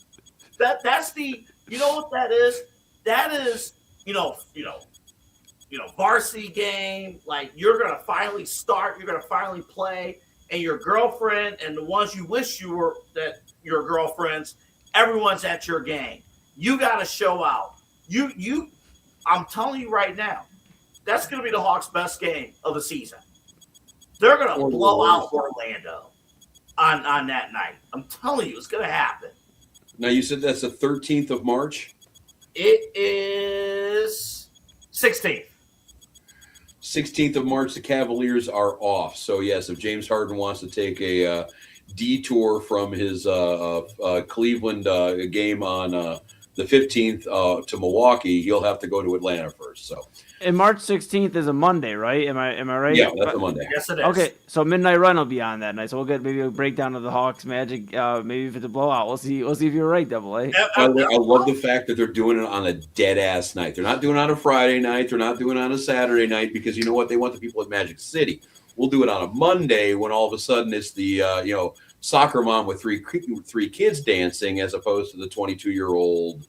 That's the. You know what that is? That is. varsity game. Like, you're going to finally start. You're going to finally play. And your girlfriend and the ones you wish you were that your girlfriends, everyone's at your game. You got to show out. I'm telling you right now, that's going to be the Hawks' best game of the season. They're going to blow out Orlando on that night. I'm telling you, it's going to happen. Now, you said that's the 13th of March? It is 16th. 16th of March, the Cavaliers are off. So, yes, if James Harden wants to take a detour from his Cleveland game on the 15th to Milwaukee, he'll have to go to Atlanta first. So, and March 16th is a Monday, right? Am I right? Yeah, that's a Monday. Yes, it is. Okay, so Midnight Run will be on that night. So we'll get maybe a breakdown of the Hawks Magic. Maybe if it's a blowout, we'll see. We'll see if you're right, Double A. I love the fact that they're doing it on a dead ass night. They're not doing it on a Friday night. They're not doing it on a Saturday night because you know what? They want the people at Magic City. We'll do it on a Monday when all of a sudden it's the soccer mom with three kids dancing as opposed to the 22-year-old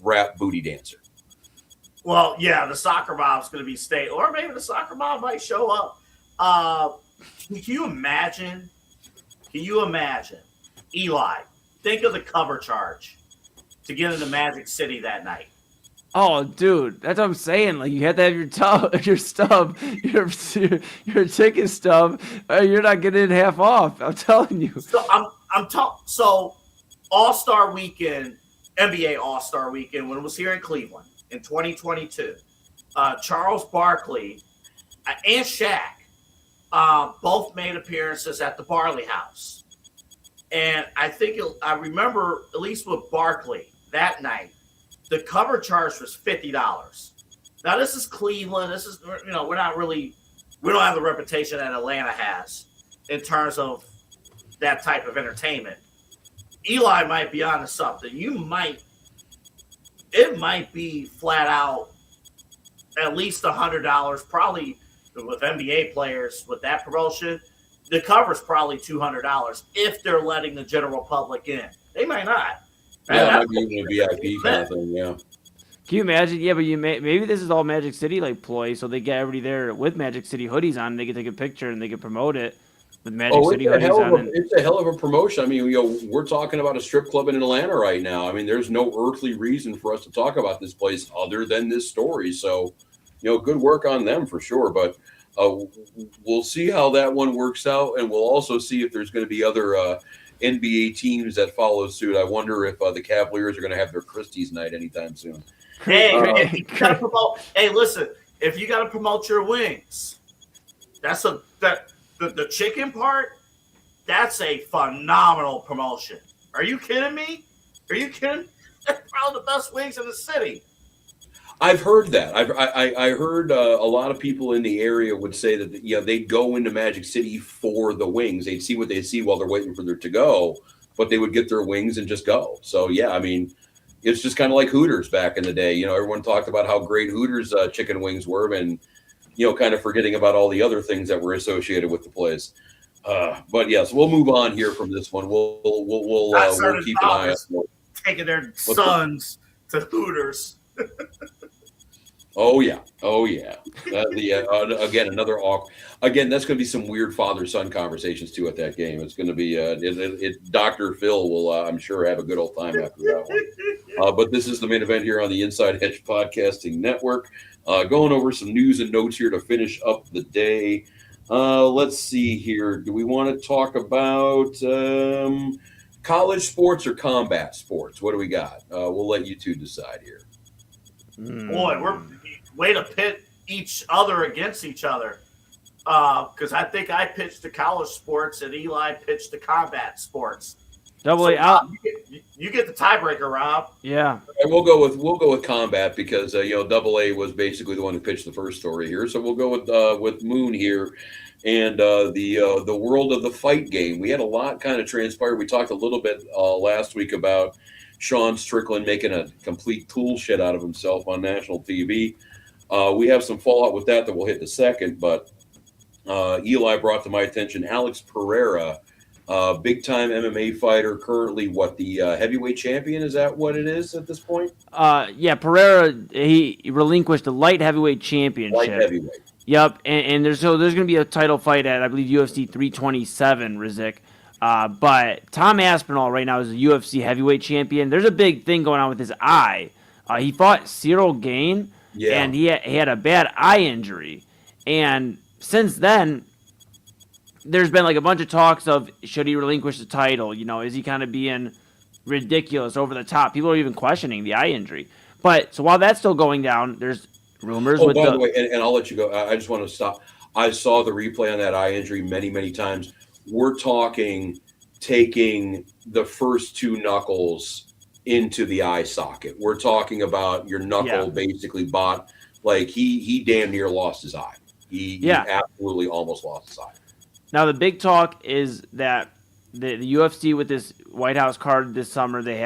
rap booty dancer. Well, yeah, the soccer mom's going to be staying, or maybe the soccer mom might show up. Can you imagine? Eli, think of the cover charge to get into Magic City that night. Oh, dude, that's what I'm saying. Like, you have to have your stub, your ticket stub. You're not getting it half off. I'm telling you. So All-Star Weekend, NBA All-Star Weekend, when it was here in Cleveland in 2022, Charles Barkley and Shaq both made appearances at the Barley House. And I remember, at least with Barkley that night, the cover charge was $50. Now, this is Cleveland. This is, we don't have the reputation that Atlanta has in terms of that type of entertainment. Eli might be onto something. It might be flat out at least $100, probably with NBA players with that promotion. The cover's probably $200 if they're letting the general public in. They might not. Yeah, it might be a VIP kind of thing, yeah. Can you imagine? Yeah, but maybe this is all Magic City like ploy, so they get everybody there with Magic City hoodies on, and they can take a picture and they can promote it with Magic City hoodies on. It's a hell of a promotion. I mean, we're talking about a strip club in Atlanta right now. I mean, there's no earthly reason for us to talk about this place other than this story. So, good work on them for sure. But we'll see how that one works out, and we'll also see if there's going to be other NBA teams that follow suit. I wonder if the Cavaliers are going to have their Christie's night anytime soon. Hey, listen, if you got to promote your wings, the chicken part, that's a phenomenal promotion. Are you kidding me? They're probably the best wings in the city. I've heard that. I heard a lot of people in the area would say that they'd go into Magic City for the wings. They'd see what they see while they're waiting for their to go, but they would get their wings and just go. So yeah, I mean, it's just kind of like Hooters back in the day. Everyone talked about how great Hooters chicken wings were, and kind of forgetting about all the other things that were associated with the place. But yes, we'll move on here from this one. We'll keep an eye on taking their sons to Hooters. Oh yeah. Again, another awkward. Again, that's going to be some weird father-son conversations too at that game. It's going to be Dr. Phil will, I'm sure, have a good old time after that one. But this is the main event here on the Inside Hedge Podcasting Network. Going over some news and notes here to finish up the day. Let's see here. Do we want to talk about college sports or combat sports? What do we got? We'll let you two decide here. Boy, we're way to pit each other against each other. Because I think I pitched to college sports and Eli pitched to combat sports. Double A. You get the tiebreaker, Rob. Yeah. And we'll go with combat because Double A was basically the one who pitched the first story here. So we'll go with Moon here and the world of the fight game. We had a lot kind of transpire. We talked a little bit last week about Sean Strickland making a complete tool shit out of himself on national TV. We have some fallout with that we'll hit in a second, but Eli brought to my attention Alex Pereira big time MMA fighter. Currently, what the heavyweight champion? Is that what it is at this point? Yeah, Pereira, he relinquished the light heavyweight championship. Light heavyweight. Yep, and there's going to be a title fight at, I believe, UFC 327, Rozycki. But Tom Aspinall right now is a UFC heavyweight champion. There's a big thing going on with his eye. He fought Cyril Gane, and he had a bad eye injury. And since then, there's been like a bunch of talks of should he relinquish the title? You know, is he kind of being ridiculous, over the top? People are even questioning the eye injury. But so while that's still going down, there's rumors. Oh, by the way, and I'll let you go. I just want to stop. I saw the replay on that eye injury many, many times. We're talking taking the first two knuckles into the eye socket. We're talking about your knuckle basically bought. Like he damn near lost his eye. He absolutely almost lost his eye. Now the big talk is that the UFC with this White House card this summer, they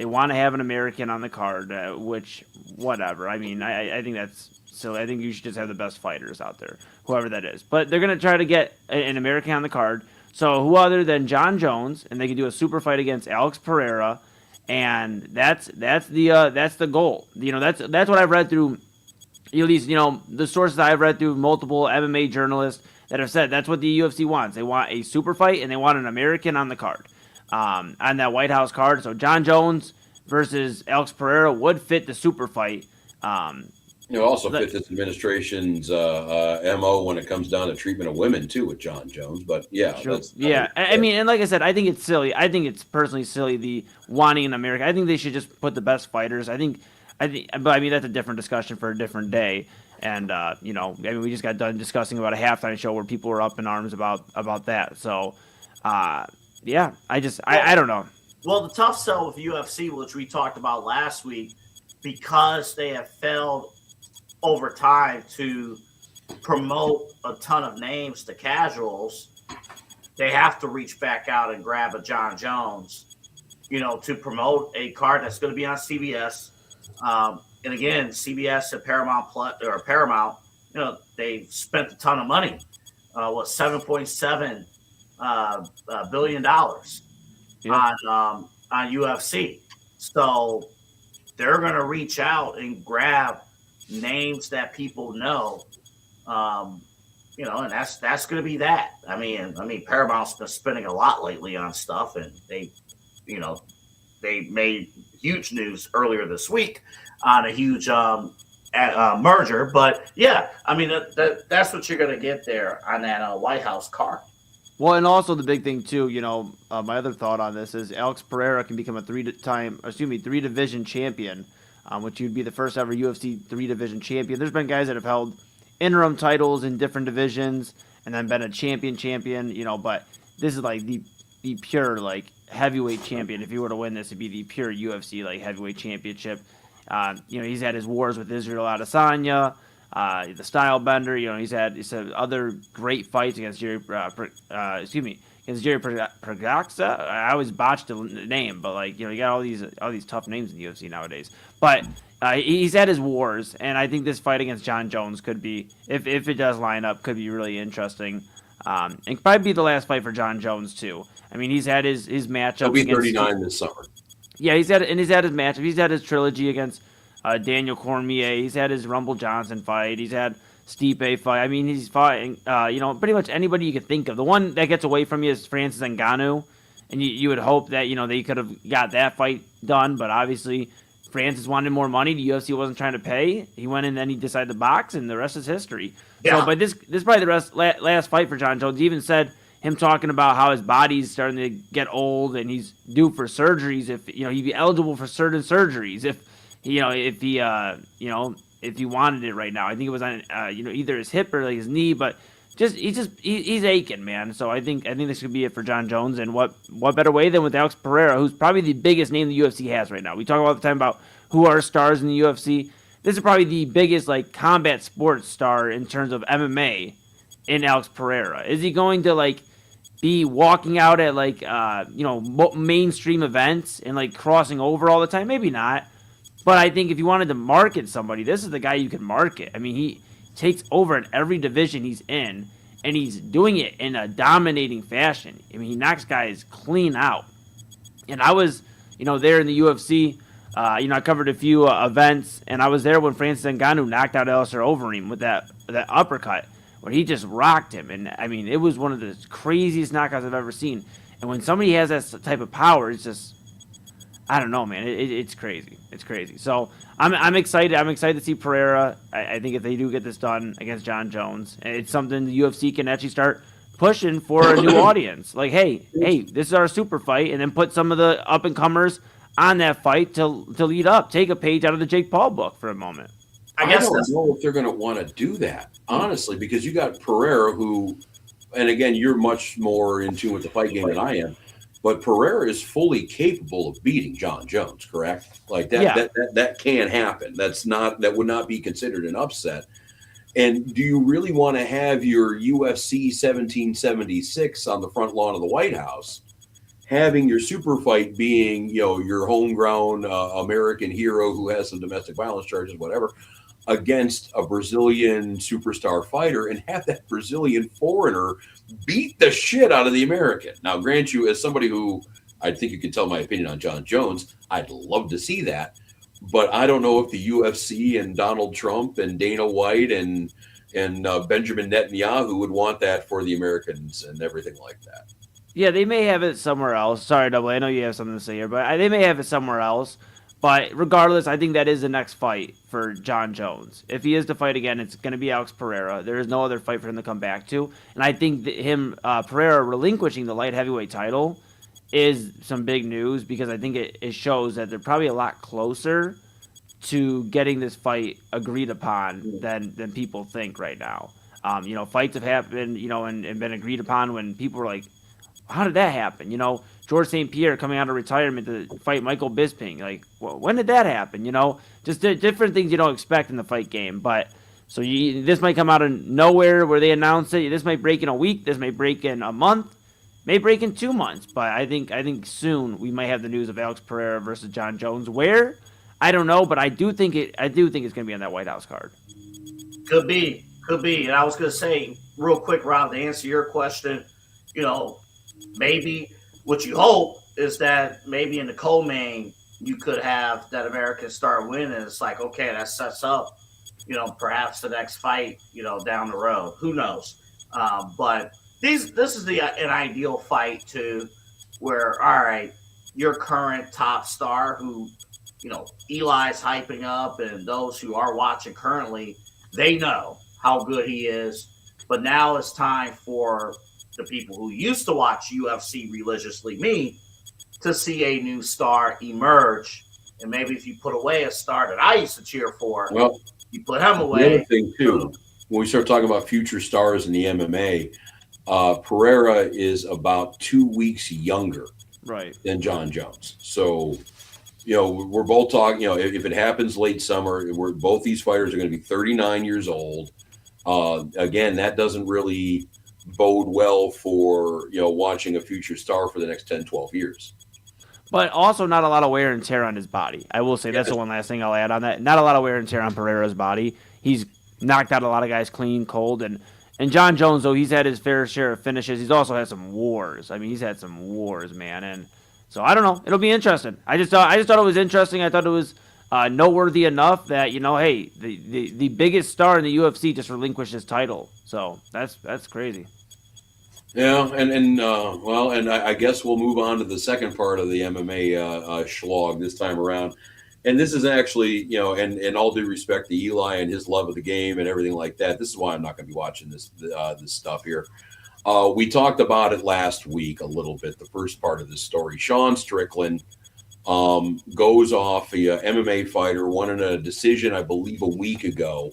want to have an American on the card, which whatever. I mean, I think that's silly. I think you should just have the best fighters out there, whoever that is. But they're going to try to get an American on the card. So who other than John Jones, and they can do a super fight against Alex Pereira, and that's the goal. You know, that's what I've read through. At least, you know, the sources I've read through, multiple MMA journalists that have said that's what the UFC wants. They want a super fight, and they want an American on the card, on that White House card. So John Jones versus Alex Pereira would fit the super fight. Also fit this administration's MO when it comes down to treatment of women too with John Jones. But yeah, sure. I mean, and like I said, I think it's silly. I think it's personally silly, the wanting an American. I think they should just put the best fighters. But I mean, that's a different discussion for a different day. And you know, I mean, we just got done discussing about a halftime show where people were up in arms about that. So yeah, I don't know. Well, the tough sell with UFC, which we talked about last week, because they have failed over time to promote a ton of names to casuals, they have to reach back out and grab a John Jones, you know, to promote a card that's going to be on CBS. And again, CBS and Paramount, you know, they spent a ton of money, $7.7 billion on UFC. So they're going to reach out and grab names that people know, you know, and that's going to be that. I mean, Paramount's been spending a lot lately on stuff, and they made huge news earlier this week on a huge merger. But yeah, I mean, that's what you're going to get there on that White House card. Well, and also the big thing too, you know, my other thought on this is Alex Pereira can become a three-division champion, which would be the first ever UFC three-division champion. There's been guys that have held interim titles in different divisions and then been a champion, you know, but this is like the pure like heavyweight champion. If he were to win this, it'd be the pure UFC like heavyweight championship. You know, he's had his wars with Israel Adesanya, the Style Bender. You know, he's had other great fights against Jerry Pragaxa. I always botched the name, but like, you know, you got all these tough names in the UFC nowadays. But he's had his wars, and I think this fight against John Jones could be, if it does line up, could be really interesting. And probably be the last fight for John Jones too. I mean, he's had his matchups. He'll be 39 this summer. Yeah, he's had his matchup. He's had his trilogy against Daniel Cormier. He's had his Rumble Johnson fight. He's had Stipe fight. I mean, he's fighting, you know, pretty much anybody you could think of. The one that gets away from you is Francis Ngannou, and you would hope that, you know, they could have got that fight done, but obviously Francis wanted more money. The UFC wasn't trying to pay. He went in and he decided to box, and the rest is history. Yeah. So, but this is probably the last fight for John Jones. He even said him talking about how his body's starting to get old and he's due for surgeries. If, you know, he'd be eligible for certain surgeries if he wanted it right now. I think it was on you know, either his hip or like his knee, but he's aching, man. So I think this could be it for John Jones. And what better way than with Alex Pereira, who's probably the biggest name the UFC has right now. We talk all the time about who are stars in the UFC. This is probably the biggest like combat sports star in terms of MMA in Alex Pereira. Is he going to like be walking out at like you know, mainstream events and like crossing over all the time? Maybe not. But I think if you wanted to market somebody, this is the guy you can market. I mean, he takes over in every division he's in, and he's doing it in a dominating fashion. I mean, he knocks guys clean out. And I was, there in the UFC. I covered a few events, and I was there when Francis Ngannou knocked out Alistair Overeem with that uppercut, where he just rocked him. And I mean, it was one of the craziest knockouts I've ever seen. And when somebody has that type of power, it's just, I don't know, man. It's crazy. It's crazy. So I'm excited. I'm excited to see Pereira. I think if they do get this done against John Jones, it's something the UFC can actually start pushing for a new audience. Like, hey, this is our super fight, and then put some of the up and comers on that fight to lead up. Take a page out of the Jake Paul book for a moment. I don't know if they're going to want to do that, honestly, because you got Pereira who, and again, you're much more in tune with the fight game than I am, but Pereira is fully capable of beating John Jones, correct? Like that can happen. That would not be considered an upset. And do you really want to have your UFC 1776 on the front lawn of the White House, having your super fight being, your homegrown American hero who has some domestic violence charges, whatever, against a Brazilian superstar fighter, and have that Brazilian foreigner beat the shit out of the American? Now, grant you, as somebody who, I think you can tell my opinion on John Jones, I'd love to see that. But I don't know if the UFC and Donald Trump and Dana White and Benjamin Netanyahu would want that for the Americans and everything like that. Yeah, they may have it somewhere else. Sorry, Double. I know you have something to say here, but they may have it somewhere else. But regardless, I think that is the next fight for John Jones. If he is to fight again, it's going to be Alex Pereira. There is no other fight for him to come back to. And I think that Pereira relinquishing the light heavyweight title is some big news, because I think it shows that they're probably a lot closer to getting this fight agreed upon than people think right now. Fights have happened, and been agreed upon when people were like, how did that happen? George St. Pierre coming out of retirement to fight Michael Bisping. Like, well, when did that happen? Just different things you don't expect in the fight game. But so this might come out of nowhere where they announce it. This might break in a week. This may break in a month. May break in 2 months. But I think soon we might have the news of Alex Pereira versus John Jones. Where? I don't know, but I do think it's going to be on that White House card. Could be. And I was going to say real quick, Rob, to answer your question, maybe what you hope is that maybe in the co-main you could have that American start winning. It's like, okay, that sets up, perhaps the next fight, down the road. Who knows? But this is an ideal fight too, where, all right, your current top star who, Eli's hyping up, and those who are watching currently, they know how good he is. But now it's time for the people who used to watch UFC religiously, me, to see a new star emerge. And maybe if you put away a star that I used to cheer for, you put him away. The other thing, too, when we start talking about future stars in the MMA, Pereira is about 2 weeks younger than John Jones. So, we're both talking, if it happens late summer, both these fighters are going to be 39 years old. Again, that doesn't really bode well for, watching a future star for the next 10, 12 years. But also not a lot of wear and tear on his body. I will say that's the one last thing I'll add on that. Not a lot of wear and tear on Pereira's body. He's knocked out a lot of guys clean, cold. And John Jones, though, he's had his fair share of finishes. He's also had some wars. I mean, he's had some wars, man. And so I don't know. It'll be interesting. I just thought it was interesting. I thought it was noteworthy enough that, hey, the biggest star in the UFC just relinquished his title. So that's crazy. Yeah, and I guess we'll move on to the second part of the MMA schlog this time around. And this is actually, and all due respect to Eli and his love of the game and everything like that, this is why I'm not going to be watching this stuff here. We talked about it last week a little bit, the first part of this story. Sean Strickland goes off, the MMA fighter, won in a decision, I believe, a week ago.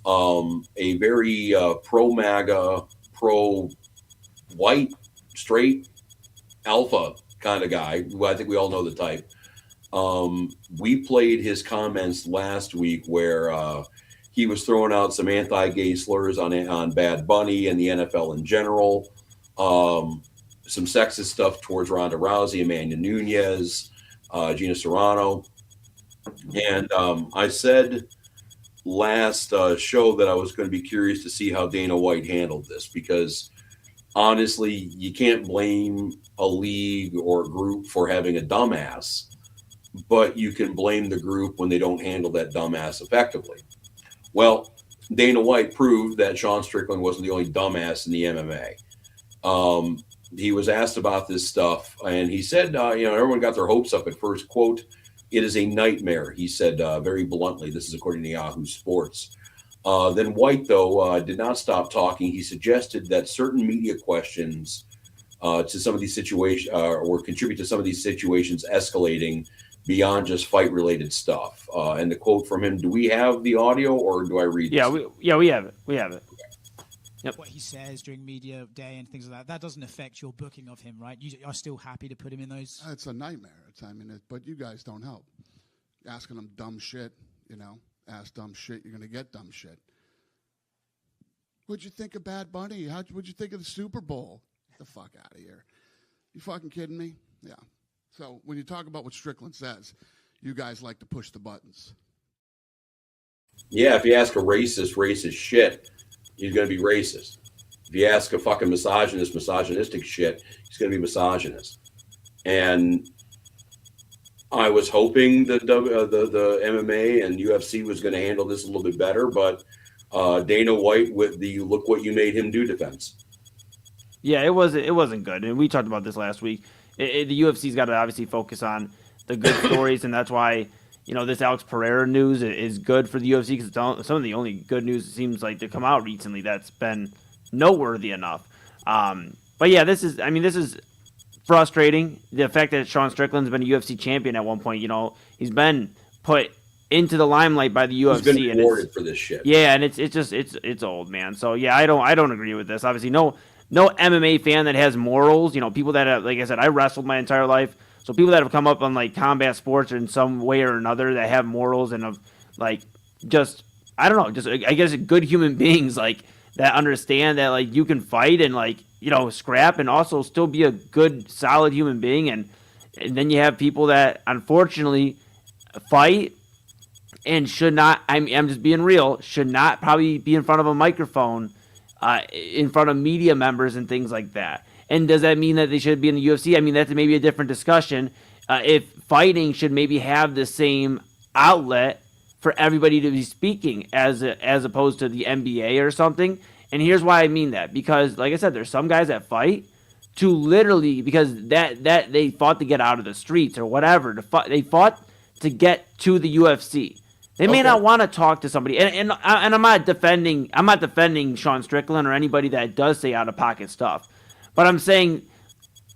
A very pro-MAGA, pro-white, straight, alpha kind of guy, who I think we all know the type. We played his comments last week where he was throwing out some anti-gay slurs on Bad Bunny and the NFL in general, some sexist stuff towards Ronda Rousey, Amanda Nunes, Gina Serrano. And I said, last show that I was going to be curious to see how Dana White handled this, because honestly, you can't blame a league or a group for having a dumbass, but you can blame the group when they don't handle that dumbass effectively. Well, Dana White proved that Sean Strickland wasn't the only dumbass in the MMA. He was asked about this stuff, and he said, everyone got their hopes up at first. Quote, "It is a nightmare," he said very bluntly. This is according to Yahoo Sports. Then White, though, did not stop talking. He suggested that certain media questions to some of these situations or contribute to some of these situations escalating beyond just fight-related stuff. And the quote from him, do we have the audio or do I read Yeah, this? we have it. We have it. Yep. What he says during media day and things like that doesn't affect your booking of him, right? You are still happy to put him in those? It's a nightmare. But you guys don't help. Asking him dumb shit, ask dumb shit, you're going to get dumb shit. What'd you think of Bad Bunny? What'd you think of the Super Bowl? Get the fuck out of here. You fucking kidding me? Yeah. So when you talk about what Strickland says, you guys like to push the buttons. Yeah, if you ask a racist shit, he's going to be racist. If you ask a fucking misogynistic shit, he's going to be misogynist. And I was hoping that the MMA and UFC was going to handle this a little bit better, but Dana White with the "look what you made him do" defense. Yeah, it wasn't good, and we talked about this last week. The UFC's got to obviously focus on the good stories, and that's why this Alex Pereira news is good for the UFC because it's some of the only good news it seems like to come out recently that's been noteworthy enough. But yeah, this is frustrating. The fact that Sean Strickland's been a UFC champion at one point, he's been put into the limelight by the UFC. He's been rewarded for this shit. Yeah, and it's old, man. So yeah, I don't agree with this. Obviously, no MMA fan that has morals. People that have, like I said, I wrestled my entire life. So people that have come up on like combat sports in some way or another that have morals and have I guess good human beings like that understand that like you can fight and scrap and also still be a good solid human being, and then you have people that unfortunately fight and should not. I'm just being real. Should not probably be in front of a microphone, in front of media members and things like that. And does that mean that they should be in the UFC? I mean, that's maybe a different discussion. If fighting should maybe have the same outlet for everybody to be speaking as opposed to the NBA or something. And here's why I mean that. Because, like I said, there's some guys that fight to literally, because that they fought to get out of the streets or whatever. They fought to get to the UFC. They may not want to talk to somebody, and I'm not defending Sean Strickland or anybody that does say out of pocket stuff, but I'm saying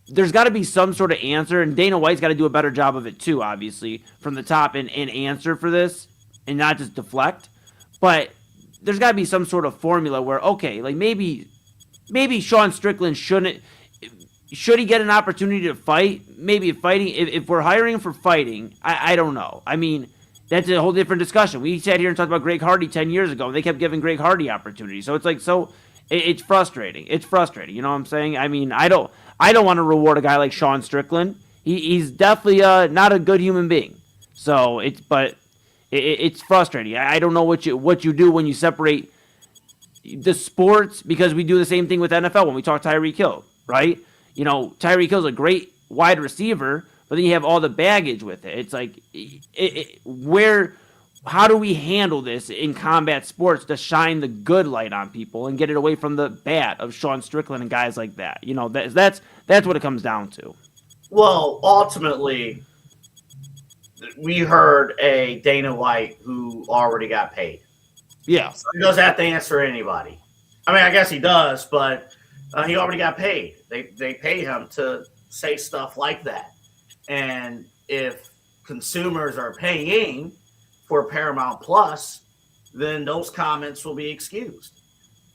there's got to be some sort of answer, and Dana White's got to do a better job of it too, obviously, from the top and answer for this, and not just deflect. But there's got to be some sort of formula where maybe Sean Strickland should he get an opportunity to fight? Maybe fighting if we're hiring him for fighting, I don't know. I mean. That's a whole different discussion. We sat here and talked about Greg Hardy 10 years ago, and they kept giving Greg Hardy opportunities. So it's frustrating. It's frustrating. You know what I'm saying? I mean, I don't want to reward a guy like Sean Strickland. He's definitely not a good human being. So it's frustrating. I don't know what you do when you separate the sports, because we do the same thing with NFL when we talk Tyreek Hill, right? Tyreek Hill's a great wide receiver, but then you have all the baggage with it. It's like, how do we handle this in combat sports to shine the good light on people and get it away from the bad of Sean Strickland and guys like that? That's what it comes down to. Well, ultimately, we heard a Dana White who already got paid. Yeah. So he doesn't have to answer anybody. I mean, I guess he does, but he already got paid. They pay him to say stuff like that. And if consumers are paying for Paramount Plus, then those comments will be excused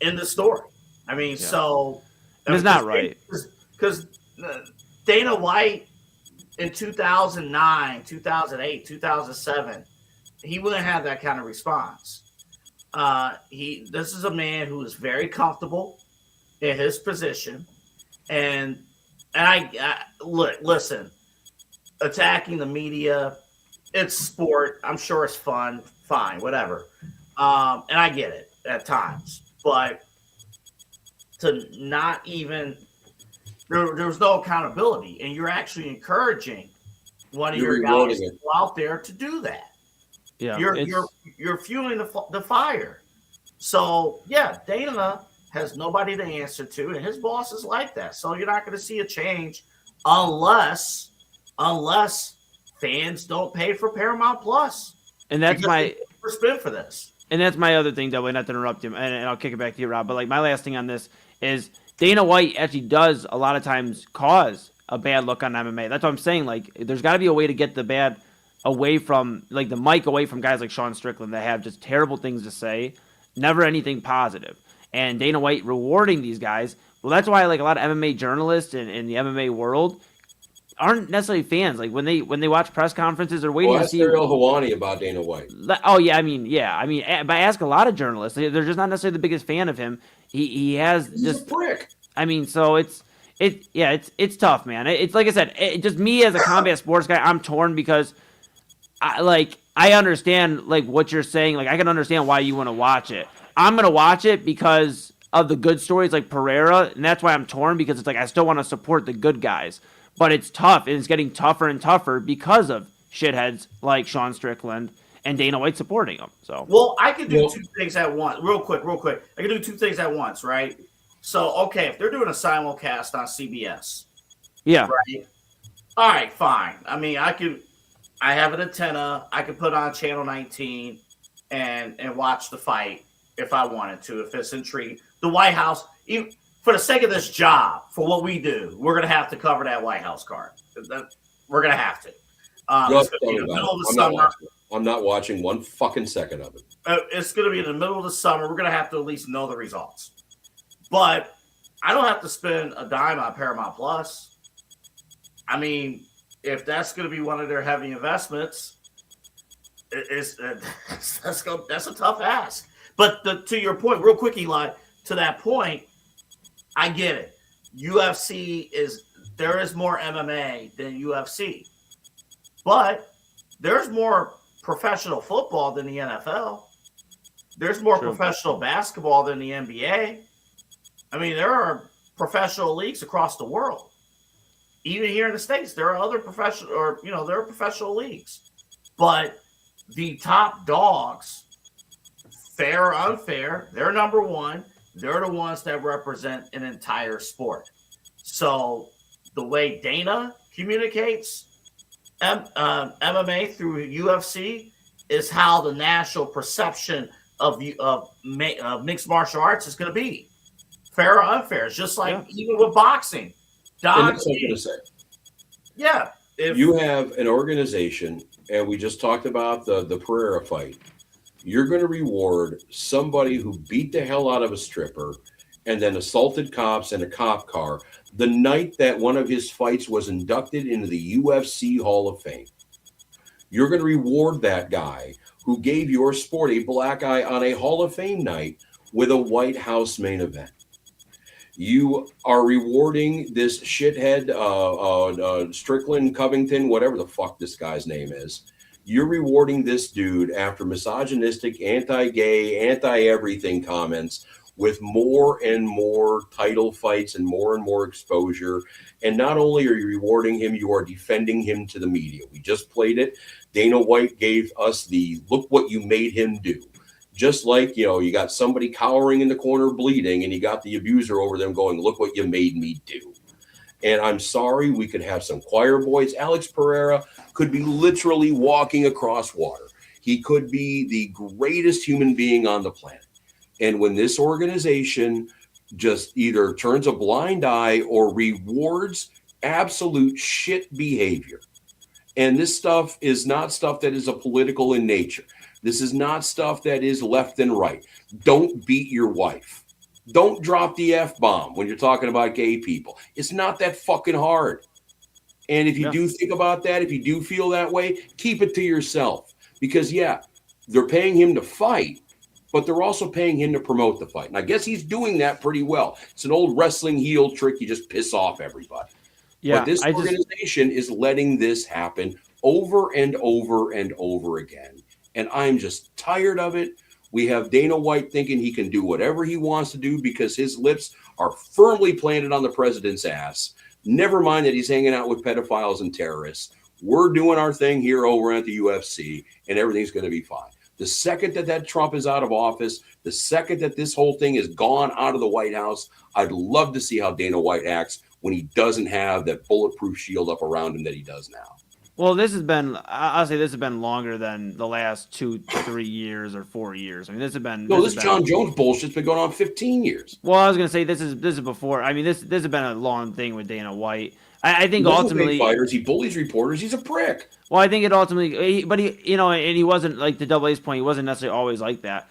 in the story. I mean, so it's not right. Because Dana White in 2009, 2008, 2007, he wouldn't have that kind of response. This is a man who is very comfortable in his position, and I listen. Attacking the media, it's sport. I'm sure it's fun, fine, whatever. And I get it at times, but to not even there was no accountability, and you're actually encouraging one of You're your guys rewarding to go out there to do that. Yeah, You're fueling the fire. So yeah, Dana has nobody to answer to, and his boss is like that. So you're not going to see a change unless fans don't pay for Paramount Plus. and that's Because my they spend for this. And that's my other thing, Double, not to interrupt him, and I'll kick it back to you, Rob. But like my last thing on this is Dana White actually does a lot of times cause a bad look on MMA. That's what I'm saying. Like, there's got to be a way to get the bad away from, like, the mic away from guys like Sean Strickland that have just terrible things to say, never anything positive. And Dana White rewarding these guys. Well, that's why like a lot of MMA journalists in the MMA world aren't necessarily fans. Like when they watch press conferences, they're waiting to see. Ariel Hawani about Dana White. Oh yeah, I mean, but I ask a lot of journalists. They're just not necessarily the biggest fan of him. He has He's just a prick. I mean, so it's tough, man. It's like I said, just me as a combat sports guy, I'm torn because I understand like what you're saying. Like I can understand why you want to watch it. I'm gonna watch it because of the good stories like Pereira, and that's why I'm torn because it's like I still want to support the good guys. But it's tough, and it's getting tougher and tougher because of shitheads like Sean Strickland and Dana White supporting him. So, well, I could do two things at once. Real quick. I can do two things at once, right? So, okay, if they're doing a simulcast on CBS, yeah, right? All right, fine. I mean, I have an antenna. I could put on channel 19 and watch the fight if I wanted to, if it's intriguing. The White House, even for the sake of this job, for what we do, we're going to have to cover that White House card. We're going to have to. It's going to be in the middle of the summer. I'm not watching one fucking second of it. It's going to be in the middle of the summer. We're going to have to at least know the results. But I don't have to spend a dime on Paramount Plus. I mean, if that's going to be one of their heavy investments, that's a tough ask. But to your point, real quick, Eli, to that point, I get it. There is more MMA than UFC, but there's more professional football than the NFL. There's more professional basketball than the NBA. I mean, there are professional leagues across the world. Even here in the States, there are other there are professional leagues. But the top dogs, fair or unfair, they're number one. They're the ones that represent an entire sport. So the way Dana communicates MMA through UFC is how the national perception of mixed martial arts is going to be. Fair or unfair. It's just like even with boxing. And that's what I'm going to say. Yeah. If you have an organization, and we just talked about the Pereira fight, you're going to reward somebody who beat the hell out of a stripper and then assaulted cops in a cop car the night that one of his fights was inducted into the UFC Hall of Fame. You're going to reward that guy who gave your sport a black eye on a Hall of Fame night with a White House main event. You are rewarding this shithead, Strickland, Covington, whatever the fuck this guy's name is. You're rewarding this dude after misogynistic, anti-gay, anti-everything comments with more and more title fights and more exposure. And not only are you rewarding him, you are defending him to the media. We just played it. Dana White gave us the look what you made him do. Just like, you got somebody cowering in the corner bleeding and you got the abuser over them going, look what you made me do. And I'm sorry, we could have some choir boys. Alex Pereira could be literally walking across water. He could be the greatest human being on the planet. And when this organization just either turns a blind eye or rewards absolute shit behavior, and this stuff is not stuff that is a political in nature. This is not stuff that is left and right. Don't beat your wife. Don't drop the F-bomb when you're talking about gay people. It's not that fucking hard. And if you do think about that, if you do feel that way, keep it to yourself. Because, they're paying him to fight, but they're also paying him to promote the fight. And I guess he's doing that pretty well. It's an old wrestling heel trick. You just piss off everybody. Yeah, but this organization is letting this happen over and over and over again. And I'm just tired of it. We have Dana White thinking he can do whatever he wants to do because his lips are firmly planted on the president's ass. Never mind that he's hanging out with pedophiles and terrorists. We're doing our thing here over at the UFC, and everything's going to be fine. The second that Trump is out of office, the second that this whole thing is gone out of the White House, I'd love to see how Dana White acts when he doesn't have that bulletproof shield up around him that he does now. Well, I'll say this has been longer than the last 2, 3 years or 4 years. I mean, this John Jones bullshit's been going on 15 years. Well, I was going to say this is before. I mean, this has been a long thing with Dana White. I think He ultimately fighters, he bullies reporters. He's a prick. Well, I think it ultimately, and he wasn't, like the Double A's point, he wasn't necessarily always like that,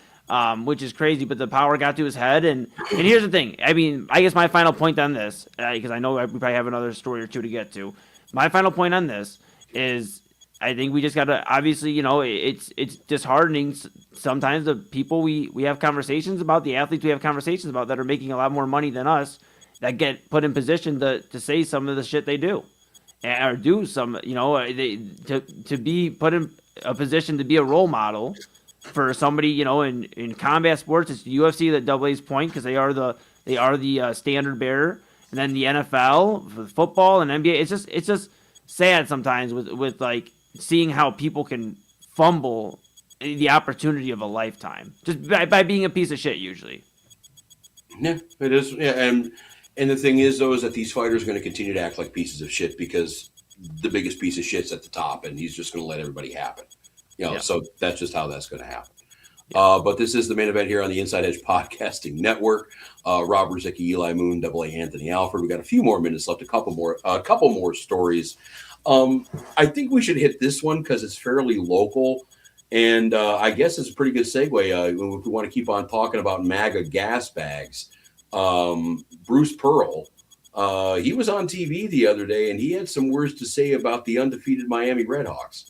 which is crazy. But the power got to his head, and here's the thing. I mean, I guess my final point on this, because I know we probably have another story or two to get to. My final point on this is, I think we just got to, obviously, it's disheartening sometimes the people we have conversations about, the athletes we have conversations about that are making a lot more money than us, that get put in position to say some of the shit they do. Or do some, to be put in a position to be a role model for somebody, in combat sports. It's the UFC that Double A's point, because they are the standard bearer, and then the NFL, for football and NBA. It's just sad sometimes with like seeing how people can fumble the opportunity of a lifetime just by being a piece of shit usually. Yeah, it is. Yeah, and the thing is, though, is that these fighters are going to continue to act like pieces of shit because the biggest piece of shit's at the top, and he's just going to let everybody have it. So that's just how that's going to happen. Yeah. But this is the main event here on the Inside Edge Podcasting Network. Rob Rozycki, Eli Moon, Double A Anthony Alford. We got a few more minutes left, a couple more stories. I think we should hit this one because it's fairly local, and I guess it's a pretty good segue if we want to keep on talking about MAGA gas bags. Bruce Pearl, he was on TV the other day, and he had some words to say about the undefeated Miami Redhawks.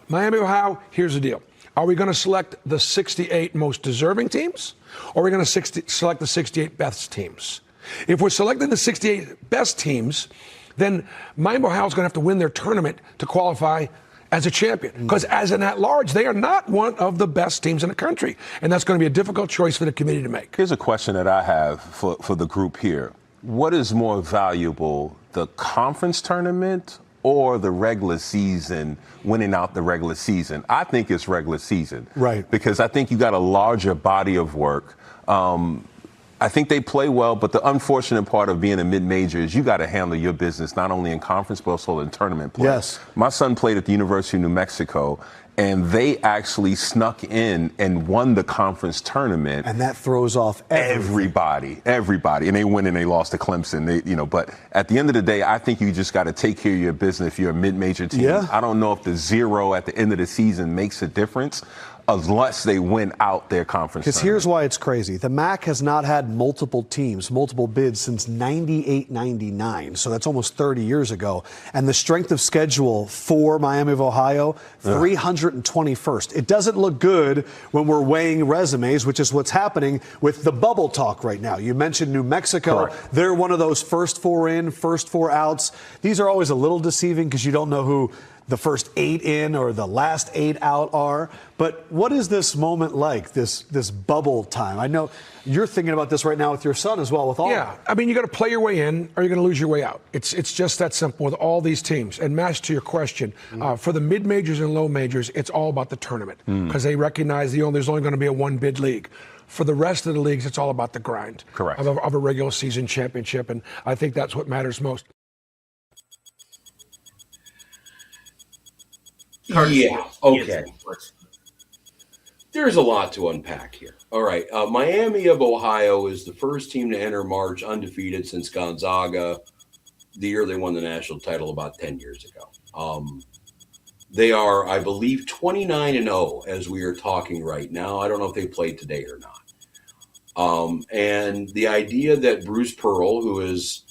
Miami, Ohio, here's the deal. Are we going to select the 68 most deserving teams, or are we going to select the 68 best teams? If we're selecting the 68 best teams, then Miami, Ohio is going to have to win their tournament to qualify as a champion. Because as an at-large, they are not one of the best teams in the country. And that's going to be a difficult choice for the committee to make. Here's a question that I have for the group here. What is more valuable, the conference tournament or the regular season, winning out the regular season? I think it's regular season. Right. Because I think you got a larger body of work. I think they play well, but the unfortunate part of being a mid-major is you got to handle your business not only in conference but also in tournament play. Yes. My son played at the University of New Mexico, and they actually snuck in and won the conference tournament. And that throws off everybody. And they win and they lost to Clemson. But at the end of the day, I think you just got to take care of your business if you're a mid-major team. Yeah. I don't know if the 0 at the end of the season makes a difference, unless they win out their conference. Because here's why it's crazy. The MAC has not had multiple teams, multiple bids since 98, 99. So that's almost 30 years ago. And the strength of schedule for Miami of Ohio, 321st. It doesn't look good when we're weighing resumes, which is what's happening with the bubble talk right now. You mentioned New Mexico. Correct. They're one of those first 4 in, first 4 outs. These are always a little deceiving because you don't know who the first 8 in or the last 8 out are. But what is this moment like, this bubble time? I know you're thinking about this right now with your son as well. With all Yeah, I mean, you got to play your way in or you're going to lose your way out. It's just that simple with all these teams. And Mash, to your question, for the mid-majors and low majors, it's all about the tournament because they recognize there's only going to be a 1-bid league. For the rest of the leagues, it's all about the grind Correct. of a regular season championship. And I think that's what matters most. Yeah, okay. There's a lot to unpack here. All right, Miami of Ohio is the first team to enter March undefeated since Gonzaga, the year they won the national title about 10 years ago. They are, I believe, 29-0 as we are talking right now. I don't know if they played today or not. And the idea that Bruce Pearl, who is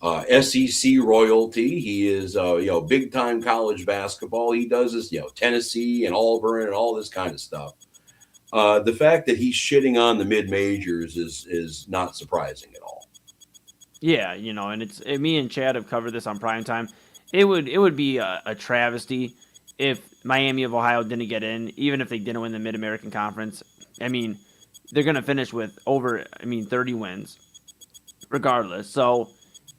SEC royalty. He is, big time college basketball. He does this, Tennessee and Auburn and all this kind of stuff. The fact that he's shitting on the mid majors is not surprising at all. Yeah, and me and Chad have covered this on primetime. It would be a travesty if Miami of Ohio didn't get in, even if they didn't win the Mid-American Conference. I mean, they're going to finish with 30 wins regardless. So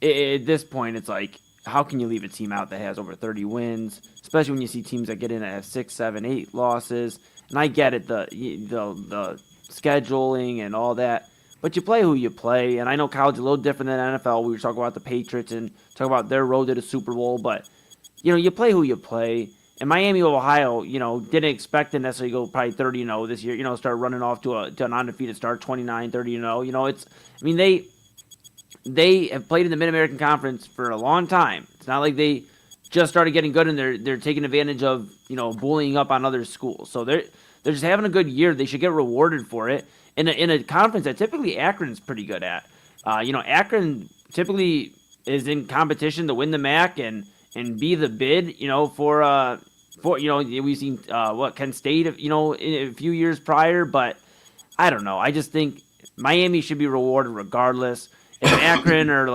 at this point, it's like, how can you leave a team out that has over 30 wins, especially when you see teams that get in that have 6, 7, 8 losses? And I get it, the scheduling and all that, but you play who you play. And I know college is a little different than NFL. We were talking about the Patriots and talking about their road to the Super Bowl, but you play who you play. And Miami of Ohio, didn't expect to necessarily go probably 30-0 this year. Start running off to an undefeated start, 29, 30-0. They have played in the Mid-American Conference for a long time. It's not like they just started getting good and they're taking advantage of, bullying up on other schools. So they're just having a good year. They should get rewarded for it in a conference that typically Akron's pretty good at. Akron typically is in competition to win the MAC and be the bid, for we've seen Kent State, a few years prior, but I don't know. I just think Miami should be rewarded regardless. If Akron or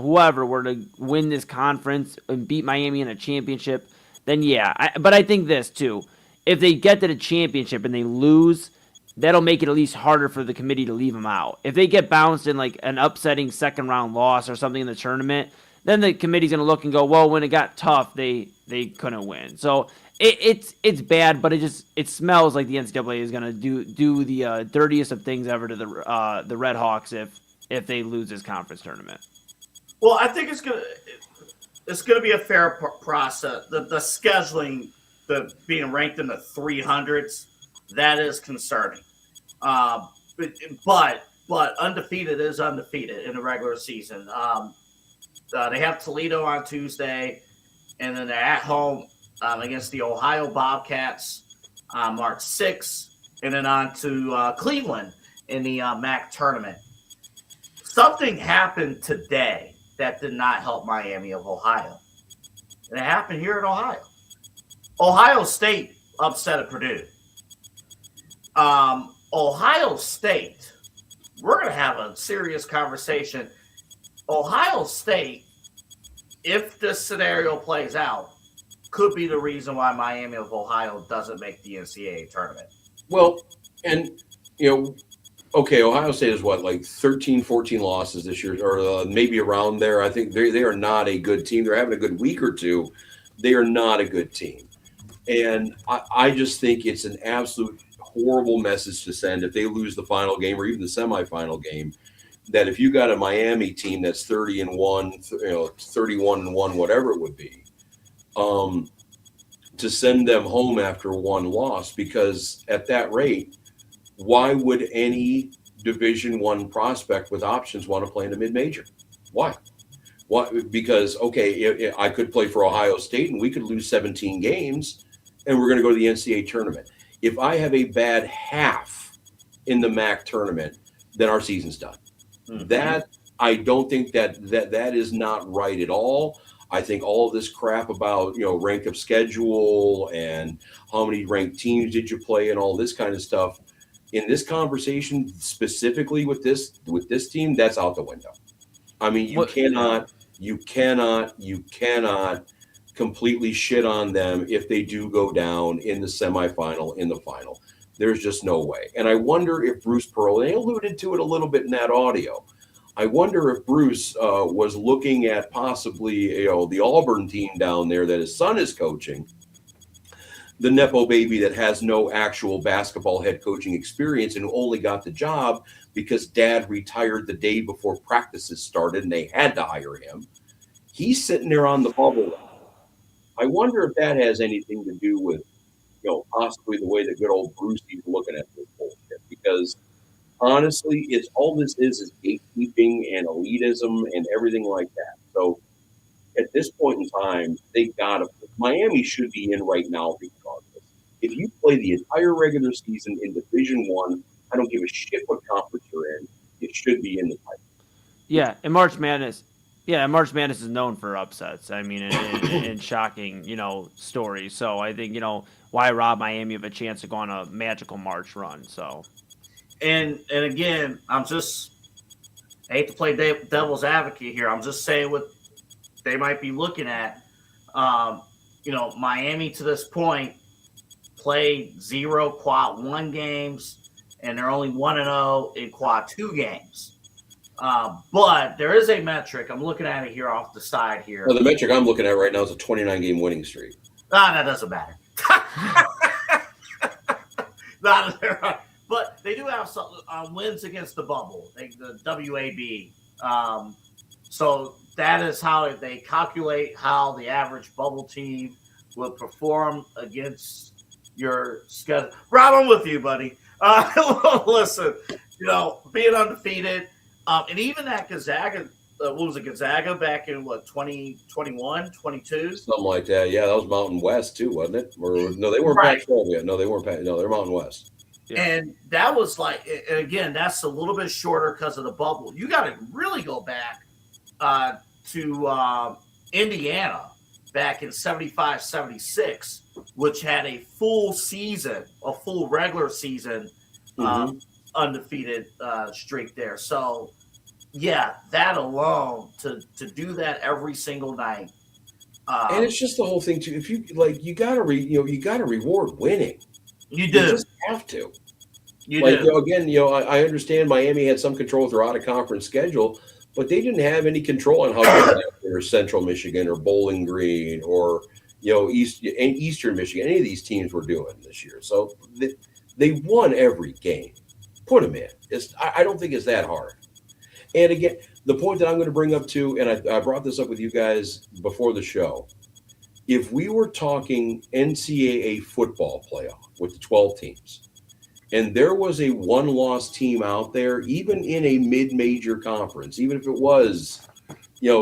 whoever were to win this conference and beat Miami in a championship, then yeah. But I think this too: if they get to the championship and they lose, that'll make it at least harder for the committee to leave them out. If they get bounced in like an upsetting second round loss or something in the tournament, then the committee's gonna look and go, well, when it got tough, they couldn't win. So it's bad, but it smells like the NCAA is gonna do the dirtiest of things ever to the Red Hawks if they lose this conference tournament. Well, I think it's gonna be a fair process. The scheduling, the being ranked in the 300s, that is concerning. But undefeated is undefeated in the regular season. They have Toledo on Tuesday, and then they're at home against the Ohio Bobcats on March 6th, and then on to Cleveland in the MAC tournament. Something happened today that did not help Miami of Ohio. And it happened here in Ohio. Ohio State upset at Purdue. Ohio State, we're going to have a serious conversation. Ohio State, if this scenario plays out, could be the reason why Miami of Ohio doesn't make the NCAA tournament. Well, and, okay, Ohio State is like 13, 14 losses this year, or maybe around there. I think they are not a good team. They're having a good week or two. They are not a good team. And I just think it's an absolute horrible message to send if they lose the final game or even the semifinal game, that if you got a Miami team that's 30-1, 31-1, whatever it would be, to send them home after one loss, because at that rate, why would any Division I prospect with options want to play in a mid-major? Why? Because, okay, I could play for Ohio State and we could lose 17 games and we're going to go to the NCAA tournament. If I have a bad half in the MAC tournament, then our season's done. Mm-hmm. That, I don't think that is not right at all. I think all of this crap about, rank of schedule and how many ranked teams did you play and all this kind of stuff, in this conversation, specifically with this team, that's out the window. I mean, you cannot completely shit on them if they do go down in the semifinal, in the final. There's just no way. And I wonder if Bruce Pearl, and he alluded to it a little bit in that audio, I wonder if Bruce was looking at possibly, the Auburn team down there that his son is coaching, the Nepo baby that has no actual basketball head coaching experience and who only got the job because dad retired the day before practices started and they had to hire him. He's sitting there on the bubble. I wonder if that has anything to do with, possibly the way that good old Brucey's looking at this bullshit. Because honestly, it's all this is gatekeeping and elitism and everything like that. So at this point in time, Miami should be in right now regardless. If you play the entire regular season in Division I don't give a shit what conference you're in. It should be in the title. Yeah, and March Madness is known for upsets. I mean, and shocking, stories. So I think, why rob Miami of a chance to go on a magical March run? So, and again, I hate to play devil's advocate here. I'm just saying what they might be looking at. Miami to this point played 0 quad 1 games, and they're only 1-0 in quad 2 games. But there is a metric. I'm looking at it here off the side here. Well, the metric I'm looking at right now is a 29-game winning streak. That doesn't matter. But they do have some wins against the bubble, the WAB. So that is how they calculate how the average bubble team will perform against your schedule. Rob, I'm with you, buddy. Listen, being undefeated, and even at Gonzaga, what was it, Gonzaga back in 2021, 22? Something like that. Yeah, that was Mountain West too, wasn't it? Or no, they weren't Right. Pac-12 yet. No, they weren't. No, they're Mountain West. Yeah. And that was and again, that's a little bit shorter because of the bubble. You got to really go back to Indiana back in 75, 76, which had a full season, a full regular season undefeated streak there. So, yeah, that alone to do that every single night. And it's just the whole thing too. If you you gotta reward winning. You do. You just have to. You do. Again, I understand Miami had some control with their out-of-conference schedule, but they didn't have any control on how good or Central Michigan or Bowling Green or Eastern Michigan, any of these teams were doing this year. So they won every game. Put them in. I don't think it's that hard. And again, the point that I'm going to bring up too, and I brought this up with you guys before the show, if we were talking NCAA football playoff with the 12 teams, and there was a one-loss team out there, even in a mid-major conference, even if it was,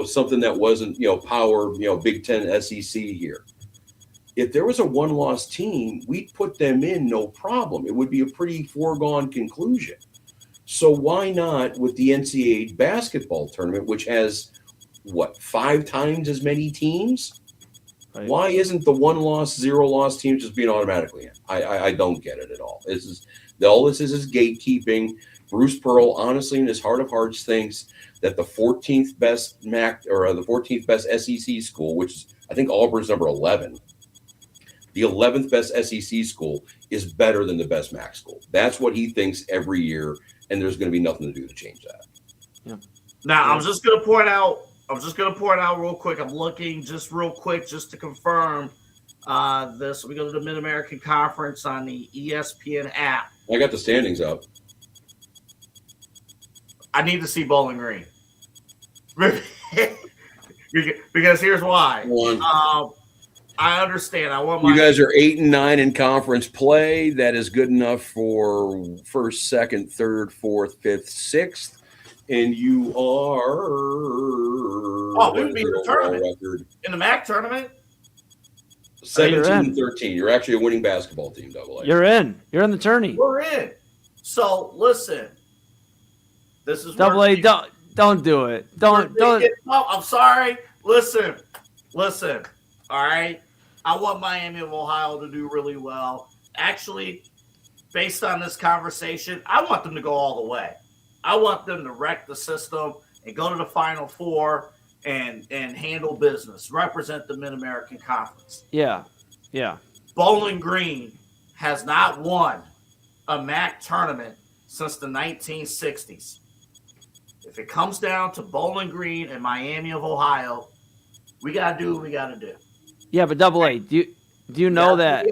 something that wasn't, power, Big Ten, SEC here, if there was a one-loss team, we'd put them in no problem. It would be a pretty foregone conclusion. So why not with the NCAA basketball tournament, which has, 5 times as many teams? Right. Why isn't the 1-loss, 0-loss team just being automatically in? I don't get it at all. All this is gatekeeping. Bruce Pearl, honestly, in his heart of hearts, thinks that the 14th best MAC or the 14th best SEC school, which is, I think Auburn's number 11, the 11th best SEC school is better than the best MAC school. That's what he thinks every year, and there's going to be nothing to do to change that. Yeah. Now, I'm just going to point out real quick. I'm looking just real quick just to confirm this. We go to the Mid-American Conference on the ESPN app. I got the standings up. I need to see Bowling Green. Because here's why. I understand. You guys are 8-9 in conference play. That is good enough for first, second, third, fourth, fifth, sixth. And you are. We would be in the tournament. Record? In the MAC tournament? 17-13. You're actually a winning basketball team, AA. You're in. You're in the tourney. We're in. So listen. This is AA. Don't do it. Don't. No, I'm sorry. Listen. All right. I want Miami of Ohio to do really well. Actually, based on this conversation, I want them to go all the way. I want them to wreck the system and go to the Final Four and handle business, represent the Mid-American Conference. Yeah. Bowling Green has not won a MAC tournament since the 1960s. If it comes down to Bowling Green and Miami of Ohio, we got to do what we got to do. Yeah, but AA, do you know that?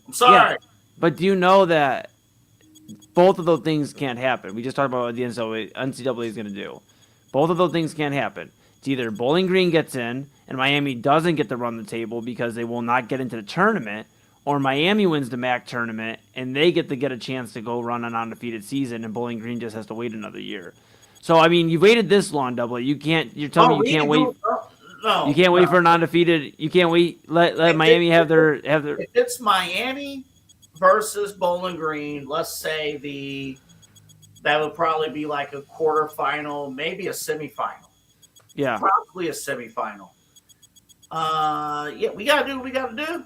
I'm sorry. Yeah, but do you know that both of those things can't happen? We just talked about what the NCAA is going to do. Both of those things can't happen. It's either Bowling Green gets in and Miami doesn't get to run the table because they will not get into the tournament, or Miami wins the MAC tournament and they get a chance to go run an undefeated season and Bowling Green just has to wait another year. So, I mean, you waited this long, AA. You're telling me you can't wait. No, you can't wait for an undefeated. You can't wait. Let Miami have their. If it's Miami versus Bowling Green, let's say that would probably be like a quarterfinal, maybe a semifinal. Yeah, probably a semifinal. We gotta do what we gotta do.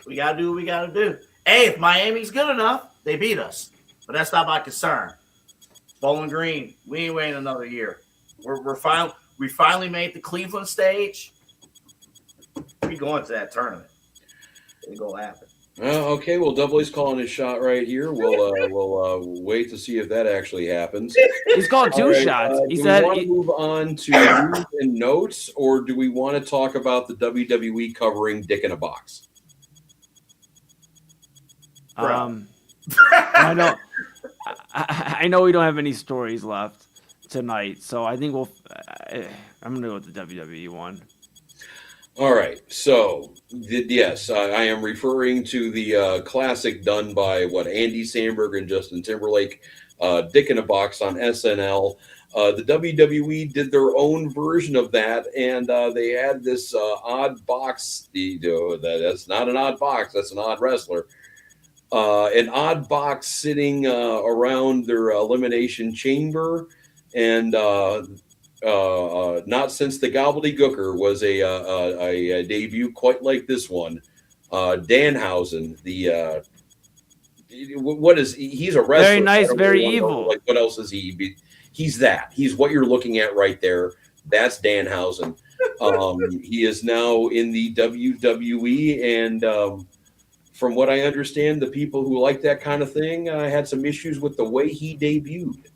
We gotta do what we gotta do. Hey, if Miami's good enough, they beat us, but that's not my concern. Bowling Green, we ain't waiting another year. We finally made the Cleveland stage. We going to that tournament. It's going to happen. Okay, well, Double A's calling his shot right here. We'll wait to see if that actually happens. He's called two All right, shots. He do said we want to move on to news and notes, or do we want to talk about the WWE covering Dick in a Box? I know. I know we don't have any stories left tonight, so I think I'm gonna go with the WWE one. All right, so yes, I am referring to the classic done by Andy Samberg and Justin Timberlake, Dick in a Box on SNL. The WWE did their own version of that, and they had this odd box. That's not an odd box; that's an odd wrestler. An odd box sitting around their elimination chamber, and not since the Gobbledygooker was a debut quite like this one. Danhausen, he's a wrestler. Very nice, very evil. Like, what else is he? He's that. He's what you're looking at right there. That's Danhausen. He is now in the WWE, and from what I understand, the people who like that kind of thing had some issues with the way he debuted.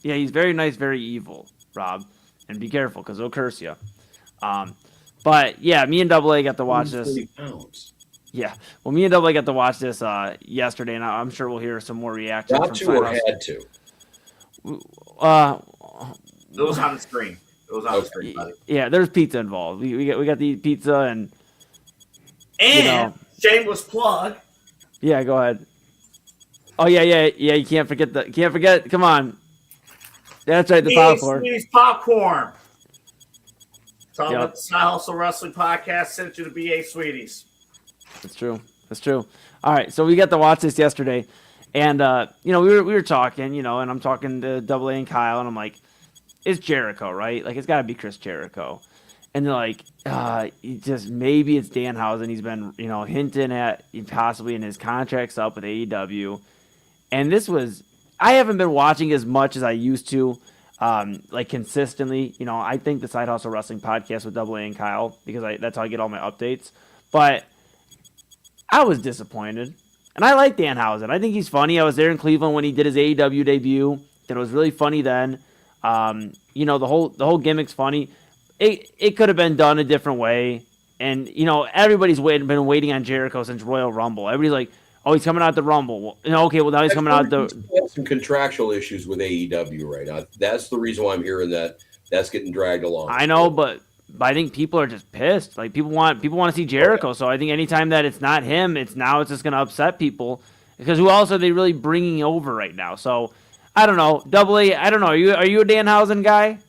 Yeah, he's very nice, very evil, Rob. And be careful, because he'll curse you. But, yeah, me and Double A got to watch this. 40 pounds. Yeah. Well, me and Double A got to watch this yesterday, and I'm sure we'll hear some more reactions. Got to or had to? It was on the screen. It was on the screen, buddy. Yeah, there's pizza involved. We got to eat pizza and shameless plug. Yeah, go ahead. Oh yeah. You can't forget. Come on. That's right. The popcorn. Sweeties popcorn. Talking about the Side Hustle Wrestling Podcast. Sent you to BA Sweeties. That's true. All right, so we got to watch this yesterday, and we were talking, and I'm talking to Double A and Kyle, and I'm like, it's Jericho, right? Like, it's got to be Chris Jericho. And they're like, maybe it's Danhausen. He's been, hinting at possibly in his contract's up with AEW. And I haven't been watching as much as I used to, consistently. I think the Side Hustle Wrestling Podcast with Double A and Kyle, because that's how I get all my updates. But I was disappointed. And I like Danhausen. I think he's funny. I was there in Cleveland when he did his AEW debut. That was really funny then. The whole gimmick's funny. It could have been done a different way. And, everybody's been waiting on Jericho since Royal Rumble. Everybody's like, oh, he's coming out the Rumble. Well, okay, well, now he's coming out the... He has some contractual issues with AEW right now. That's the reason why I'm hearing that's getting dragged along. I know, but I think people are just pissed. Like, people want to see Jericho. So I think anytime that it's not him, it's just going to upset people. Because who else are they really bringing over right now? So, I don't know. Double A, I don't know. Are you a Danhausen guy?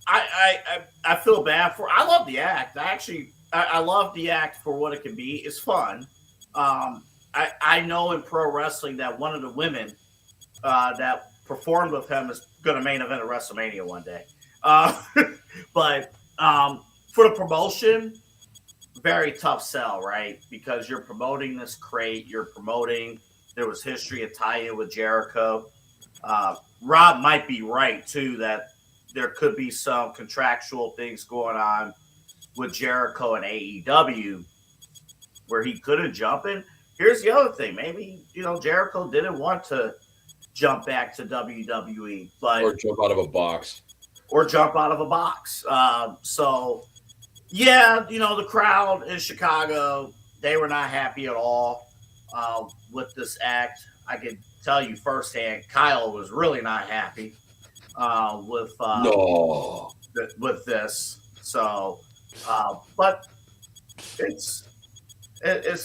I feel bad for. I love the act. I love the act for what it can be. It's fun. I know in pro wrestling that one of the women that performed with him is going to main event at WrestleMania one day. But for the promotion, very tough sell, right? Because you're promoting this crate. There was history and tie-in with Jericho. Rob might be right, too, that there could be some contractual things going on with Jericho and AEW where he couldn't jump in. Here's the other thing. Maybe, Jericho didn't want to jump back to WWE. Or jump out of a box. So, yeah, the crowd in Chicago, they were not happy at all with this act. I can tell you firsthand, Kyle was really not happy with this. So, but it's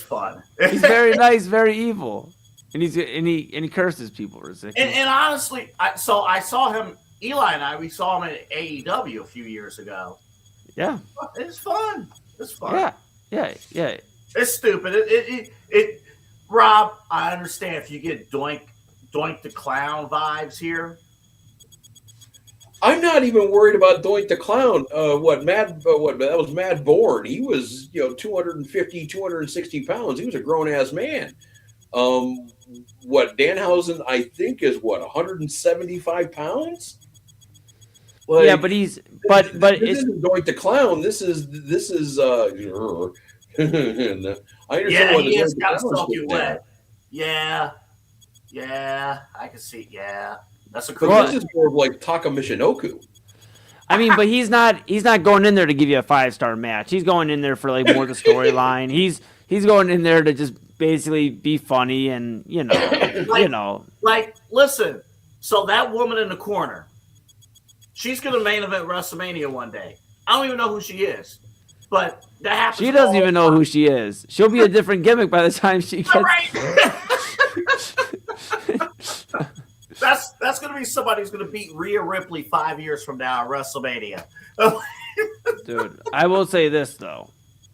fun. He's very nice, very evil, and he curses people. And honestly, I saw him. Eli and we saw him at AEW a few years ago. Yeah, it's fun. Yeah. It's stupid. It. Rob, I understand if you get Doink the Clown vibes here. I'm not even worried about Doink the Clown. That was Mad Bourne. He was, 250, 260 pounds. He was a grown-ass man. Danhausen, I think, is 175 pounds? Yeah, but this isn't Doink the Clown. This is And, I understand Yeah, why he is the kind of balance soaking was there. wet. Yeah, I can see. Yeah, that's a But cool. this is more of like Taka Michinoku. I mean, but he's not going in there to give you a 5-star match. He's going in there for like more the storyline. He's going in there to just basically be funny and Like, listen. So that woman in the corner, she's gonna main event WrestleMania one day. I don't even know who she is, but that happens. She doesn't even know who she is. She'll be a different gimmick by the time she gets. Right. That's gonna be somebody who's gonna beat Rhea Ripley 5 years from now at WrestleMania. Dude, I will say this though,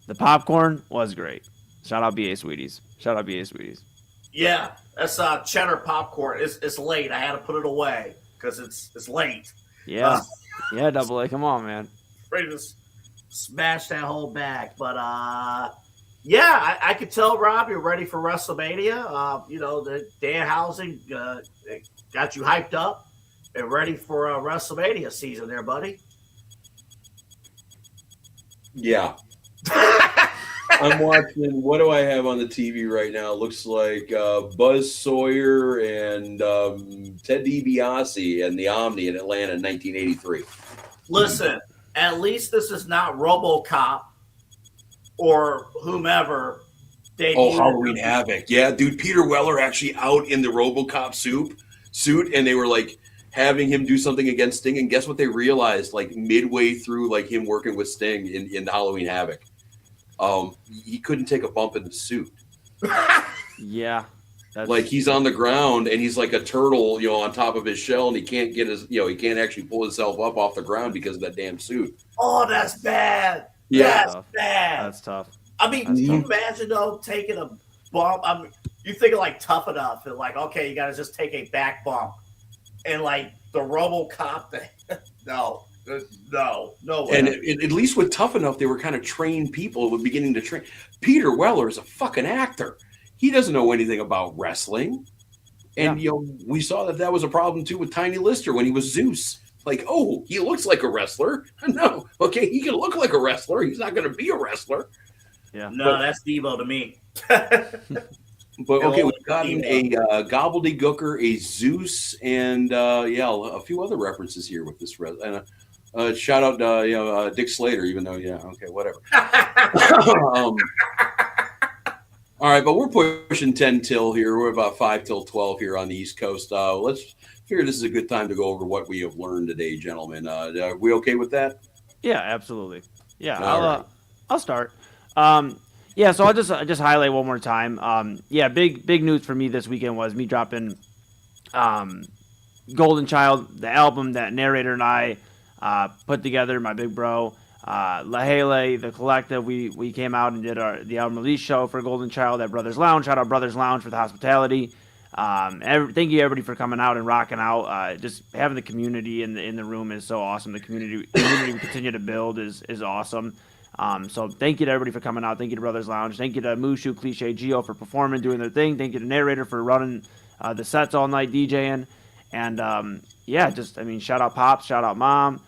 the popcorn was great. Shout out BA Sweeties. Yeah, that's cheddar popcorn. It's late. I had to put it away because it's late. Yeah, yeah, Double A. Come on, man. Ready to smash that whole bag, but yeah, I could tell Rob you're ready for WrestleMania. The Dan Housing got you hyped up and ready for WrestleMania season, there, buddy. Yeah. I'm watching. What do I have on the TV right now? It looks like Buzz Sawyer and Ted DiBiase and the Omni in Atlanta in 1983. Listen, at least this is not RoboCop or whomever. Halloween Havoc. Yeah, dude, Peter Weller actually out in the RoboCop suit, and they were like having him do something against Sting, and guess what they realized? Like midway through, like him working with Sting in Halloween Havoc, he couldn't take a bump in the suit. Yeah, like he's on the ground and he's like a turtle, on top of his shell, and he can't get his, he can't actually pull himself up off the ground because of that damn suit. Oh, that's bad. Yeah, that's bad. That's tough. I mean, can you imagine though taking a bump? I mean, you think of like Tough Enough and like, okay, you got to just take a back bump, and like the RoboCop thing. No way. And at least with Tough Enough, they were kind of trained people who were beginning to train. Peter Weller is a fucking actor. He doesn't know anything about wrestling. And, we saw that was a problem too with Tiny Lister when he was Zeus. Like, oh, he looks like a wrestler. No, okay, he can look like a wrestler. He's not going to be a wrestler. Yeah. No, that's Devo to me. But okay, we've gotten a Gobbledygooker, a Zeus, and a few other references here with this. And shout out, Dick Slater, even though, okay, whatever. All right, but we're pushing 10 till here. We're about 5 till 12 here on the East Coast. Let's figure this is a good time to go over what we have learned today, gentlemen. Are we okay with that? Yeah, absolutely. Yeah, Right. I'll start. So I'll just highlight one more time. Big news for me this weekend was me dropping Golden Child, the album that narrator and I put together, my big bro. Lahele, the collective, we came out and did the album release show for Golden Child at Brothers Lounge. Shout out Brothers Lounge for the hospitality. Thank you everybody for coming out and rocking out. Just having the community in the room is so awesome. The community we continue to build is awesome. So thank you to everybody for coming out. Thank you to Brothers Lounge. Thank you to Mushu, Cliche, Geo for performing, doing their thing. Thank you to Narrator for running the sets all night, DJing. And shout out Pops, shout out Mom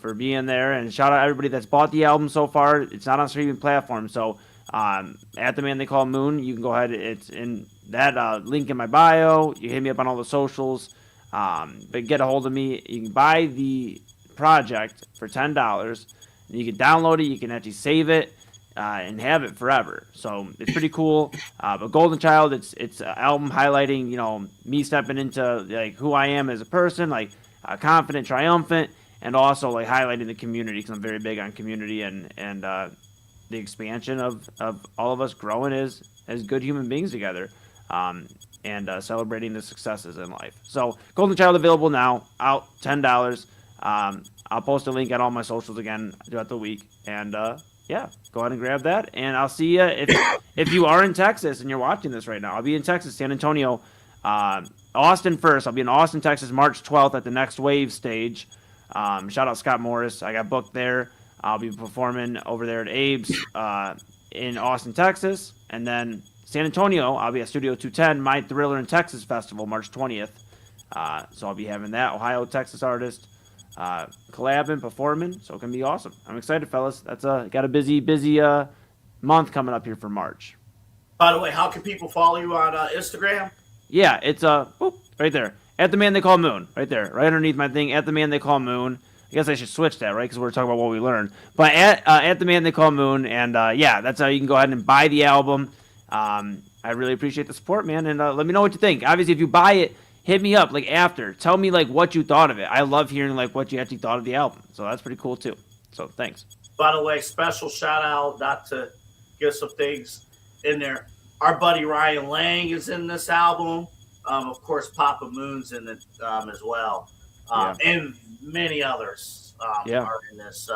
for being there, and shout out everybody that's bought the album so far. It's not on streaming platforms, so at the Man They Call Moon, you can go ahead. It's in that link in my bio. You hit me up on all the socials, but get a hold of me. You can buy the project for $10. You can download it. You can actually save it and have it forever. So it's pretty cool. But Golden Child, it's an album highlighting me stepping into like who I am as a person, like confident, triumphant, and also like highlighting the community because I'm very big on community and the expansion of all of us growing as good human beings together. And celebrating the successes in life. So Golden Child available now, out $10. I'll post a link on all my socials again throughout the week. And go ahead and grab that. And I'll see you if you are in Texas and you're watching this right now. I'll be in Texas, San Antonio, Austin first. I'll be in Austin, Texas, March 12th at the Next Wave stage. Shout out Scott Morris. I got booked there. I'll be performing over there at Abe's in Austin, Texas. And then San Antonio, I'll be at Studio 210, My Thriller in Texas Festival, March 20th. So I'll be having that Ohio, Texas artist collabing, performing. So it can be awesome. I'm excited, fellas. That's got a busy month coming up here for March. By the way, how can people follow you on Instagram? Yeah, it's right there. At the man they call Moon. Right there. Right underneath my thing. At the man they call Moon. I guess I should switch that, right? Because we're talking about what we learned. But at the man they call Moon. And yeah, that's how you can go ahead and buy the album. I really appreciate the support, man. And let me know what you think. Obviously, if you buy it, hit me up like after. Tell me like what you thought of it. I love hearing like what you actually thought of the album. So that's pretty cool too. So thanks. By the way, special shout out, not to get some things in there. Our buddy Ryan Lang is in this album. Of course, Papa Moon's in it as well. And many others are in this,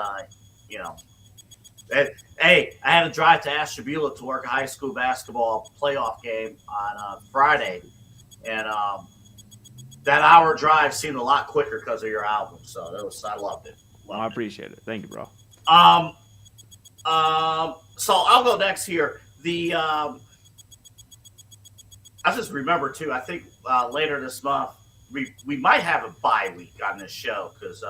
Hey, I had to drive to Ashtabula to work a high school basketball playoff game on Friday. And that hour drive seemed a lot quicker because of your album. So I loved it. I appreciate it. Thank you, bro. So I'll go next here. I just remember too. I think later this month we might have a bye week on this show because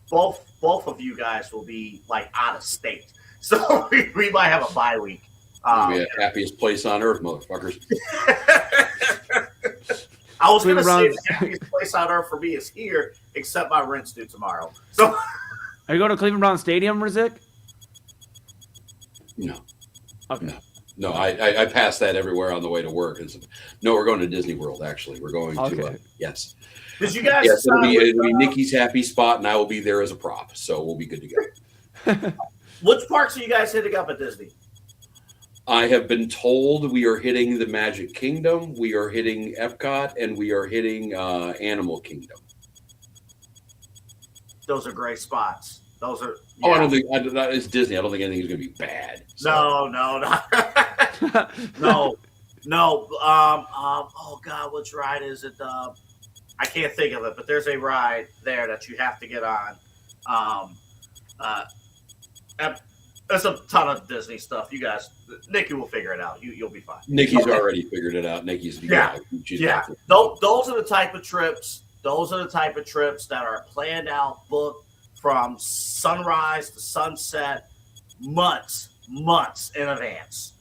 both of you guys will be like out of state, so we might have a bye week. It'll be the happiest place on earth, motherfuckers. I was going to say the happiest place on earth for me is here, except my rent's due tomorrow. So, are you going to Cleveland Browns Stadium, Rozycki? No. Okay. No, I pass that everywhere on the way to work. No, we're going to Disney World, actually. We're going to, yes. Did you guys? Yes, it'll be Nikki's happy spot, and I will be there as a prop, so we'll be good to go. Which parks are you guys hitting up at Disney? I have been told we are hitting the Magic Kingdom, we are hitting Epcot, and we are hitting Animal Kingdom. Those are great spots. Those are. Yeah. Oh, I don't think it's Disney. I don't think anything's going to be bad. So. No. No. Oh God, which ride is it? I can't think of it, but there's a ride there that you have to get on. There's a ton of Disney stuff. You guys, Nikki will figure it out. You'll be fine. Nikki's already figured it out. Nikki's yeah. Those are the type of trips. Those are the type of trips that are planned out, booked from sunrise to sunset, months in advance.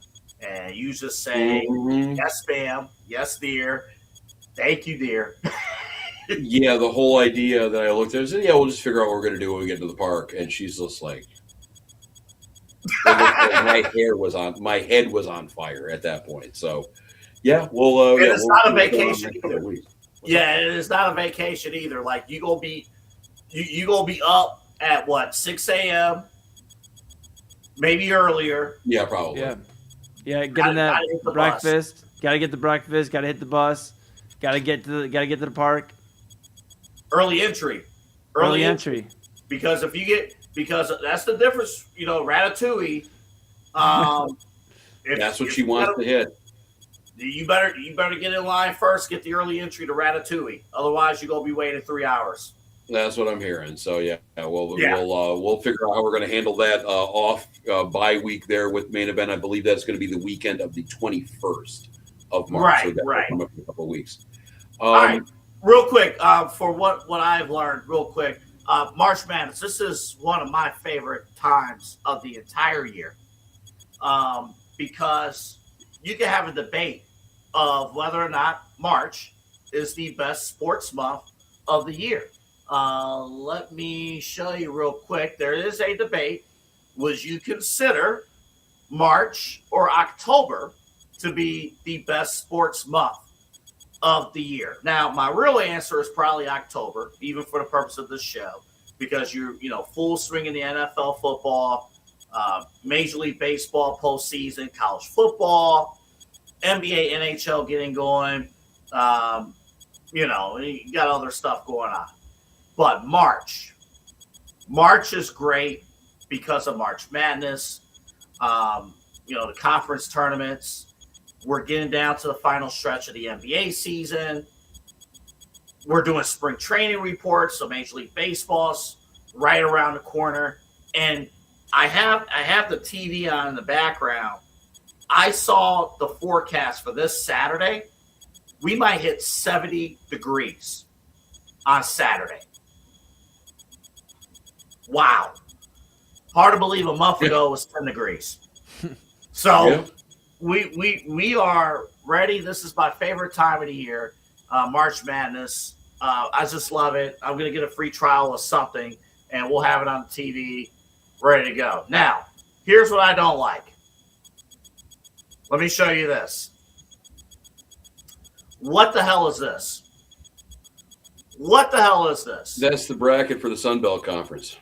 And you just say, yes, ma'am. Yes, dear. Thank you, dear. Yeah, the whole idea that I looked at, I said, yeah, we'll just figure out what we're going to do when we get to the park. And she's just like, my head was on fire at that point. So, yeah, we'll. It's not a vacation either. Yeah, it is not a vacation either. Like you gonna be up at what 6 a.m. maybe earlier. Yeah, probably. Yeah. Getting that breakfast. Gotta get the breakfast. Gotta hit the bus. Gotta get to the park. Early entry. Because because that's the difference. Ratatouille. That's what she wants to hit. You better get in line first. Get the early entry to Ratatouille. Otherwise, you're gonna be waiting 3 hours. That's what I'm hearing. So we'll figure out how we're going to handle that off bye week there with main event. I believe that's going to be the weekend of the 21st of March. Right. Come up in a couple of weeks. All right, real quick for what I've learned, real quick. March Madness. This is one of my favorite times of the entire year because you can have a debate of whether or not March is the best sports month of the year. Let me show you real quick. There is a debate. Would you consider March or October to be the best sports month of the year? Now, my real answer is probably October, even for the purpose of this show, because you're, full swing in the NFL football, Major League Baseball postseason, college football, NBA, NHL getting going. You got other stuff going on. But March is great because of March Madness. The conference tournaments. We're getting down to the final stretch of the NBA season. We're doing spring training reports, so Major League Baseball's right around the corner. And I have the TV on in the background. I saw the forecast for this Saturday. We might hit 70 degrees on Saturday. Wow. Hard to believe a month ago it was 10 degrees. So Yeah. we are ready. This is my favorite time of the year, March Madness. I just love it. I'm going to get a free trial of something, and we'll have it on TV, ready to go. Now, here's what I don't like. Let me show you this. What the hell is this? What the hell is this? That's the bracket for the Sun Belt Conference.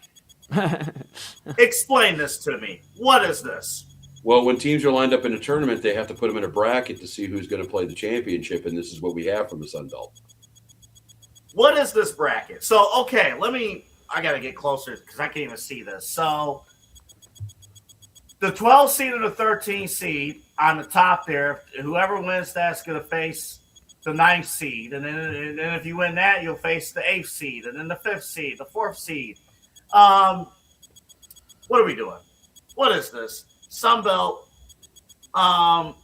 Explain this to me. What is this? Well, when teams are lined up in a tournament, they have to put them in a bracket to see who's going to play the championship, and this is what we have from the Sun Belt. What is this bracket? So, okay, I got to get closer because I can't even see this. So, the 12 seed and the 13 seed on the top there, whoever wins that's going to face the 9th seed. And then if you win that, you'll face the 8th seed, and then the 5th seed, the 4th seed. What are we doing? What is this? Sun Belt. Well,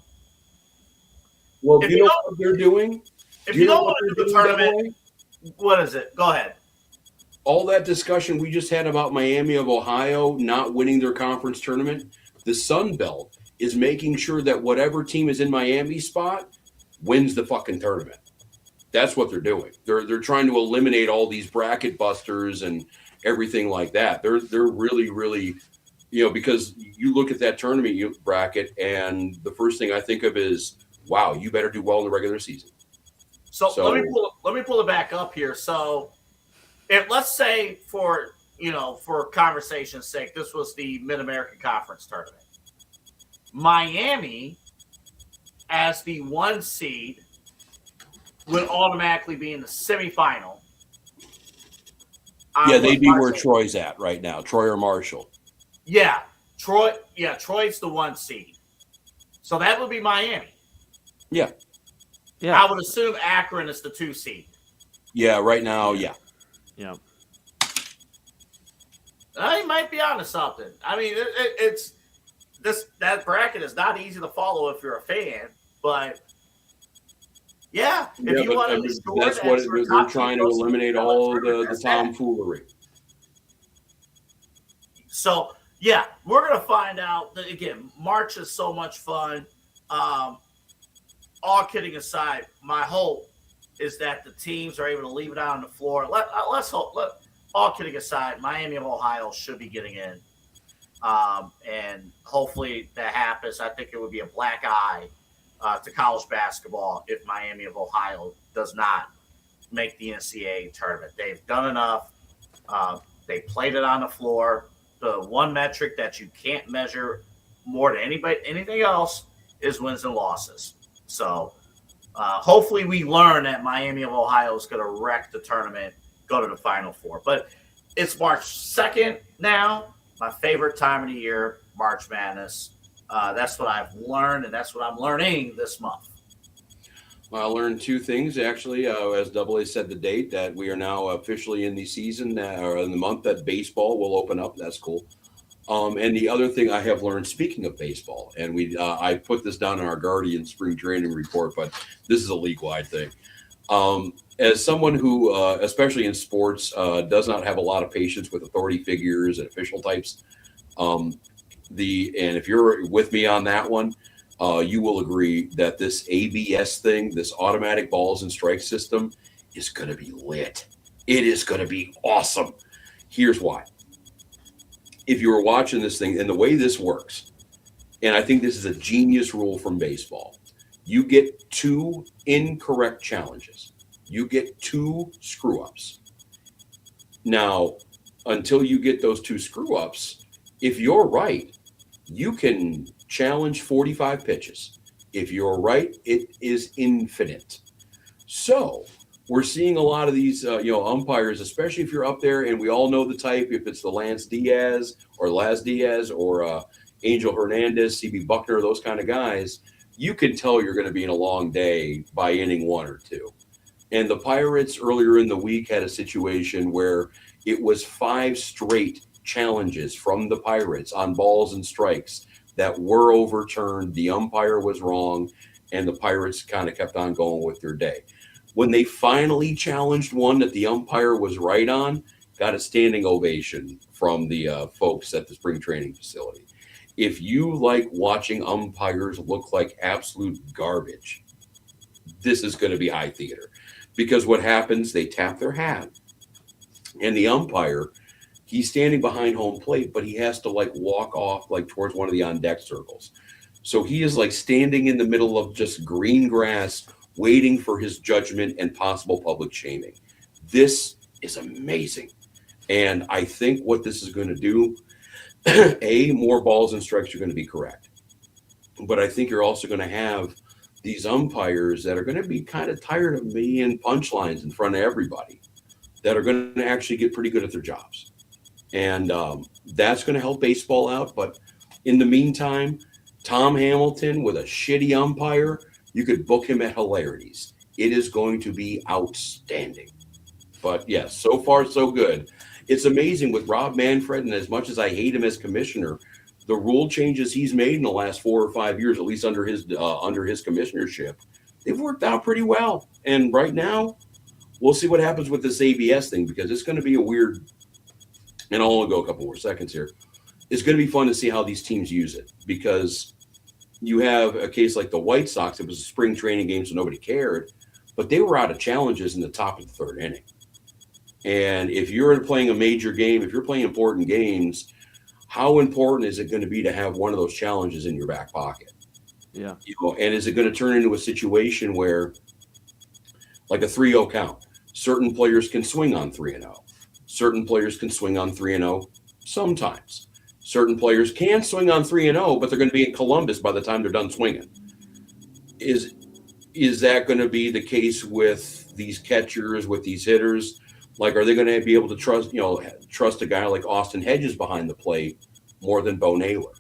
do you know what they're doing? If you don't want to do the tournament, what is it? Go ahead. All that discussion we just had about Miami of Ohio not winning their conference tournament, the Sun Belt is making sure that whatever team is in Miami's spot wins the fucking tournament. That's what they're doing. They're trying to eliminate all these bracket busters and everything like that. They're really, really, because you look at that tournament bracket, and the first thing I think of is, wow, you better do well in the regular season. So let me pull it back up here. So, if let's say for conversation's sake, this was the Mid-American Conference tournament. Miami, as the 1 seed, would automatically be in the semifinal. Yeah, they'd be where Troy's at right now, Troy or Marshall. Yeah, Troy. Yeah, Troy's the 1 seed. So that would be Miami. Yeah. Yeah. I would assume Akron is the 2 seed. Yeah, right now, yeah. Yeah. I might be onto something. I mean, it's that bracket is not easy to follow if you're a fan, but yeah, if you want to score, that's what they're trying to eliminate all the tomfoolery. So yeah, we're gonna find out. That, again, March is so much fun. All kidding aside, my hope is that the teams are able to leave it out on the floor. Let's hope. All kidding aside, Miami of Ohio should be getting in, and hopefully that happens. I think it would be a black eye to college basketball if Miami of Ohio does not make the NCAA tournament. They've done enough. They played it on the floor. The one metric that you can't measure more than anything else is wins and losses. So hopefully we learn that Miami of Ohio is going to wreck the tournament, go to the Final Four. But it's March 2nd now, my favorite time of the year, March Madness. That's what I've learned, and that's what I'm learning this month. Well, I learned 2 things, actually, as Double A said the date, that we are now officially in the season, or in the month that baseball will open up. That's cool. And the other thing I have learned, speaking of baseball, and I put this down in our Guardian spring training report, but this is a league-wide thing. As someone who, especially in sports, does not have a lot of patience with authority figures and official types, and if you're with me on that one, you will agree that this ABS thing, this automatic balls and strike system, is going to be lit. It is going to be awesome. Here's why. If you were watching this thing, and the way this works, and I think this is a genius rule from baseball, you get 2 incorrect challenges. You get 2 screw-ups. Now, until you get those 2 screw-ups, if you're right, you can challenge 45 pitches. If you're right, it is infinite. So we're seeing a lot of these, umpires, especially if you're up there, and we all know the type, if it's the Lance Diaz or Laz Diaz or Angel Hernandez, CB Buckner, those kind of guys, you can tell you're going to be in a long day by inning 1 or 2. And the Pirates earlier in the week had a situation where it was 5 straight challenges from the Pirates on balls and strikes that were overturned. The umpire was wrong, and the Pirates kind of kept on going with their day. When they finally challenged one that the umpire was right on, got a standing ovation from the folks at the spring training facility. If you like watching umpires look like absolute garbage, this is going to be high theater. Because what happens, they tap their hat, and the umpire, he's standing behind home plate, but he has to like walk off like towards one of the on deck circles. So he is like standing in the middle of just green grass, waiting for his judgment and possible public shaming. This is amazing. And I think what this is going to do, more balls and strikes are going to be correct. But I think you're also going to have these umpires that are going to be kind of tired of being punchlines in front of everybody, that are going to actually get pretty good at their jobs. And that's going to help baseball out. But in the meantime, Tom Hamilton with a shitty umpire, you could book him at hilarities. It is going to be outstanding. But yes, so far so good. It's amazing with Rob Manfred, and as much as I hate him as commissioner, the rule changes he's made in the last 4 or 5 years, at least under his commissionership, they've worked out pretty well. And right now, we'll see what happens with this ABS thing, because it's going to be a weird, and I'll only go a couple more seconds here. It's going to be fun to see how these teams use it, because you have a case like the White Sox. It was a spring training game, so nobody cared, but they were out of challenges in the top of the third inning. And if you're playing a major game, if you're playing important games, how important is it going to be to have one of those challenges in your back pocket? Yeah. And is it going to turn into a situation where, like a 3-0 count, certain players can swing on 3-0. Certain players can swing on 3-0 sometimes. Certain players can swing on 3-0, but they're going to be in Columbus by the time they're done swinging. Is that going to be the case with these catchers, with these hitters? Like, are they going to be able to trust a guy like Austin Hedges behind the plate more than Bo Naylor?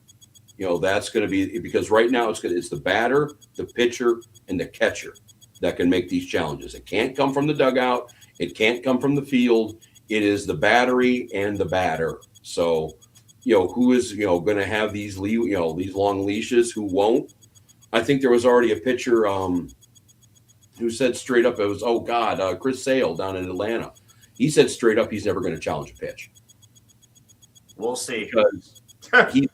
That's going to be, because right now it's the batter, the pitcher, and the catcher that can make these challenges. It can't come from the dugout. It can't come from the field. It is the battery and the batter. So, who is, going to have these long leashes? Who won't? I think there was already a pitcher who said straight up, it was, Chris Sale down in Atlanta. He said straight up he's never going to challenge a pitch. We'll see. Because and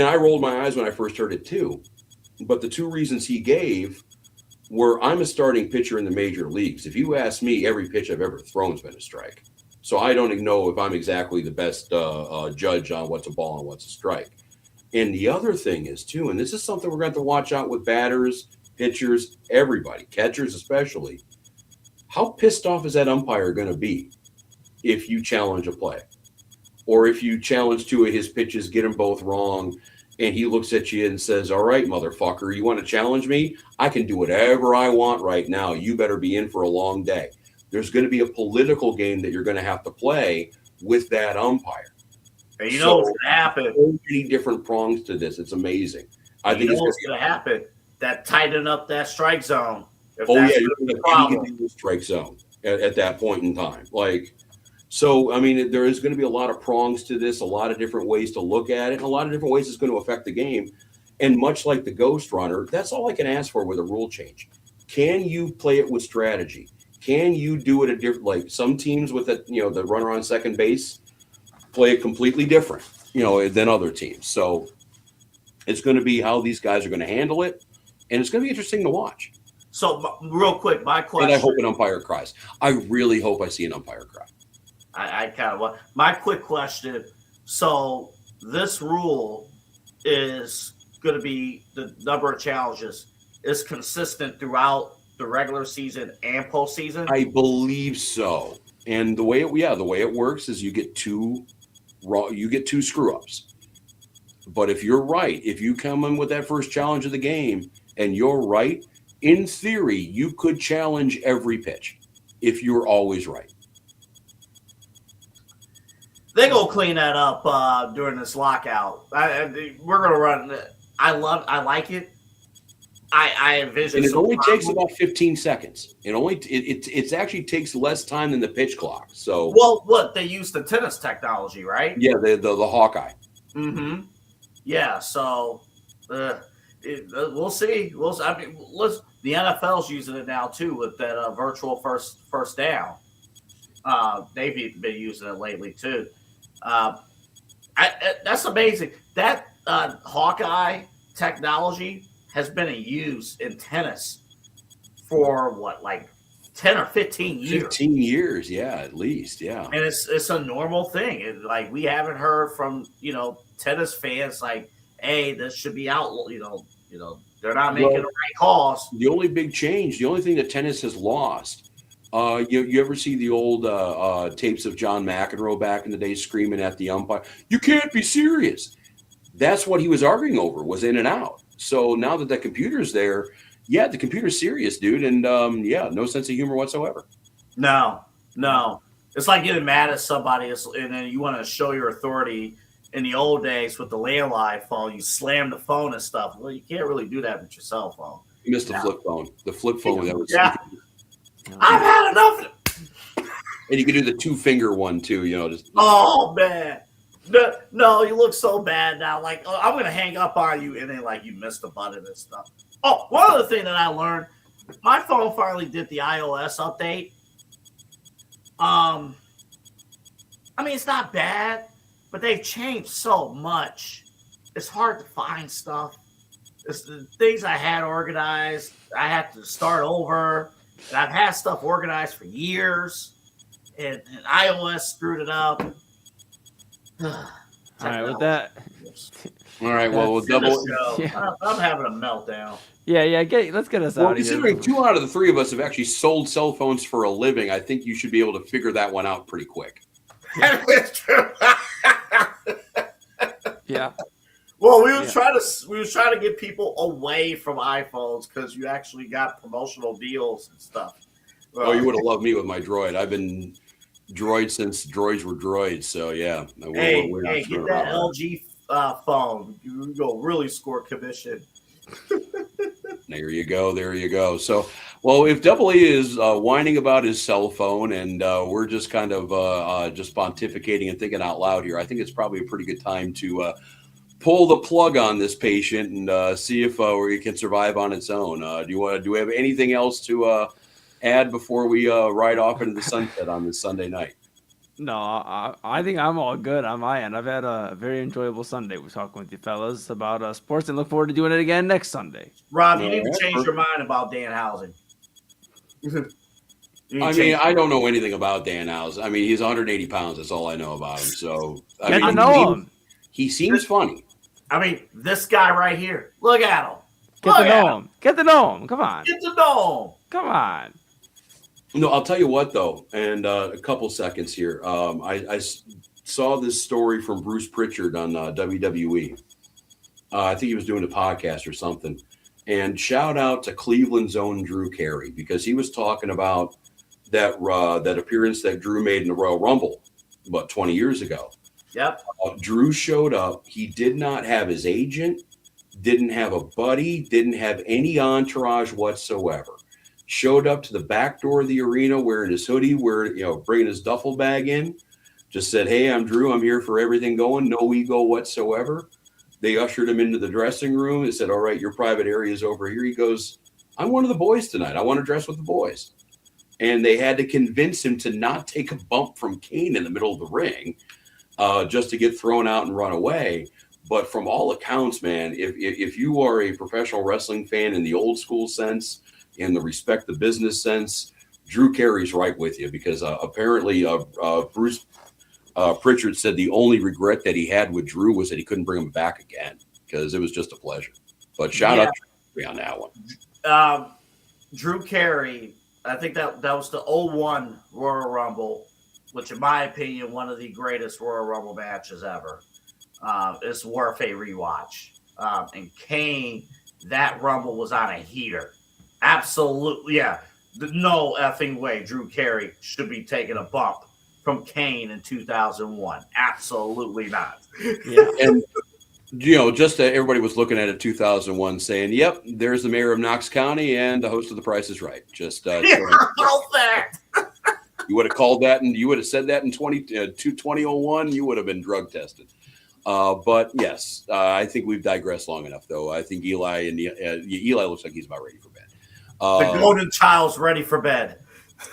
I rolled my eyes when I first heard it too. But the two reasons he gave were, I'm a starting pitcher in the major leagues. If you ask me, every pitch I've ever thrown has been a strike. So I don't even know if I'm exactly the best judge on what's a ball and what's a strike. And the other thing is too, and this is something we're going to have to watch out with batters, pitchers, everybody, catchers especially. How pissed off is that umpire going to be if you challenge a play? Or if you challenge two of his pitches, get them both wrong, and he looks at you and says, all right, motherfucker, you want to challenge me? I can do whatever I want right now. You better be in for a long day. There's going to be a political game that you're going to have to play with that umpire. And what's going to happen. So many different prongs to this. It's amazing. I think it's what's going to happen. That tighten up that strike zone. You're going to get the strike zone at that point in time. So, I mean, there is going to be a lot of prongs to this, a lot of different ways to look at it, and a lot of different ways it's going to affect the game. And much like the Ghost Runner, that's all I can ask for with a rule change. Can you play it with strategy? Can you do it like some teams with the runner on second base play it completely different, than other teams. So it's going to be how these guys are going to handle it, and it's going to be interesting to watch. So, real quick, my question. And I hope an umpire cries. I really hope I see an umpire cry. I kind of want my quick question. So, this rule is going to be the number of challenges is consistent throughout the regular season and postseason? I believe so. And the way it works is you get two screw ups. But if you're right, if you come in with that first challenge of the game and you're right, in theory, you could challenge every pitch if you're always right. They go clean that up during this lockout. We're going to run. I like it. I envision. And it only takes about 15 seconds. It actually takes less time than the pitch clock. So what they use the tennis technology, right? Yeah, the Hawkeye. Mm-hmm. Yeah. So we'll see. The NFL's using it now too with that virtual first down. They've been using it lately too. That's amazing. That Hawkeye technology has been in use in tennis for what, like 10 or 15 years. 15 years, yeah, at least, yeah. And it's a normal thing. And like we haven't heard from tennis fans like, hey, this should be out. They're not making the right calls. The only big change, the only thing that tennis has lost. You ever see the old tapes of John McEnroe back in the day screaming at the umpire, "You can't be serious"? That's what he was arguing over, was in and out. So now that the computer's there, yeah, the computer's serious, dude, and no sense of humor whatsoever. No. It's like getting mad at somebody, and then you want to show your authority. In the old days with the landline phone, you slam the phone and stuff. Well, you can't really do that with your cell phone. You missed the flip phone. The flip phone that was. Yeah. I've had enough. And you could do the 2-finger one too, just. Oh man, no, you look so bad now. Like, I'm gonna hang up on you, and then like you missed the button and stuff. Oh, one other thing that I learned, my phone finally did the iOS update. I mean, it's not bad, but they've changed so much. It's hard to find stuff. It's the things I had organized, I had to start over. And I've had stuff organized for years, and iOS screwed it up. All right, with that. All right, well, we'll double. Yeah. I'm having a meltdown. Yeah. Let's get us out of here. Considering 2 out of the 3 of us have actually sold cell phones for a living, I think you should be able to figure that one out pretty quick. That's true. Yeah. Well, we was trying to get people away from iPhones because you actually got promotional deals and stuff. You would have loved me with my Droid. I've been Droid since droids were droids. So yeah. Hey, get that LG phone. You go really score commission. There you go. So, well, if Double E is whining about his cell phone and we're just kind of just pontificating and thinking out loud here, I think it's probably a pretty good time to pull the plug on this patient and see if it can survive on its own. Do we have anything else to add before we ride off into the sunset on this Sunday night? No, I think I'm all good on my end. I've had a very enjoyable Sunday. We're talking with you fellas about sports and look forward to doing it again next Sunday. Rob, you need to change your mind about Dan Housing. I don't know anything about Dan House. I mean, he's 180 pounds. That's all I know about him. So Get to know him. He seems funny. I mean, this guy right here. Look at him. Get to know him. Get to know him. Come on. Get to know him. Come on. No, I'll tell you what, though, and a couple seconds here. I saw this story from Bruce Pritchard on WWE. I think he was doing a podcast or something. And shout out to Cleveland's own Drew Carey, because he was talking about that appearance that Drew made in the Royal Rumble about 20 years ago. Yep. Drew showed up. He did not have his agent, didn't have a buddy, didn't have any entourage whatsoever. Showed up to the back door of the arena wearing his hoodie, bringing his duffel bag in. Just said, "Hey, I'm Drew. I'm here for everything going. No ego whatsoever." They ushered him into the dressing room and said, "All right, your private area is over here." He goes, "I'm one of the boys tonight. I want to dress with the boys." And they had to convince him to not take a bump from Kane in the middle of the ring just to get thrown out and run away. But from all accounts, man, if you are a professional wrestling fan in the old school sense, in the respect the business sense, Drew Carey's right with you, because apparently Bruce Pritchard said the only regret that he had with Drew was that he couldn't bring him back again, because it was just a pleasure. But shout out to Drew on that one. Drew Carey, I think that was the 01 Royal Rumble, which in my opinion, one of the greatest Royal Rumble matches ever. It's worth a rewatch. And Kane, that Rumble was on a heater. Absolutely, yeah. No effing way Drew Carey should be taking a bump from Kane in 2001. Absolutely not. Yeah. And, just everybody was looking at it 2001 saying, "Yep, there's the mayor of Knox County and the host of The Price is Right." Just that. You would have called that, and you would have said that in 2001, you would have been drug tested. But yes, I think we've digressed long enough, though. I think Eli looks like he's about ready for bed. The golden child's ready for bed.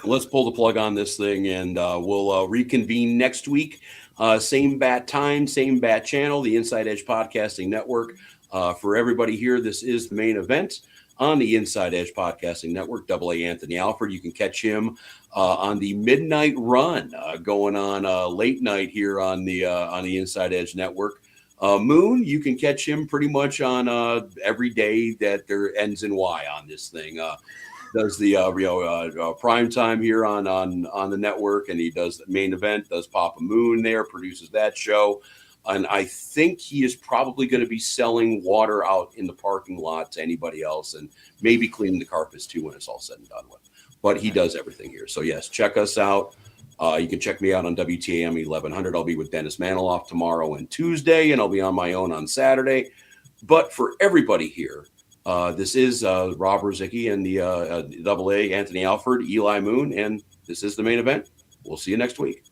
let's pull the plug on this thing, and we'll reconvene next week. Same bat time, same bat channel, the Inside Edge Podcasting Network. For everybody here, this is the main event on the Inside Edge Podcasting Network. AA Anthony Alford. You can catch him on the Midnight Run, going on late night here on the Inside Edge Network. Moon, you can catch him pretty much on every day that there ends in Y on this thing. Does the prime time here on the network, and he does the main event, does Papa Moon there, produces that show. And I think he is probably going to be selling water out in the parking lot to anybody else, and maybe cleaning the carpets too when it's all said and done with. But he does everything here. So yes, check us out. You can check me out on WTAM 1100. I'll be with Dennis Maniloff tomorrow and Tuesday, and I'll be on my own on Saturday. But for everybody here, this is Rob Rozycki and the AA Anthony Alford, Eli Moon, and this is the main event. We'll see you next week.